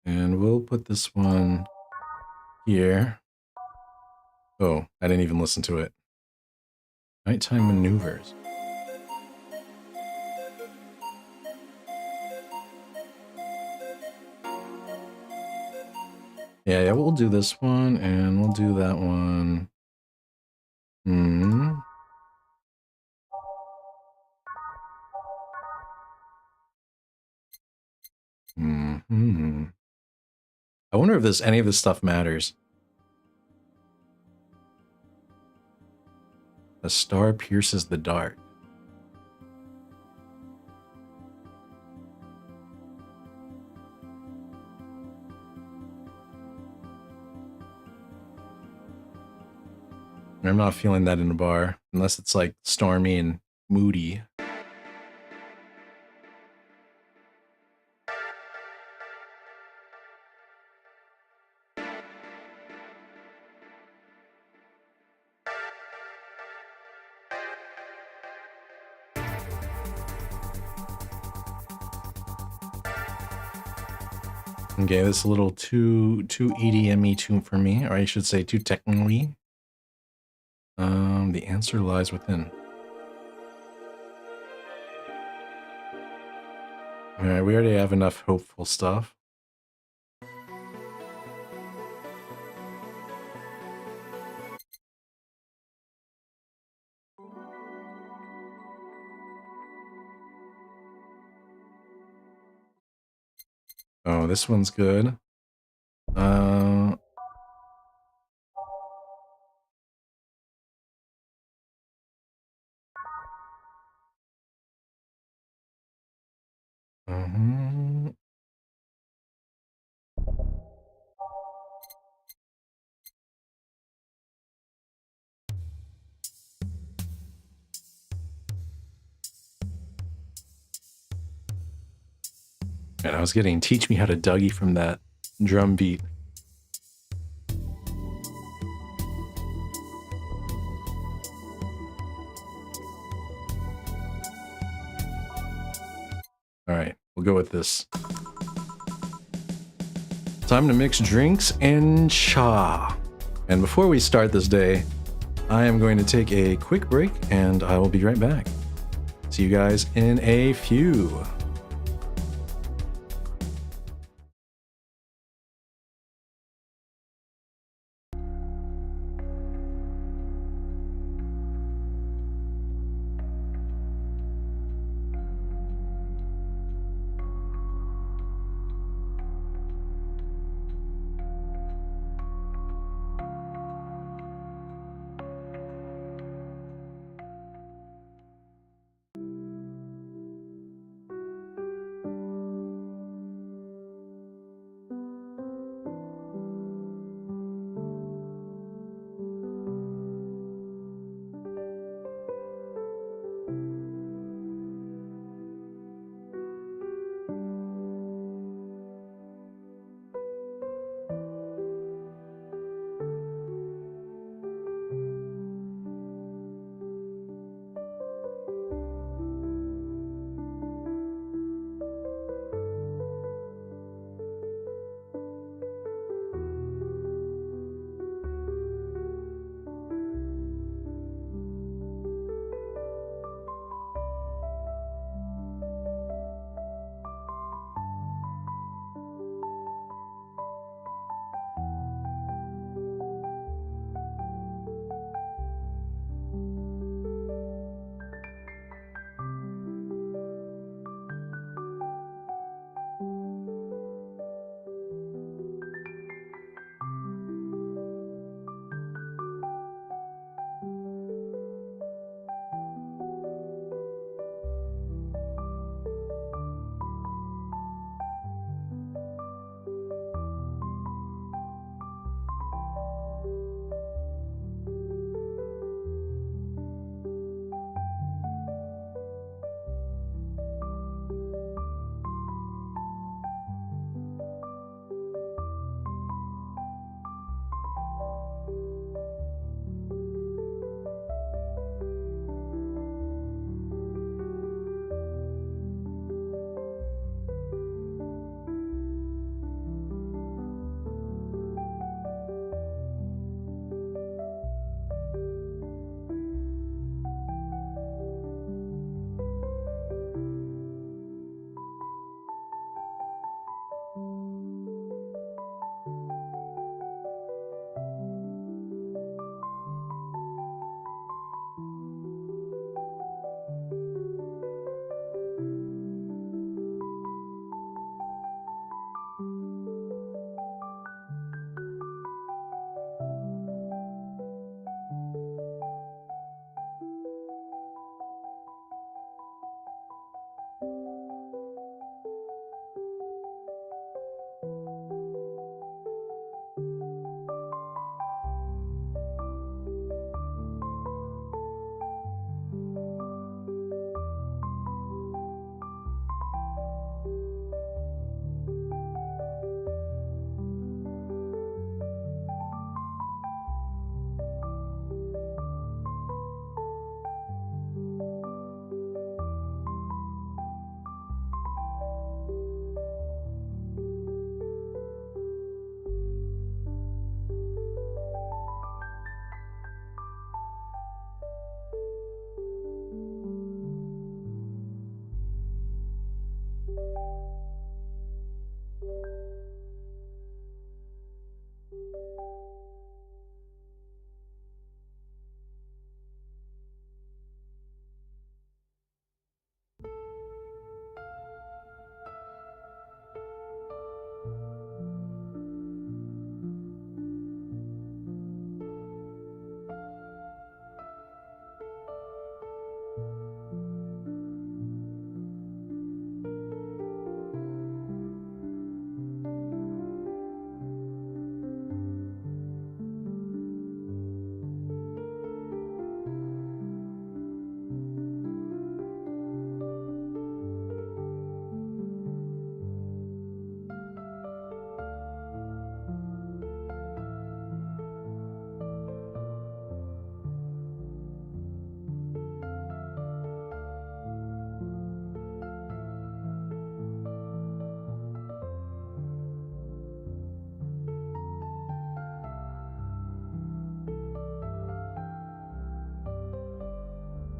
And we'll put this one here. Oh, I didn't even listen to it. Nighttime maneuvers. Yeah, we'll do this one, and we'll do that one. Hmm. Hmm. I wonder if any of this stuff matters. A star pierces the dark. I'm not feeling that in a bar, unless it's like stormy and moody. Okay, this is a little too EDM-y too for me, or I should say too technically. The answer lies within. Alright, we already have enough hopeful stuff. Oh, this one's good. Uh, mhm. And I was getting teach me how to Dougie from that drum beat. Alright, we'll go with this. Time to mix drinks and cha. And before we start this day, I am going to take a quick break and I will be right back. See you guys in a few.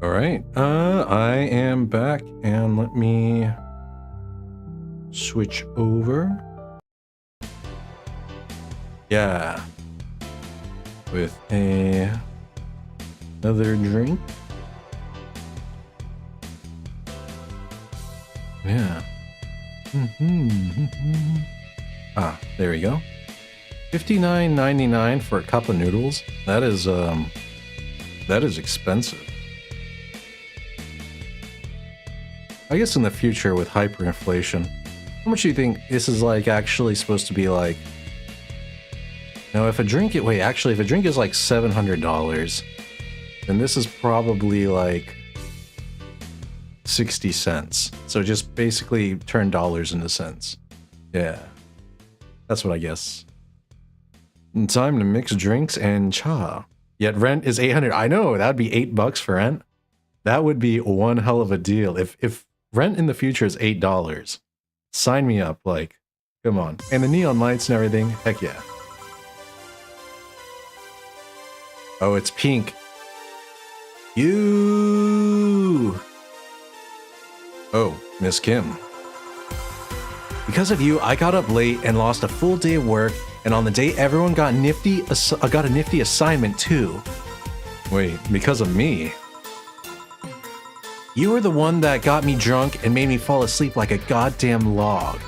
All right, I am back, and let me switch over. Yeah, with another drink. Yeah. Ah, there we go. $59.99 for a cup of noodles. That is expensive. I guess in the future with hyperinflation, how much do you think this is like actually supposed to be like? Now, if a drink, if a drink is like $700, then this is probably like 60 cents. So just basically turn dollars into cents. Yeah, that's what I guess. Time to mix drinks and cha. Yet rent is 800. I know, that'd be $8 for rent. That would be one hell of a deal. If rent in the future is $8, sign me up, like, come on. And the neon lights and everything, heck yeah. Oh, it's pink. You. Oh, Miss Kim. Because of you, I got up late and lost a full day of work, and on the day everyone got a nifty assignment too. Wait, because of me? You were the one that got me drunk and made me fall asleep like a goddamn log.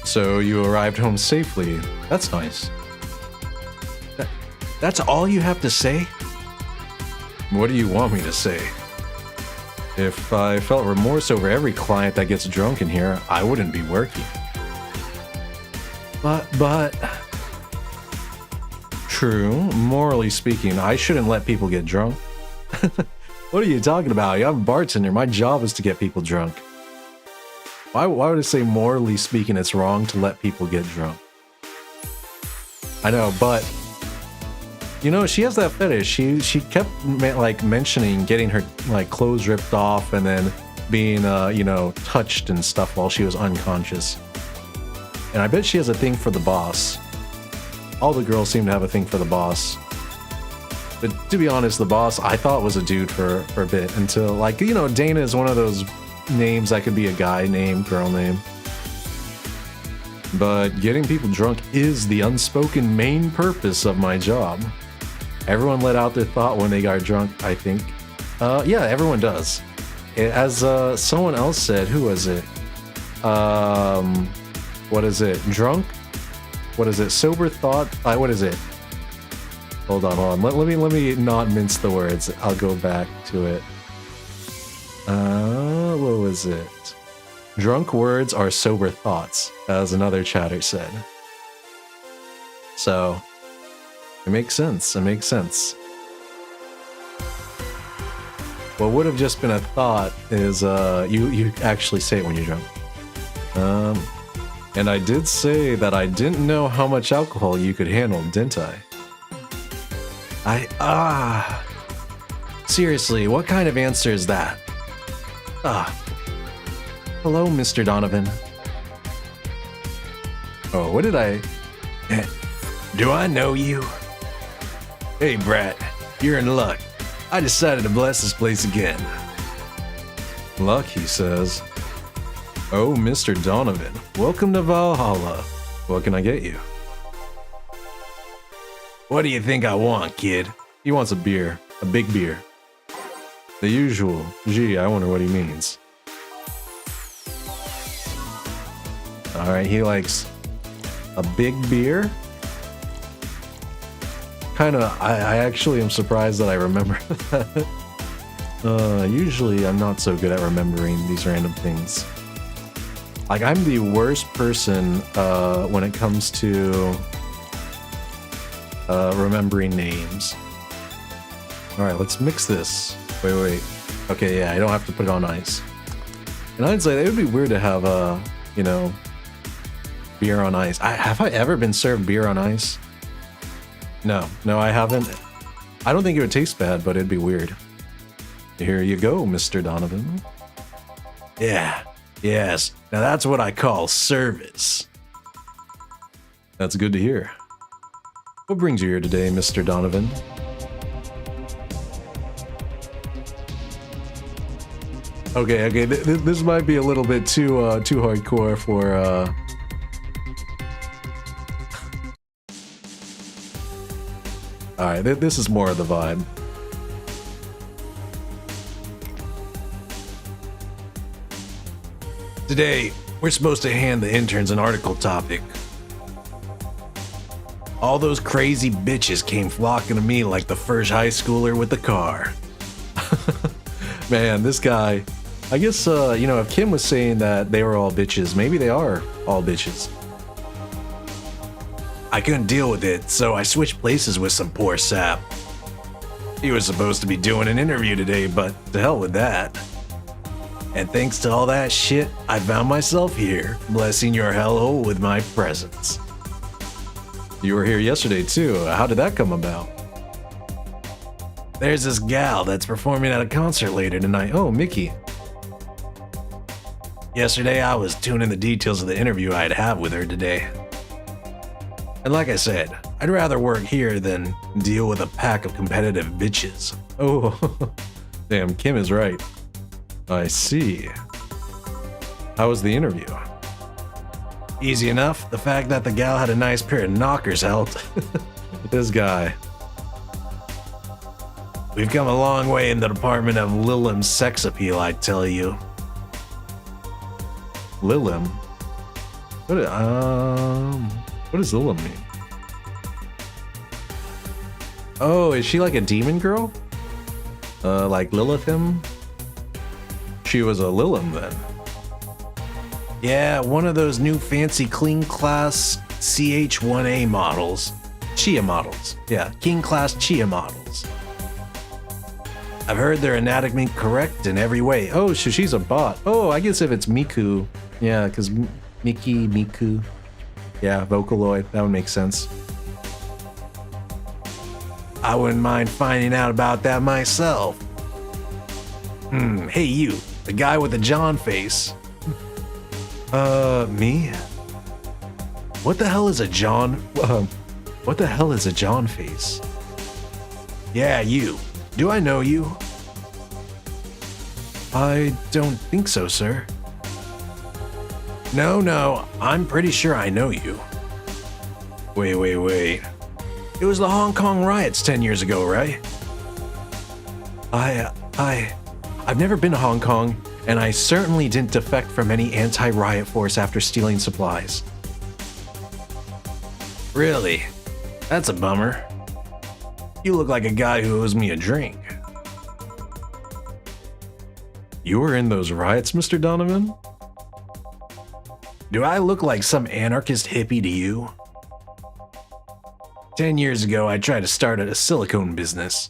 So you arrived home safely. That's nice. That's all you have to say? What do you want me to say? If I felt remorse over every client that gets drunk in here, I wouldn't be working. But... True, morally speaking, I shouldn't let people get drunk. What are you talking about? I'm a bartender. My job is to get people drunk. Why would I say morally speaking it's wrong to let people get drunk? I know, but... You know, she has that fetish. She kept like mentioning getting her like clothes ripped off and then being you know, touched and stuff while she was unconscious. And I bet she has a thing for the boss. All the girls seem to have a thing for the boss. But to be honest, the boss I thought was a dude for a bit until, like, you know, Dana is one of those names that could be a guy name, girl name. But getting people drunk is the unspoken main purpose of my job. Everyone let out their thought when they got drunk, I think. Yeah, everyone does. As someone else said, who was it? What is it? Drunk? What is it? Sober thought? What is it? Hold on. Let me not mince the words. I'll go back to it. What was it? Drunk words are sober thoughts, as another chatter said. So... It makes sense. It makes sense. What would have just been a thought is you actually say it when you're drunk. And I did say that I didn't know how much alcohol you could handle, didn't I? Seriously, what kind of answer is that? Hello, Mr. Donovan. Oh, what did I... Do I know you? Hey, Brat, you're in luck. I decided to bless this place again. Luck, he says. Oh, Mr. Donovan, welcome to Valhalla. What can I get you? What do you think I want, kid? He wants a beer. A big beer. The usual. Gee, I wonder what he means. Alright, he likes a big beer? I actually am surprised that I remember that. Usually I'm not so good at remembering these random things. Like, I'm the worst person when it comes to remembering names. Alright, let's mix this. Wait. Okay, yeah, I don't have to put it on ice. In hindsight, it would be weird to have, you know, beer on ice. Have I ever been served beer on ice? No, I haven't. I don't think it would taste bad, but it'd be weird. Here you go, Mr. Donovan. Yeah, yes. Now that's what I call service. That's good to hear. What brings you here today, Mr. Donovan? Okay, this might be a little bit too hardcore for Alright, this is more of the vibe. Today, we're supposed to hand the interns an article topic. All those crazy bitches came flocking to me like the first high schooler with the car. Man, this guy, I guess, you know, if Kim was saying that they were all bitches, maybe they are all bitches. I couldn't deal with it, so I switched places with some poor sap. He was supposed to be doing an interview today, but to hell with that. And thanks to all that shit, I found myself here, blessing your hellhole with my presence. You were here yesterday too. How did that come about? There's this gal that's performing at a concert later tonight. Oh, Mickey. Yesterday, I was tuning the details of the interview I'd have with her today. And like I said, I'd rather work here than deal with a pack of competitive bitches. Oh, damn, Kim is right. I see. How was the interview? Easy enough. The fact that the gal had a nice pair of knockers helped. This guy. We've come a long way in the department of Lilim's sex appeal, I tell you. Lilim? What does Lilim mean? Oh, is she like a demon girl? Like Lilithim? She was a Lilim then. Yeah, one of those new fancy clean class CH1A models. Chia models. Yeah, king class Chia models. I've heard their anatomy correct in every way. Oh, so she's a bot. Oh, I guess if it's Miku. Yeah, because Miku. Yeah, Vocaloid. That would make sense. I wouldn't mind finding out about that myself. Hey you, the guy with the John face. Me? What the hell is a John? What the hell is a John face? Yeah, you. Do I know you? I don't think so, sir. No, I'm pretty sure I know you. Wait. It was the Hong Kong riots 10 years ago, right? I've never been to Hong Kong, and I certainly didn't defect from any anti-riot force after stealing supplies. Really? That's a bummer. You look like a guy who owes me a drink. You were in those riots, Mr. Donovan? Do I look like some anarchist hippie to you? 10 years ago, I tried to start a silicone business.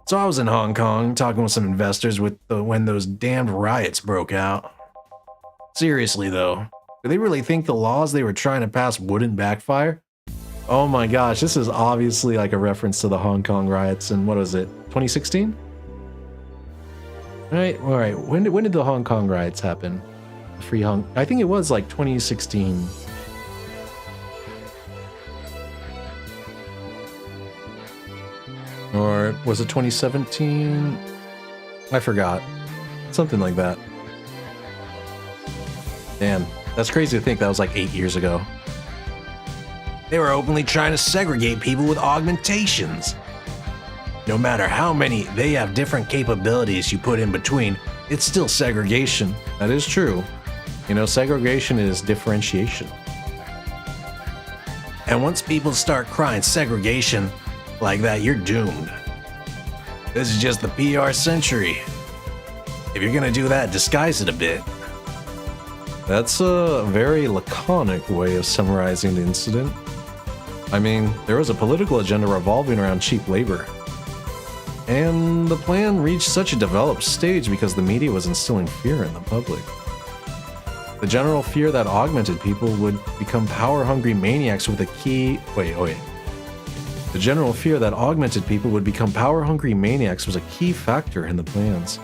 So I was in Hong Kong talking with some investors when those damned riots broke out. Seriously though, do they really think the laws they were trying to pass wouldn't backfire? Oh my gosh, this is obviously like a reference to the Hong Kong riots in, what was it, 2016? All right. When did the Hong Kong riots happen? I think it was like 2016. Or was it 2017? I forgot. Something like that. Damn, that's crazy to think that was like 8 years ago. They were openly trying to segregate people with augmentations. No matter how many they have different capabilities you put in between, it's still segregation. That is true. You know, segregation is differentiation. And once people start crying segregation like that, you're doomed. This is just the PR century. If you're gonna do that, disguise it a bit. That's a very laconic way of summarizing the incident. I mean, there was a political agenda revolving around cheap labor. And the plan reached such a developed stage because the media was instilling fear in the public. The general fear that augmented people would become power-hungry maniacs with a key... Wait. The general fear that augmented people would become power-hungry maniacs was a key factor in the plans.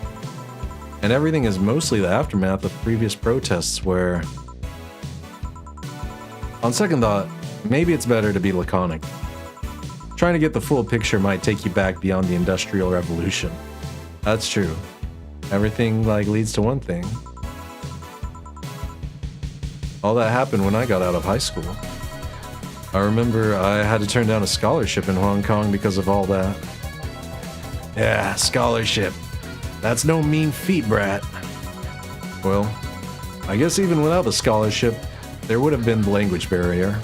And everything is mostly the aftermath of previous protests where... On second thought, maybe it's better to be laconic. Trying to get the full picture might take you back beyond the Industrial Revolution. That's true. everything like leads to one thing. All that happened when I got out of high school. I remember I had to turn down a scholarship in Hong Kong because of all that. Yeah, scholarship. That's no mean feat, brat. Well, I guess even without the scholarship, there would have been the language barrier.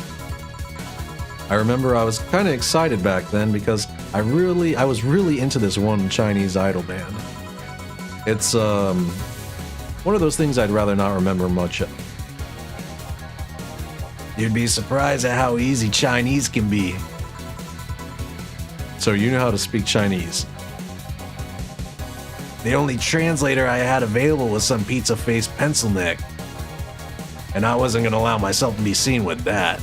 I remember I was kind of excited back then because I was really into this one Chinese idol band. It's one of those things I'd rather not remember much of. You'd be surprised at how easy Chinese can be. So you know how to speak Chinese? The only translator I had available was some pizza-faced pencil neck. And I wasn't gonna allow myself to be seen with that.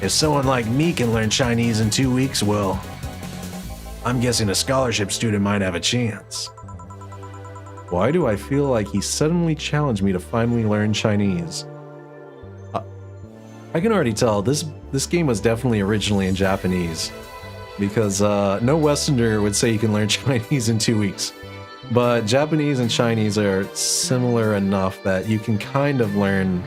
If someone like me can learn Chinese in 2 weeks, well, I'm guessing a scholarship student might have a chance. Why do I feel like he suddenly challenged me to finally learn Chinese? I can already tell this game was definitely originally in Japanese, because no Westerner would say you can learn Chinese in 2 weeks. But Japanese and Chinese are similar enough that you can kind of learn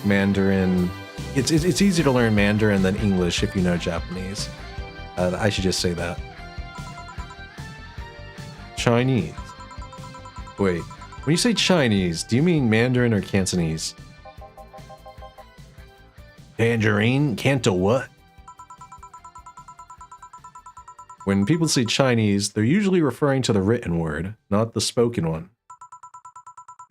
Mandarin. It's easier to learn Mandarin than English if you know Japanese. I should just say that. Chinese. Wait, when you say Chinese, do you mean Mandarin or Cantonese? Tangerine? Canto what? When people say Chinese, they're usually referring to the written word, not the spoken one.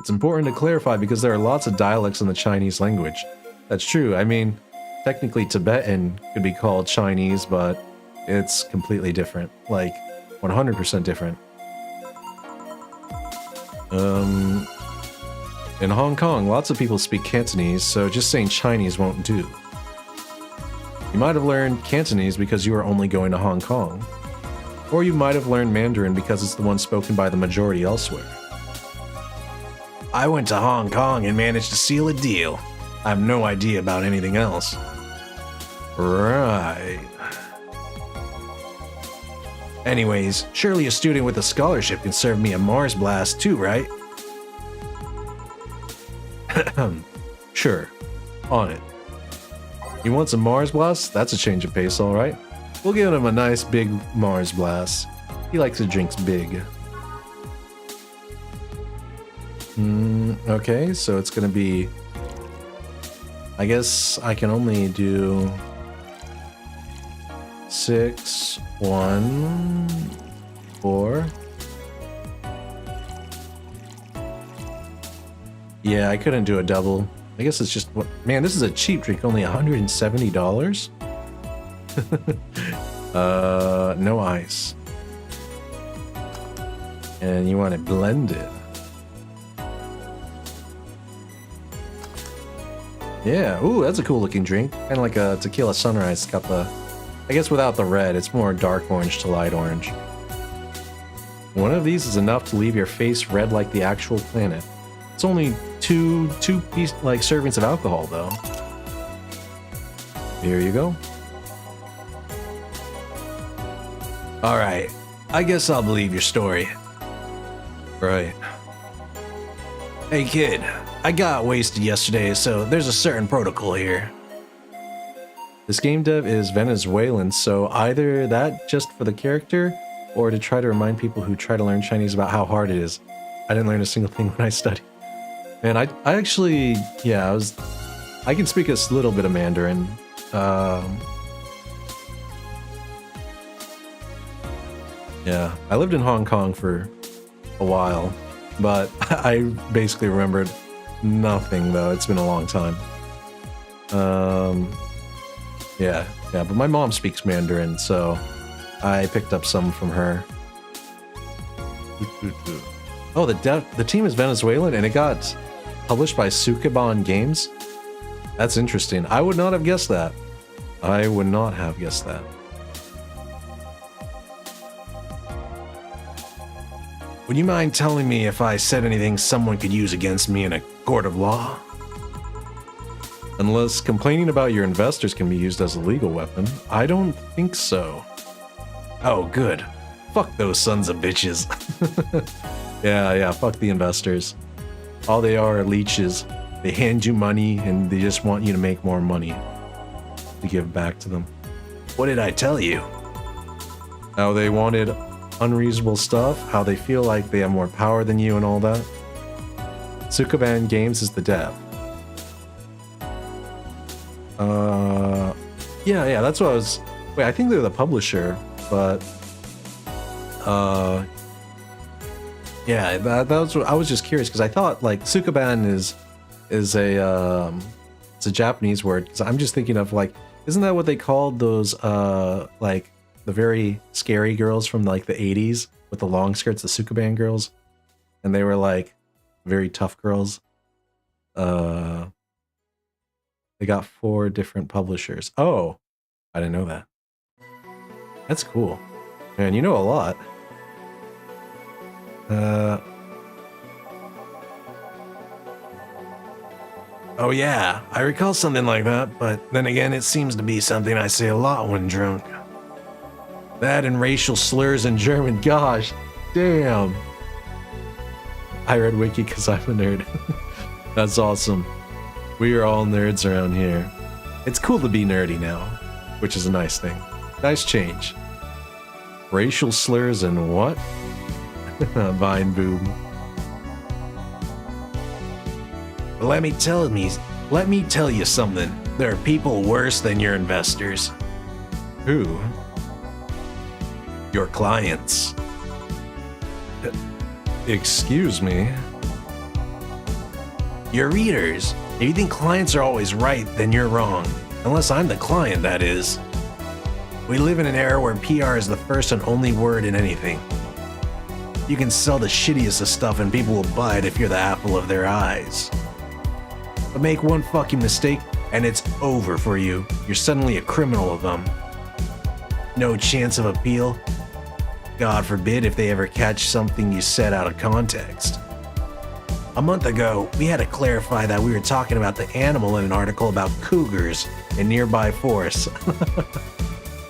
It's important to clarify because there are lots of dialects in the Chinese language. That's true. I mean, technically Tibetan could be called Chinese, but it's completely different. Like, 100% different. In Hong Kong, lots of people speak Cantonese, so just saying Chinese won't do. You might have learned Cantonese because you were only going to Hong Kong. Or you might have learned Mandarin because it's the one spoken by the majority elsewhere. I went to Hong Kong and managed to seal a deal. I have no idea about anything else. Right. Anyways, surely a student with a scholarship can serve me a Mars blast too, right? Sure. On it. You want some Mars Blast? That's a change of pace, alright. We'll give him a nice big Mars Blast. He likes his drinks big. Okay, so it's gonna be... I guess I can only do... 6, 1, 4... Yeah, I couldn't do a double. I guess it's just what. Man, this is a cheap drink, only $170. No ice. And you want it blended. Yeah, ooh, that's a cool looking drink. Kind of like a tequila sunrise. It's got the, I guess without the red, it's more dark orange to light orange. One of these is enough to leave your face red like the actual planet. It's only two piece like servings of alcohol though. Here you go. Alright, I guess I'll believe your story. Right. Hey kid, I got wasted yesterday, so there's a certain protocol here. This game dev is Venezuelan, so either that just for the character, or to try to remind people who try to learn Chinese about how hard it is. I didn't learn a single thing when I studied. Man, I actually, yeah, I can speak a little bit of Mandarin. Yeah, I lived in Hong Kong for a while, but I basically remembered nothing though. It's been a long time. Yeah, but my mom speaks Mandarin, so I picked up some from her. Oh, the team is Venezuelan and it got published by Sukeban Games. That's interesting. I would not have guessed that. I would not have guessed that. Would you mind telling me if I said anything someone could use against me in a court of law? Unless complaining about your investors can be used as a legal weapon, I don't think so. Oh, good. Fuck those sons of bitches. Yeah, fuck the investors. All they are leeches. They hand you money and they just want you to make more money to give back to them. What did I tell you? How they wanted unreasonable stuff, how they feel like they have more power than you and all that. Sukaban Games is the dev. Yeah, that's what I was... Wait, I think they're the publisher, but... Yeah, that was what I was just curious, because I thought, like, Sukaban is a, it's a Japanese word. So I'm just thinking of, like, isn't that what they called those, like, the very scary girls from, like, the 80s with the long skirts, the Sukaban girls? And they were, like, very tough girls. They got 4 different publishers. Oh, I didn't know that. That's cool. Man, you know a lot. Oh yeah, I recall something like that, but then again, it seems to be something I say a lot when drunk. That and racial slurs in German, gosh, damn. I read Wiki because I'm a nerd. That's awesome. We are all nerds around here. It's cool to be nerdy now, which is a nice thing. Nice change. Racial slurs and what? Vine boom. Let me tell you something. There are people worse than your investors. Who? Your clients. Excuse me? Your readers. If you think clients are always right, then you're wrong. Unless I'm the client, that is. We live in an era where PR is the first and only word in anything. You can sell the shittiest of stuff and people will buy it if you're the apple of their eyes. But make one fucking mistake and it's over for you. You're suddenly a criminal of them. No chance of appeal. God forbid if they ever catch something you said out of context. A month ago, we had to clarify that we were talking about the animal in an article about cougars in nearby forests.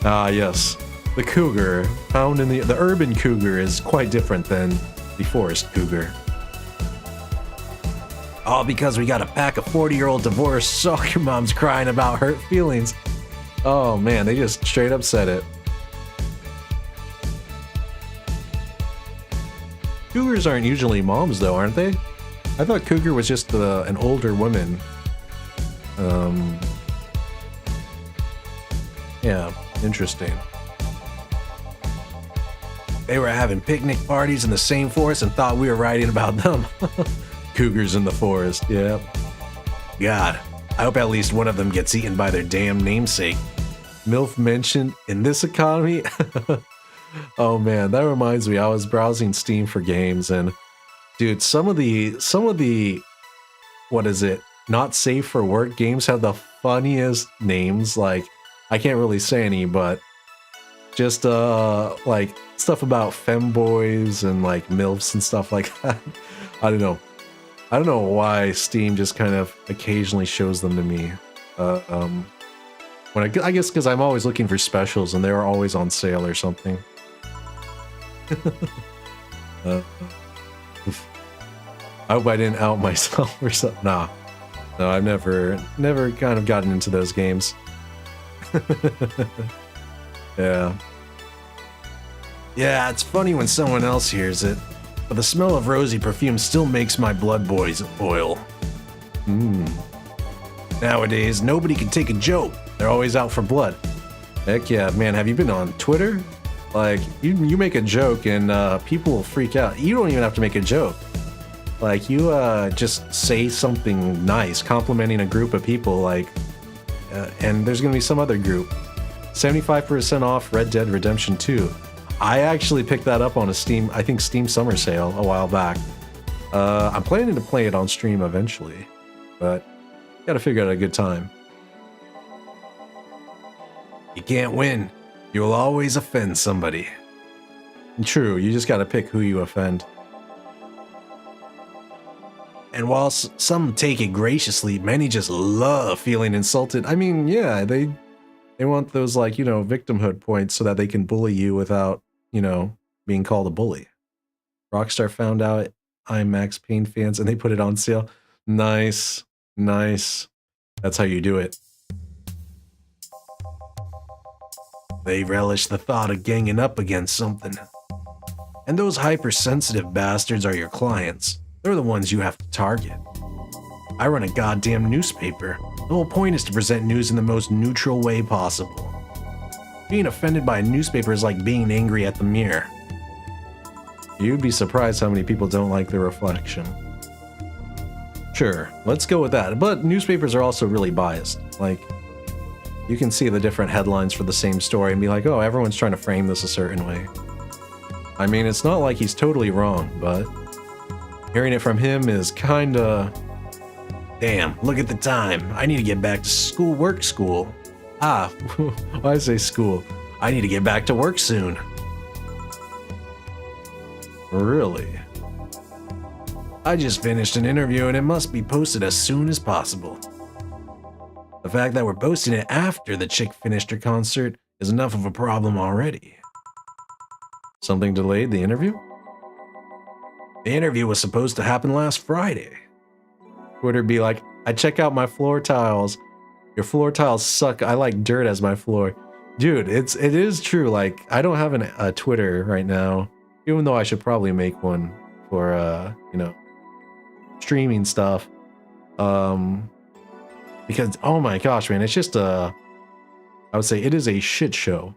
Ah, yes. The cougar, found in the urban cougar, is quite different than the forest cougar. All because we got a pack of 40-year-old divorced soccer moms crying about hurt feelings. Oh man, they just straight up said it. Cougars aren't usually moms though, aren't they? I thought cougar was just an older woman. Yeah, interesting. They were having picnic parties in the same forest and thought we were writing about them. Cougars in the forest, yeah. God, I hope at least one of them gets eaten by their damn namesake. MILF mentioned in this economy? Oh man, that reminds me, I was browsing Steam for games and dude, some of the what is it, not safe for work games have the funniest names. Like, I can't really say any, but just like stuff about femboys and like MILFs and stuff like that. I don't know why Steam just kind of occasionally shows them to me. When I guess because I'm always looking for specials and they're always on sale or something. I hope I didn't out myself or something. Nah. No, I've never kind of gotten into those games. Yeah. Yeah, it's funny when someone else hears it, but the smell of rosy perfume still makes my blood boil. Nowadays, nobody can take a joke. They're always out for blood. Heck yeah, man. Have you been on Twitter? Like, you make a joke and people will freak out. You don't even have to make a joke. Like, you just say something nice, complimenting a group of people, like, and there's going to be some other group. 75% off Red Dead Redemption 2. I actually picked that up on a Steam Summer Sale a while back. I'm planning to play it on stream eventually, but gotta figure out a good time. You can't win. You will always offend somebody. True, you just gotta pick who you offend. And while some take it graciously, many just love feeling insulted. I mean, yeah, they want those, like, you know, victimhood points so that they can bully you without, you know, being called a bully. Rockstar found out I'm Max Payne fans and they put it on sale. Nice. Nice. That's how you do it. They relish the thought of ganging up against something. And those hypersensitive bastards are your clients. They're the ones you have to target. I run a goddamn newspaper. The whole point is to present news in the most neutral way possible. Being offended by a newspaper is like being angry at the mirror. You'd be surprised how many people don't like their reflection. Sure, let's go with that. But newspapers are also really biased. Like, you can see the different headlines for the same story and be like, oh, everyone's trying to frame this a certain way. I mean, it's not like he's totally wrong, but hearing it from him is kinda... Damn, look at the time. I need to get back to school. Ah, why say school? I need to get back to work soon. Really? I just finished an interview and it must be posted as soon as possible. The fact that we're posting it after the chick finished her concert is enough of a problem already. Something delayed the interview? The interview was supposed to happen last Friday. Twitter be like, I check out my floor tiles. Your floor tiles suck. I like dirt as my floor. Dude, it is true. Like, I don't have a Twitter right now, even though I should probably make one for, you know, streaming stuff. Because, oh my gosh, man, it's just I would say it is a shit show.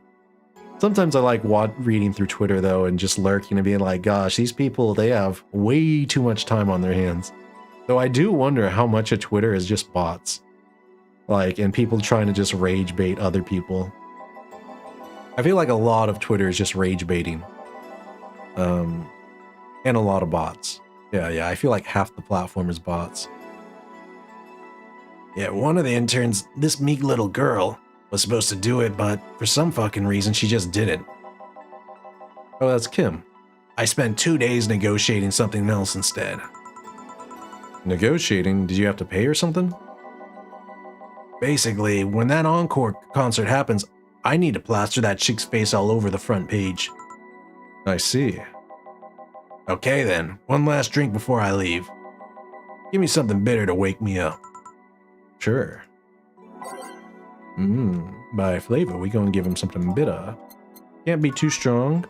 Sometimes I like reading through Twitter, though, and just lurking and being like, gosh, these people, they have way too much time on their hands. Though I do wonder how much of Twitter is just bots. Like, and people trying to just rage bait other people. I feel like a lot of Twitter is just rage baiting. And a lot of bots. Yeah, I feel like half the platform is bots. Yeah, one of the interns, this meek little girl, was supposed to do it, but for some fucking reason she just didn't. Oh, that's Kim. I spent 2 days negotiating something else instead. Negotiating? Did you have to pay or something? Basically, when that encore concert happens, I need to plaster that chick's face all over the front page. I see. Okay then, one last drink before I leave. Give me something bitter to wake me up. Sure. By flavor, we gonna give him something bitter. Can't be too strong.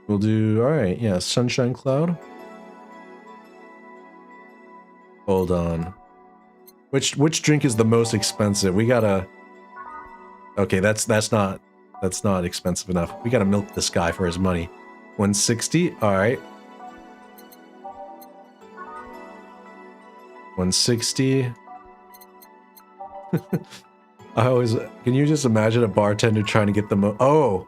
We'll do, alright, yeah, Sunshine Cloud. Hold on. Which drink is the most expensive? We gotta... Okay, that's not expensive enough. We gotta milk this guy for his money. 160, alright. 160. Can you just imagine a bartender trying to get the oh,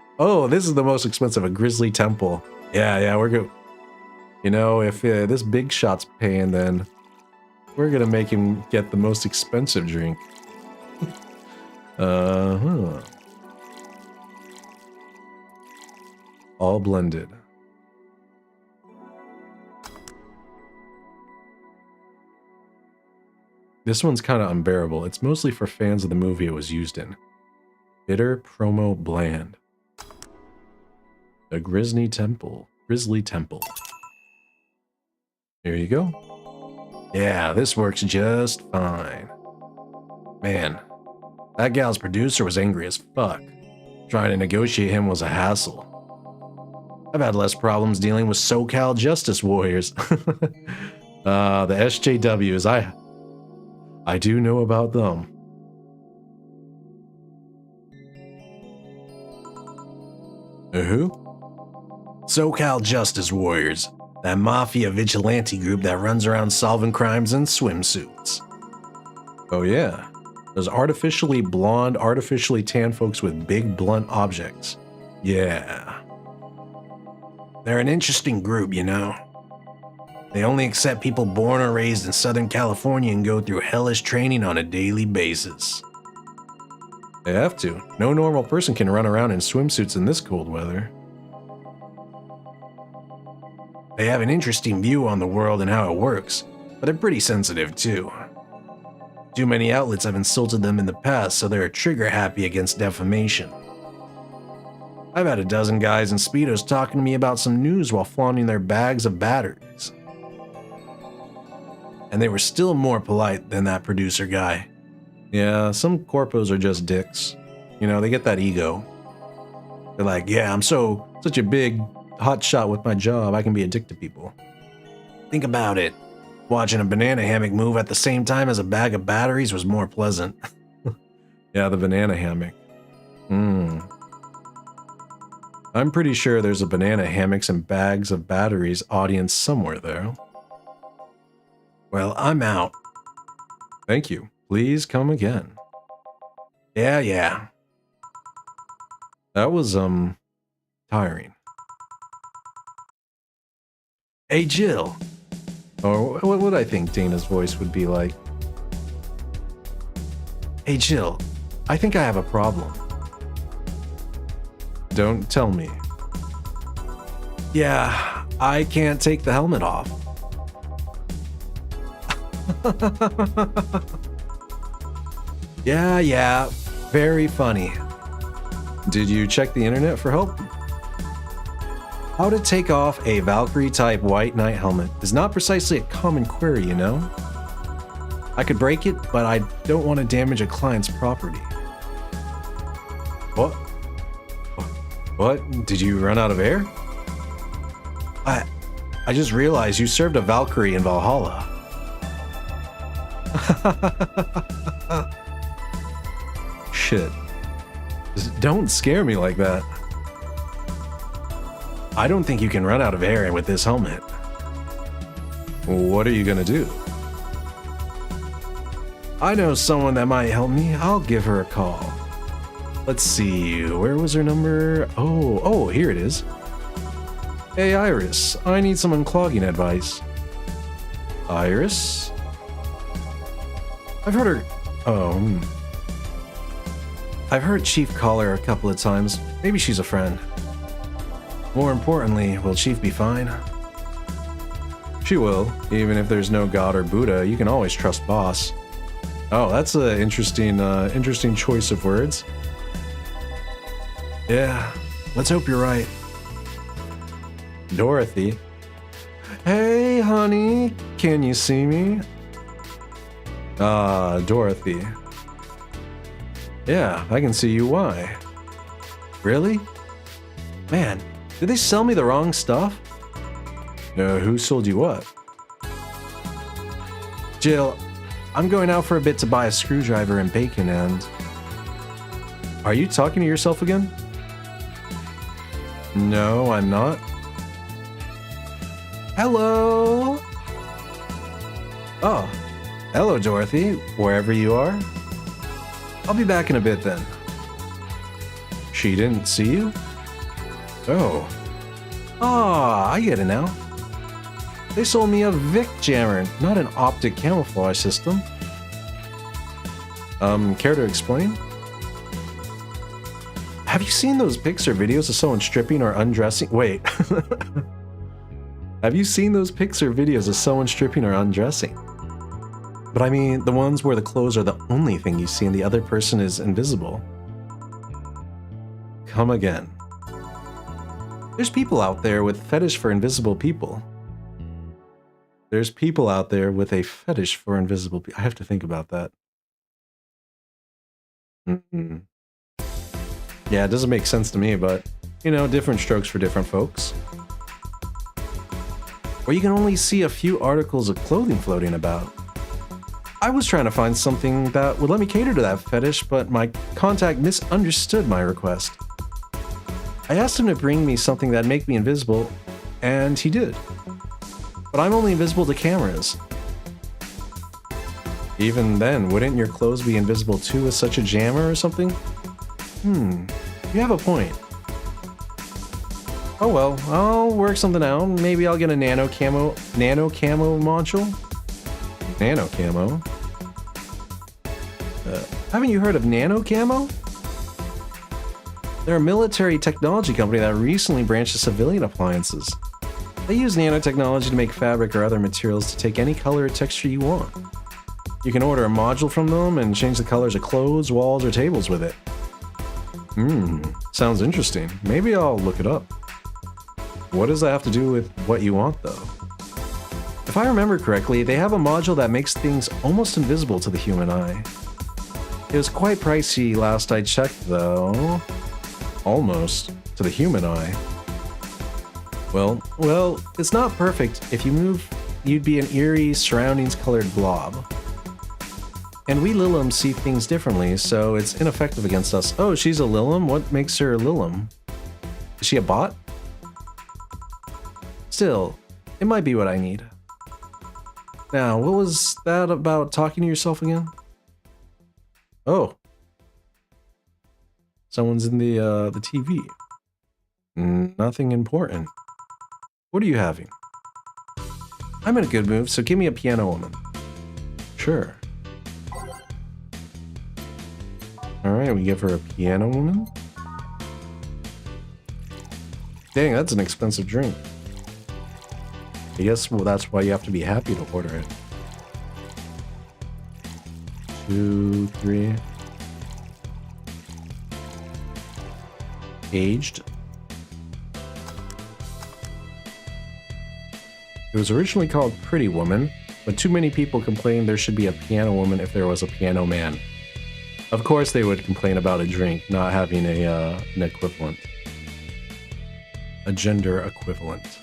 this is the most expensive, a Grizzly Temple. Yeah, we're good. You know, if this big shot's paying, then we're gonna make him get the most expensive drink. All blended. This one's kind of unbearable. It's mostly for fans of the movie it was used in. Bitter Promo Bland. The Grizzly Temple. Here you go. Yeah, this works just fine. Man, that gal's producer was angry as fuck. Trying to negotiate him was a hassle. I've had less problems dealing with SoCal Justice Warriors. The SJWs, I do know about them. Who? SoCal Justice Warriors, that mafia vigilante group that runs around solving crimes in swimsuits. Oh yeah, those artificially blonde, artificially tan folks with big blunt objects. Yeah. They're an interesting group, you know. They only accept people born or raised in Southern California and go through hellish training on a daily basis. They have to. No normal person can run around in swimsuits in this cold weather. They have an interesting view on the world and how it works, but they're pretty sensitive too. Too many outlets have insulted them in the past, so they're trigger happy against defamation. I've had a dozen guys in Speedos talking to me about some news while flaunting their bags of batteries. And they were still more polite than that producer guy. Yeah, some corpos are just dicks. You know, they get that ego. They're like, yeah, I'm such a big hot shot with my job, I can be a dick to people. Think about it. Watching a banana hammock move at the same time as a bag of batteries was more pleasant. Yeah, the banana hammock. I'm pretty sure there's a banana hammocks and bags of batteries audience somewhere there. Well, I'm out. Thank you. Please come again. Yeah. That was, tiring. Hey, Jill. Or what would I think Dana's voice would be like? Hey, Jill. I think I have a problem. Don't tell me. Yeah, I can't take the helmet off. Yeah. Very funny. Did you check the internet for help? How to take off a Valkyrie-type White Knight helmet is not precisely a common query, you know? I could break it, but I don't want to damage a client's property. What? What? Did you run out of air? I just realized you served a Valkyrie in Valhalla. Shit. Just don't scare me like that. I don't think you can run out of air with this helmet. What are you gonna do? I know someone that might help me. I'll give her a call. Let's see, where was her number? Oh, here it is. Hey Iris, I need some unclogging advice. Iris? I've heard her... I've heard Chief call her a couple of times. Maybe she's a friend. More importantly, will Chief be fine? She will. Even if there's no God or Buddha, you can always trust Boss. Oh, that's an interesting choice of words. Yeah, let's hope you're right. Dorothy. Hey, honey, can you see me? Dorothy. Yeah, I can see you. Why? Really? Man, did they sell me the wrong stuff? Who sold you what? Jill, I'm going out for a bit to buy a screwdriver and bacon and... Are you talking to yourself again? No, I'm not. Hello? Oh, hello, Dorothy, wherever you are. I'll be back in a bit then. She didn't see you? Oh. Ah, I get it now. They sold me a Vic jammer, not an optic camouflage system. Care to explain? Have you seen those pics or videos of someone stripping or undressing? Wait. Have you seen those pics or videos of someone stripping or undressing? But I mean, the ones where the clothes are the only thing you see and the other person is invisible. Come again. There's people out there with fetish for invisible people. There's people out there with a fetish for invisible people. I have to think about that. Yeah, it doesn't make sense to me, but, you know, different strokes for different folks. Or you can only see a few articles of clothing floating about. I was trying to find something that would let me cater to that fetish, but my contact misunderstood my request. I asked him to bring me something that'd make me invisible, and he did. But I'm only invisible to cameras. Even then, wouldn't your clothes be invisible too with such a jammer or something? You have a point. Oh well, I'll work something out. Maybe I'll get a nano camo module? Nano camo? Haven't you heard of nano camo? They're a military technology company that recently branched to civilian appliances. They use nanotechnology to make fabric or other materials to take any color or texture you want. You can order a module from them and change the colors of clothes, walls, or tables with it. Sounds interesting. Maybe I'll look it up. What does that have to do with what you want, though? If I remember correctly, they have a module that makes things almost invisible to the human eye. It was quite pricey last I checked, though. Almost to the human eye. Well, it's not perfect. If you move, you'd be an eerie, surroundings-colored blob. And we Lilums see things differently, so it's ineffective against us. Oh, she's a Lilum? What makes her a Lilum? Is she a bot? Still, it might be what I need. Now, what was that about talking to yourself again? Oh. Someone's in the TV. Nothing important. What are you having? I'm in a good mood, so give me a piano woman. Sure. Alright, we give her a piano woman. Dang, that's an expensive drink. I guess that's why you have to be happy to order it. 2, 3. Aged. It was originally called Pretty Woman, but too many people complained there should be a piano woman if there was a piano man. Of course they would complain about a drink not having an equivalent. A gender equivalent.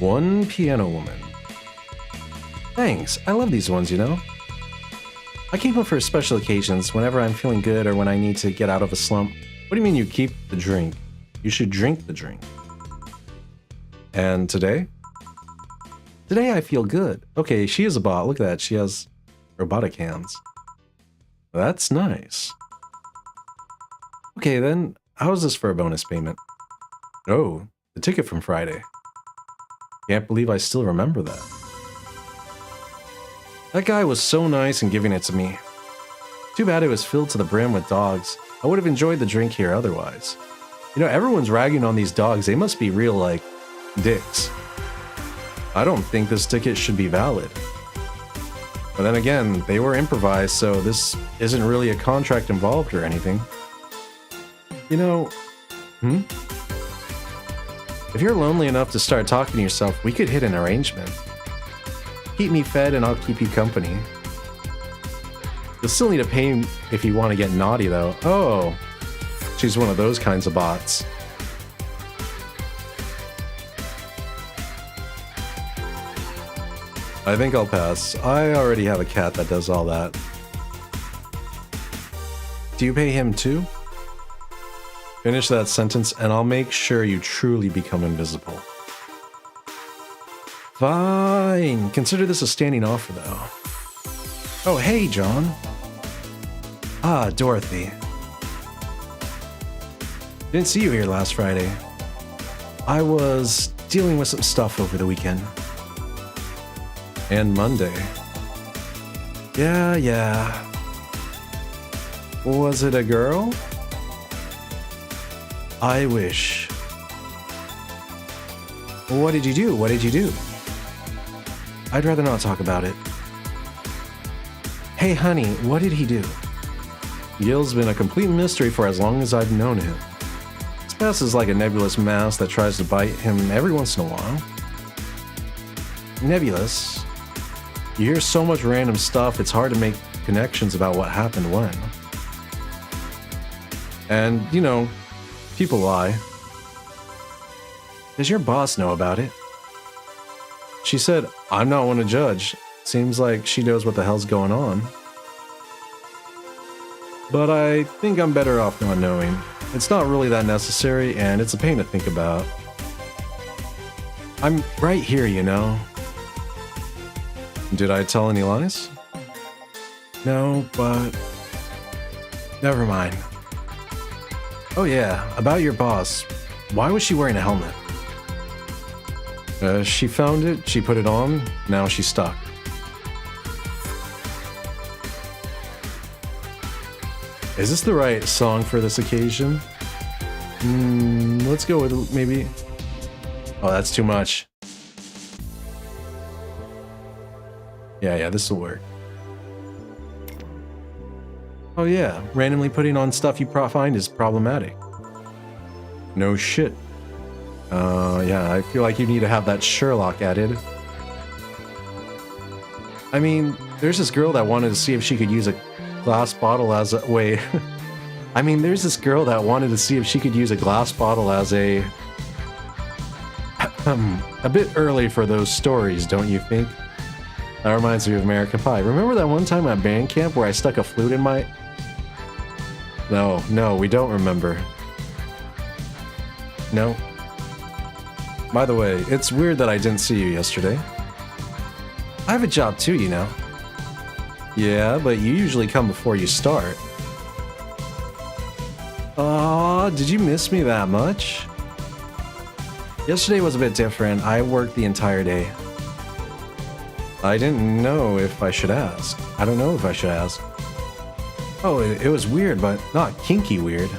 1 piano woman. Thanks, I love these ones, you know? I keep them for special occasions, whenever I'm feeling good or when I need to get out of a slump. What do you mean you keep the drink? You should drink the drink. And today? Today I feel good. Okay, she is a bot. Look at that. She has robotic hands. That's nice. Okay, then, how's this for a bonus payment? Oh, the ticket from Friday. Can't believe I still remember that. That guy was so nice in giving it to me. Too bad it was filled to the brim with dogs. I would have enjoyed the drink here otherwise. You know, everyone's ragging on these dogs. They must be real, like, dicks. I don't think this ticket should be valid. But then again, they were improvised, so this isn't really a contract involved or anything. You know, if you're lonely enough to start talking to yourself, we could hit an arrangement. Keep me fed and I'll keep you company. You'll still need to pay if you want to get naughty, though. Oh, she's one of those kinds of bots. I think I'll pass. I already have a cat that does all that. Do you pay him too? Finish that sentence and I'll make sure you truly become invisible. Fine. Consider this a standing offer, though. Oh, hey, John. Ah, Dorothy. Didn't see you here last Friday. I was dealing with some stuff over the weekend. And Monday. Yeah. Was it a girl? I wish. What did you do? I'd rather not talk about it. Hey, honey, what did he do? Gil's been a complete mystery for as long as I've known him. His past is like a nebulous mouse that tries to bite him every once in a while. Nebulous? You hear so much random stuff, it's hard to make connections about what happened when. And, you know, people lie. Does your boss know about it? She said, I'm not one to judge. Seems like she knows what the hell's going on. But I think I'm better off not knowing. It's not really that necessary, and it's a pain to think about. I'm right here, you know. Did I tell any lies? No, but... never mind. Oh yeah, about your boss. Why was she wearing a helmet? She found it, she put it on, now she's stuck. Is this the right song for this occasion? Let's go with maybe... Oh, that's too much. Yeah, this will work. Oh yeah, randomly putting on stuff you find is problematic. No shit. Yeah, I feel like you need to have that Sherlock added. I mean, there's this girl that wanted to see if she could use a glass bottle as a... Wait. I mean, there's this girl that wanted to see if she could use a glass bottle as a... a bit early for those stories, don't you think? That reminds me of American Pie. Remember that one time at band camp where I stuck a flute in my... No, we don't remember. No. By the way, it's weird that I didn't see you yesterday. I have a job too, you know. Yeah, but you usually come before you start. Aw, did you miss me that much? Yesterday was a bit different. I worked the entire day. I didn't know if I should ask. I don't know if I should ask. Oh, it was weird, but not kinky weird.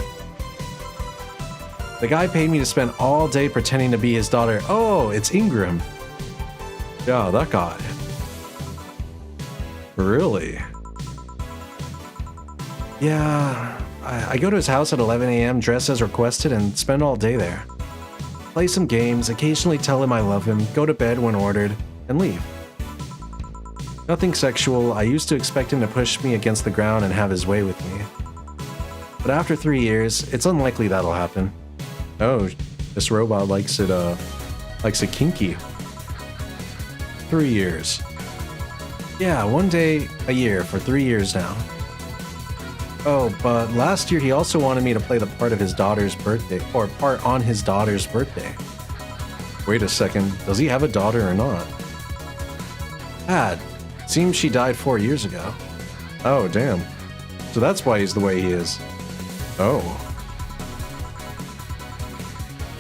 The guy paid me to spend all day pretending to be his daughter. Oh, it's Ingram. Yeah, that guy. Really? Yeah, I go to his house at 11 a.m., dress as requested, and spend all day there. Play some games, occasionally tell him I love him, go to bed when ordered, and leave. Nothing sexual. I used to expect him to push me against the ground and have his way with me. But after 3 years, it's unlikely that'll happen. Oh, this robot likes it kinky. 3 years. Yeah, one day a year for 3 years now. Oh, but last year he also wanted me to play the part of his daughter's birthday, or part on his daughter's birthday. Wait a second, does he have a daughter or not? Had. Seems she died 4 years ago. Oh, damn. So that's why he's the way he is. Oh.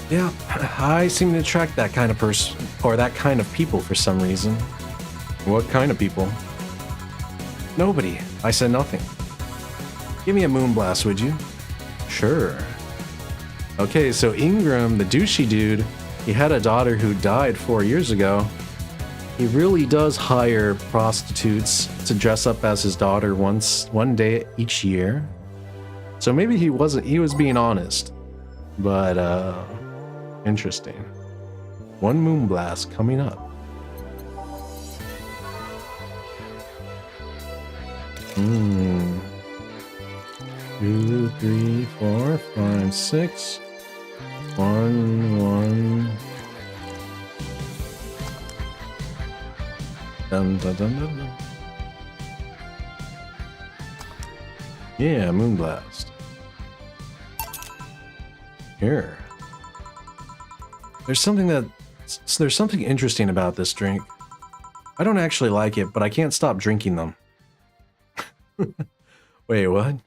Yeah, I seem to attract that kind of person, or that kind of people for some reason. What kind of people? Nobody. I said nothing. Give me a moonblast, would you? Sure. Okay, so Ingram, the douchey dude, he had a daughter who died 4 years ago. He really does hire prostitutes to dress up as his daughter one day each year. So maybe he was being honest. But, interesting. One moonblast coming up. 2, 3, 4, 5, 6. 1. Dun, dun, dun, dun, dun. Yeah, moonblast. Here. There's something interesting about this drink. I don't actually like it, but I can't stop drinking them. Wait, what?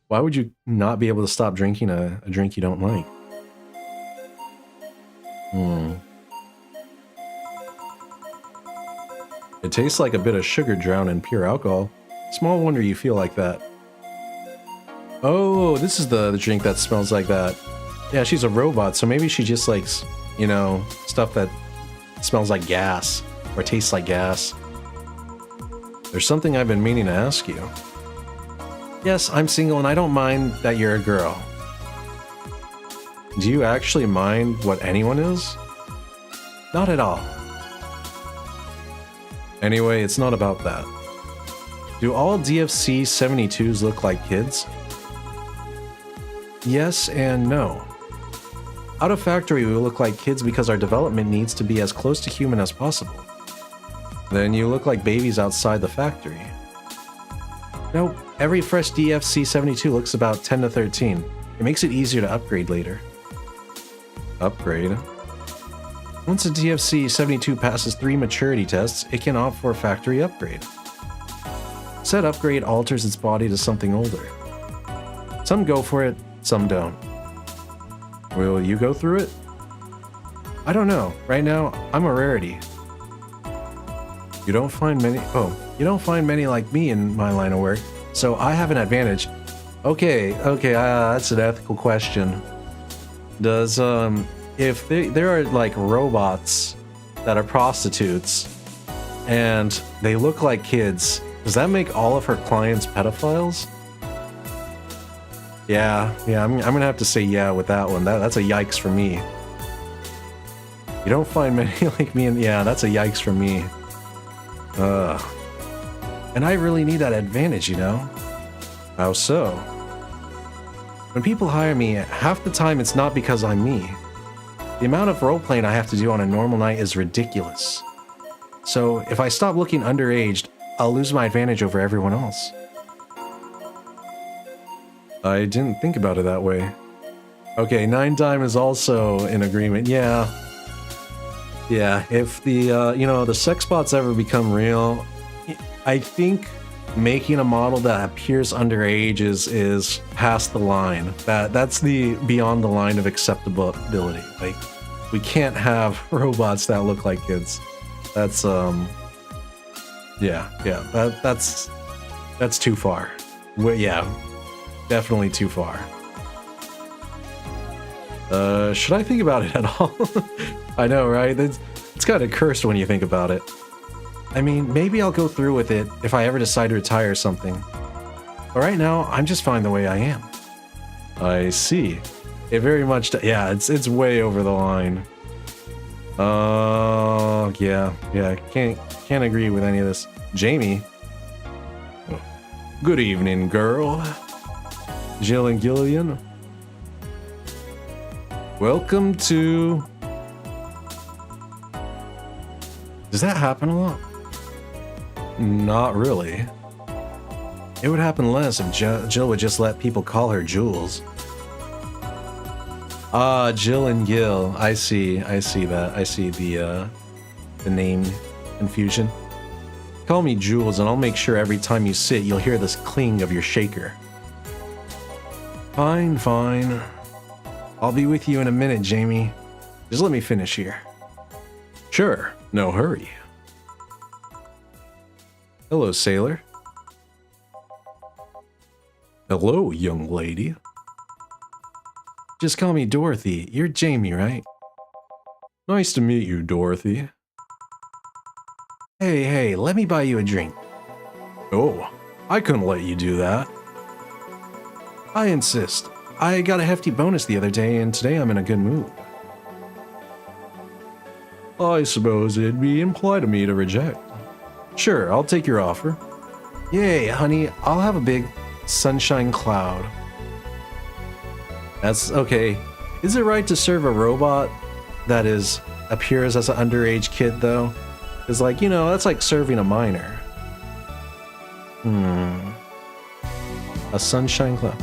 Why would you not be able to stop drinking a drink you don't like? It tastes like a bit of sugar drowned in pure alcohol. Small wonder you feel like that. Oh, this is the drink that smells like that. Yeah, she's a robot, so maybe she just likes, you know, stuff that smells like gas or tastes like gas. There's something I've been meaning to ask you. Yes, I'm single and I don't mind that you're a girl. Do you actually mind what anyone is? Not at all. Anyway, it's not about that. Do all DFC 72s look like kids? Yes and no. Out of factory, we look like kids because our development needs to be as close to human as possible. Then you look like babies outside the factory. Nope, every fresh DFC 72 looks about 10 to 13. It makes it easier to upgrade later. Upgrade? Once a DFC 72 passes 3 maturity tests, it can opt for a factory upgrade. Said upgrade alters its body to something older. Some go for it, some don't. Will you go through it? I don't know. Right now, I'm a rarity. You don't find many like me in my line of work, so I have an advantage. Okay, that's an ethical question. Does, if there are like robots that are prostitutes and they look like kids, does that make all of her clients pedophiles? Yeah, I'm gonna have to say yeah with that one. That's a yikes for me. You don't find many like me, and yeah, that's a yikes for me. And I really need that advantage, you know? How so? When people hire me, half the time it's not because I'm me. The amount of role-playing I have to do on a normal night is ridiculous. So if I stop looking underaged, I'll lose my advantage over everyone else. I didn't think about it that way. Okay, 9 is also in agreement. Yeah, if the, you know, the sex bots ever become real, I think making a model that appears underage is past the line. That's the beyond the line of acceptability. Like, we can't have robots that look like kids. That's, that's too far. Well, yeah, definitely too far. Should I think about it at all? I know, right? It's kind of cursed when you think about it. I mean, maybe I'll go through with it if I ever decide to retire or something. But right now, I'm just fine the way I am. I see. It very much, yeah, it's way over the line. Yeah, can't agree with any of this. Jamie? Good evening, girl. Jill and Gillian? Welcome to... Does that happen a lot? Not really. It would happen less if Jill would just let people call her Jules. Ah, Jill and Gil. I see that. I see the name confusion. Call me Jules and I'll make sure every time you sit you'll hear this cling of your shaker. Fine. I'll be with you in a minute, Jamie. Just let me finish here. Sure, no hurry. Hello, sailor. Hello, young lady. Just call me Dorothy. You're Jamie, right? Nice to meet you, Dorothy. Hey, let me buy you a drink. Oh, I couldn't let you do that. I insist. I got a hefty bonus the other day, and today I'm in a good mood. I suppose it'd be impolite of me to reject. Sure, I'll take your offer. Yay, honey, I'll have a big sunshine cloud. That's okay. Is it right to serve a robot that appears as an underage kid, though? It's like, you know, that's like serving a minor. A sunshine cloud.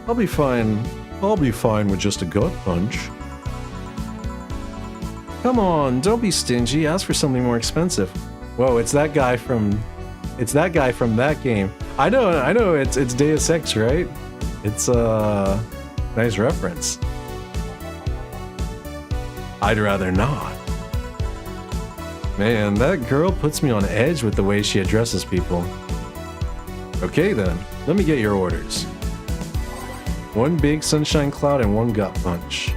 I'll be fine with just a gut punch. Come on, don't be stingy. Ask for something more expensive. Whoa, it's that guy from that game. I know. It's Deus Ex, right? It's a nice reference. I'd rather not. Man, that girl puts me on edge with the way she addresses people. Okay then, let me get your orders. 1 big sunshine cloud and 1 gut punch.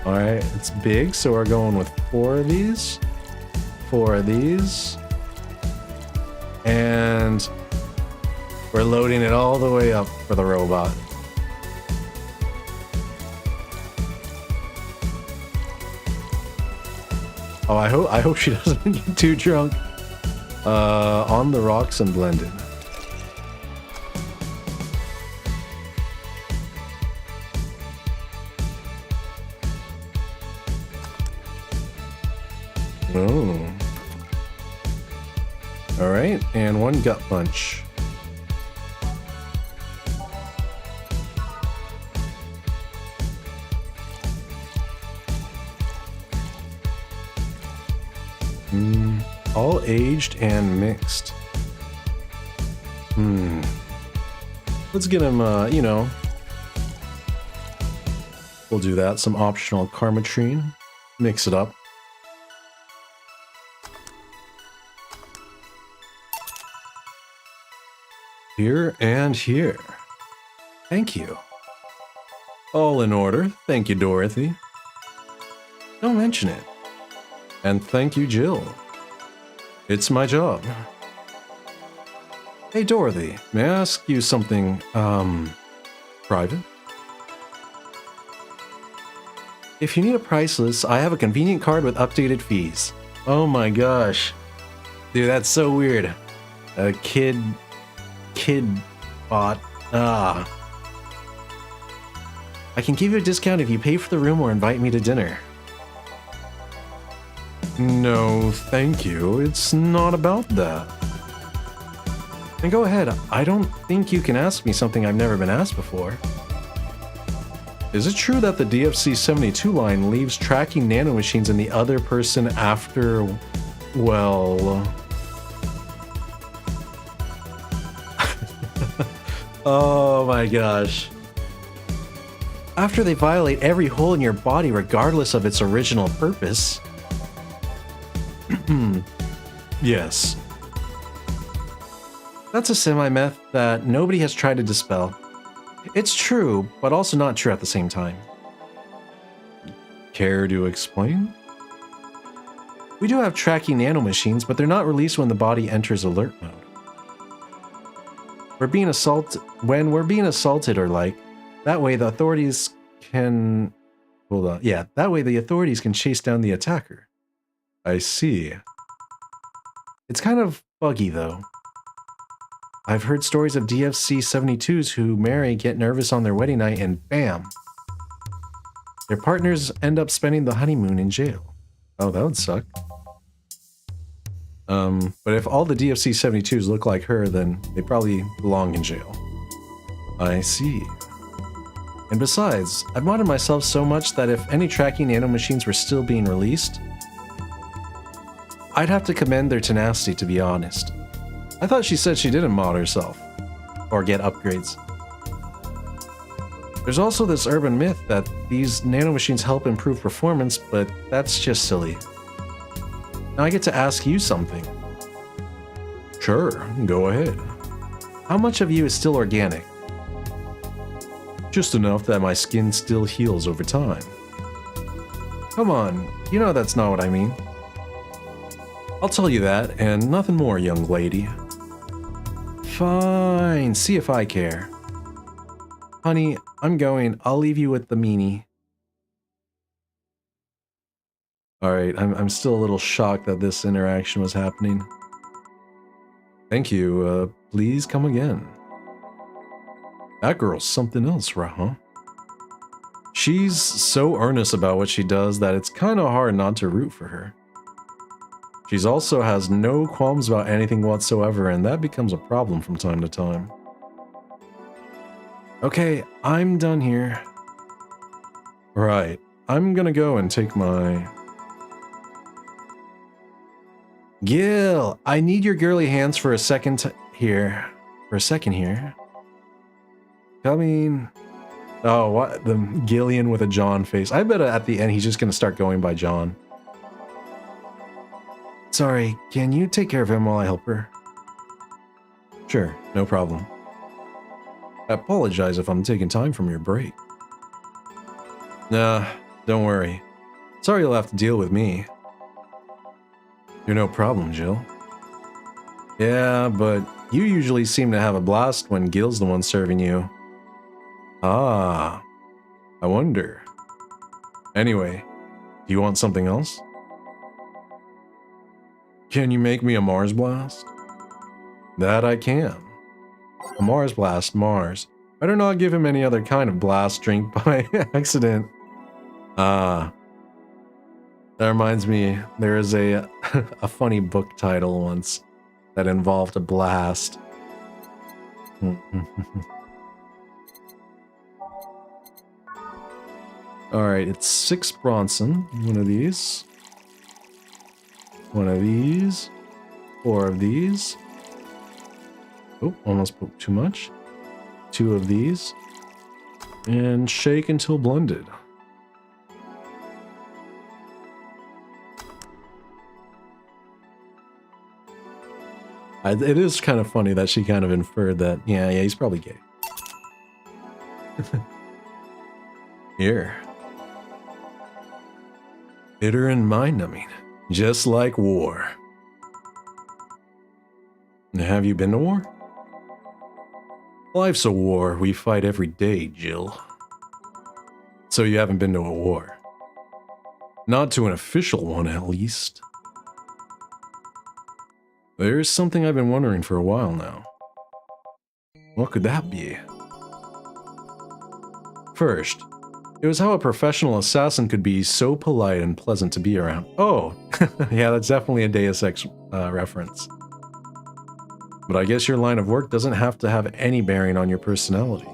Alright, it's big, so we're going with 4 of these. 4 of these. And we're loading it all the way up for the robot. Oh, I hope she doesn't get too drunk. On the rocks and blended. Oh. All right, and 1 gut punch. All aged and mixed. Let's get him, you know. We'll do that. Some optional Karmatrine. Mix it up. Here and here. Thank you. All in order. Thank you, Dorothy. Don't mention it. And thank you, Jill. It's my job. Hey Dorothy, may I ask you something, private? If you need a price list, I have a convenient card with updated fees. Oh my gosh. Dude, that's so weird. A kid bot. Ah. I can give you a discount if you pay for the room or invite me to dinner. No, thank you. It's not about that. And go ahead. I don't think you can ask me something I've never been asked before. Is it true that the DFC-72 line leaves tracking nanomachines in the other person after, well... Oh my gosh. After they violate every hole in your body regardless of its original purpose? Yes. That's a semi-myth that nobody has tried to dispel. It's true, but also not true at the same time. Care to explain? We do have tracking nanomachines, but they're not released when the body enters alert mode. When we're being assaulted or like, that way the authorities can... Hold on. Yeah, that way the authorities can chase down the attacker. I see. It's kind of buggy though. I've heard stories of DFC-72s who marry, get nervous on their wedding night, and bam! Their partners end up spending the honeymoon in jail. Oh, that would suck. But if all the DFC-72s look like her, then they probably belong in jail. I see. And besides, I've modded myself so much that if any tracking nanomachines were still being released, I'd have to commend their tenacity, to be honest. I thought she said she didn't mod herself. Or get upgrades. There's also this urban myth that these nanomachines help improve performance, but that's just silly. Now I get to ask you something. Sure, go ahead. How much of you is still organic? Just enough that my skin still heals over time. Come on, you know that's not what I mean. I'll tell you that, and nothing more, young lady. Fine, see if I care. Honey, I'm going. I'll leave you with the meanie. Alright, I'm still a little shocked that this interaction was happening. Thank you, please come again. That girl's something else, right, huh? She's so earnest about what she does that it's kinda hard not to root for her. She also has no qualms about anything whatsoever, and that becomes a problem from time to time. Okay, I'm done here. Right, I'm gonna go and take my... Gil, I need your girly hands for a second here. Coming. Oh, what? The Gillian with a John face. I bet at the end he's just gonna start going by John. Sorry, can you take care of him while I help her? Sure, no problem. I apologize if I'm taking time from your break. Nah, don't worry. Sorry you'll have to deal with me. You're no problem, Jill. Yeah, but you usually seem to have a blast when Gil's the one serving you. Ah, I wonder. Anyway, do you want something else? Can you make me a Mars Blast? That I can. A Mars Blast, Mars. Better not give him any other kind of blast drink by accident. Ah. That reminds me, there is a funny book title once that involved a blast. Alright, it's 6 Bronson. One of these. One of these. 4 of these. Oh, almost poked too much. 2 of these. And shake until blended. It is kind of funny that she kind of inferred that, yeah, he's probably gay. Here. Bitter and mind-numbing, just like war. Have you been to war? Life's a war. We fight every day, Jill. So you haven't been to a war? Not to an official one, at least. There's something I've been wondering for a while now. What could that be? First, it was how a professional assassin could be so polite and pleasant to be around. Oh, yeah, that's definitely a Deus Ex reference. But I guess your line of work doesn't have to have any bearing on your personality.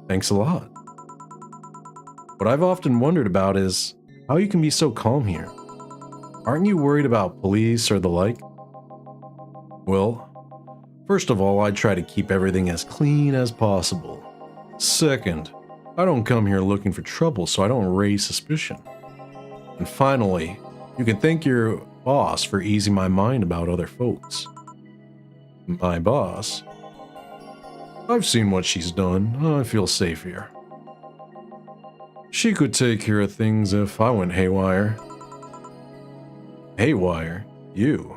Thanks a lot. What I've often wondered about is how you can be so calm here. Aren't you worried about police or the like? Well, first of all, I try to keep everything as clean as possible. Second, I don't come here looking for trouble, so I don't raise suspicion. And finally, you can thank your boss for easing my mind about other folks. My boss? I've seen what she's done. I feel safe here. She could take care of things if I went haywire. Haywire? You?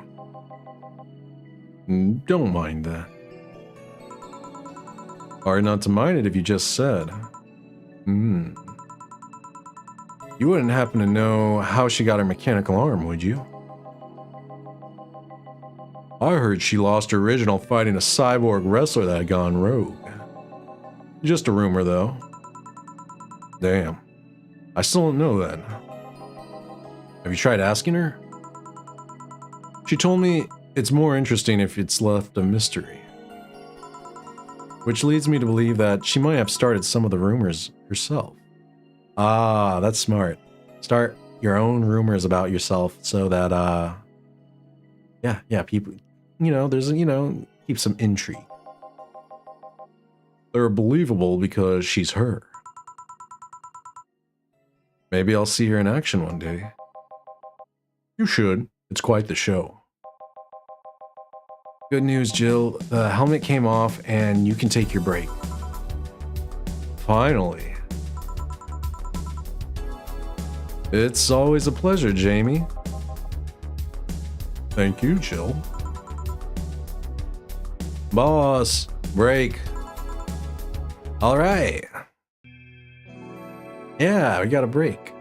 Don't mind that. Hard not to mind it if you just said. You wouldn't happen to know how she got her mechanical arm, would you? I heard she lost her original fighting a cyborg wrestler that had gone rogue. Just a rumor, though. Damn. I still don't know that. Have you tried asking her? She told me it's more interesting if it's left a mystery. Which leads me to believe that she might have started some of the rumors herself. Ah, that's smart. Start your own rumors about yourself so that, yeah, people, there's, keep some intrigue. They're believable because she's her. Maybe I'll see her in action one day. You should. It's quite the show. Good news, Jill. The helmet came off and you can take your break. Finally. It's always a pleasure, Jamie. Thank you, Jill. Boss, break. All right. Yeah, we got a break.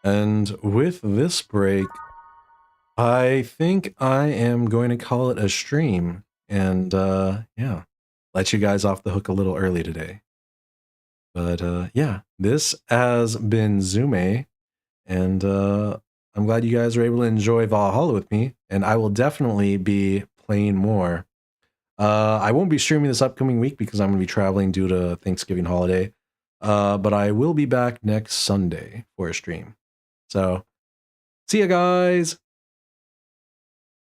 And with this break, I think I am going to call it a stream and, yeah, let you guys off the hook a little early today. But, yeah, this has been Zume, and, I'm glad you guys were able to enjoy Valhalla with me, and I will definitely be playing more. I won't be streaming this upcoming week because I'm going to be traveling due to Thanksgiving holiday, but I will be back next Sunday for a stream. So, see ya, guys!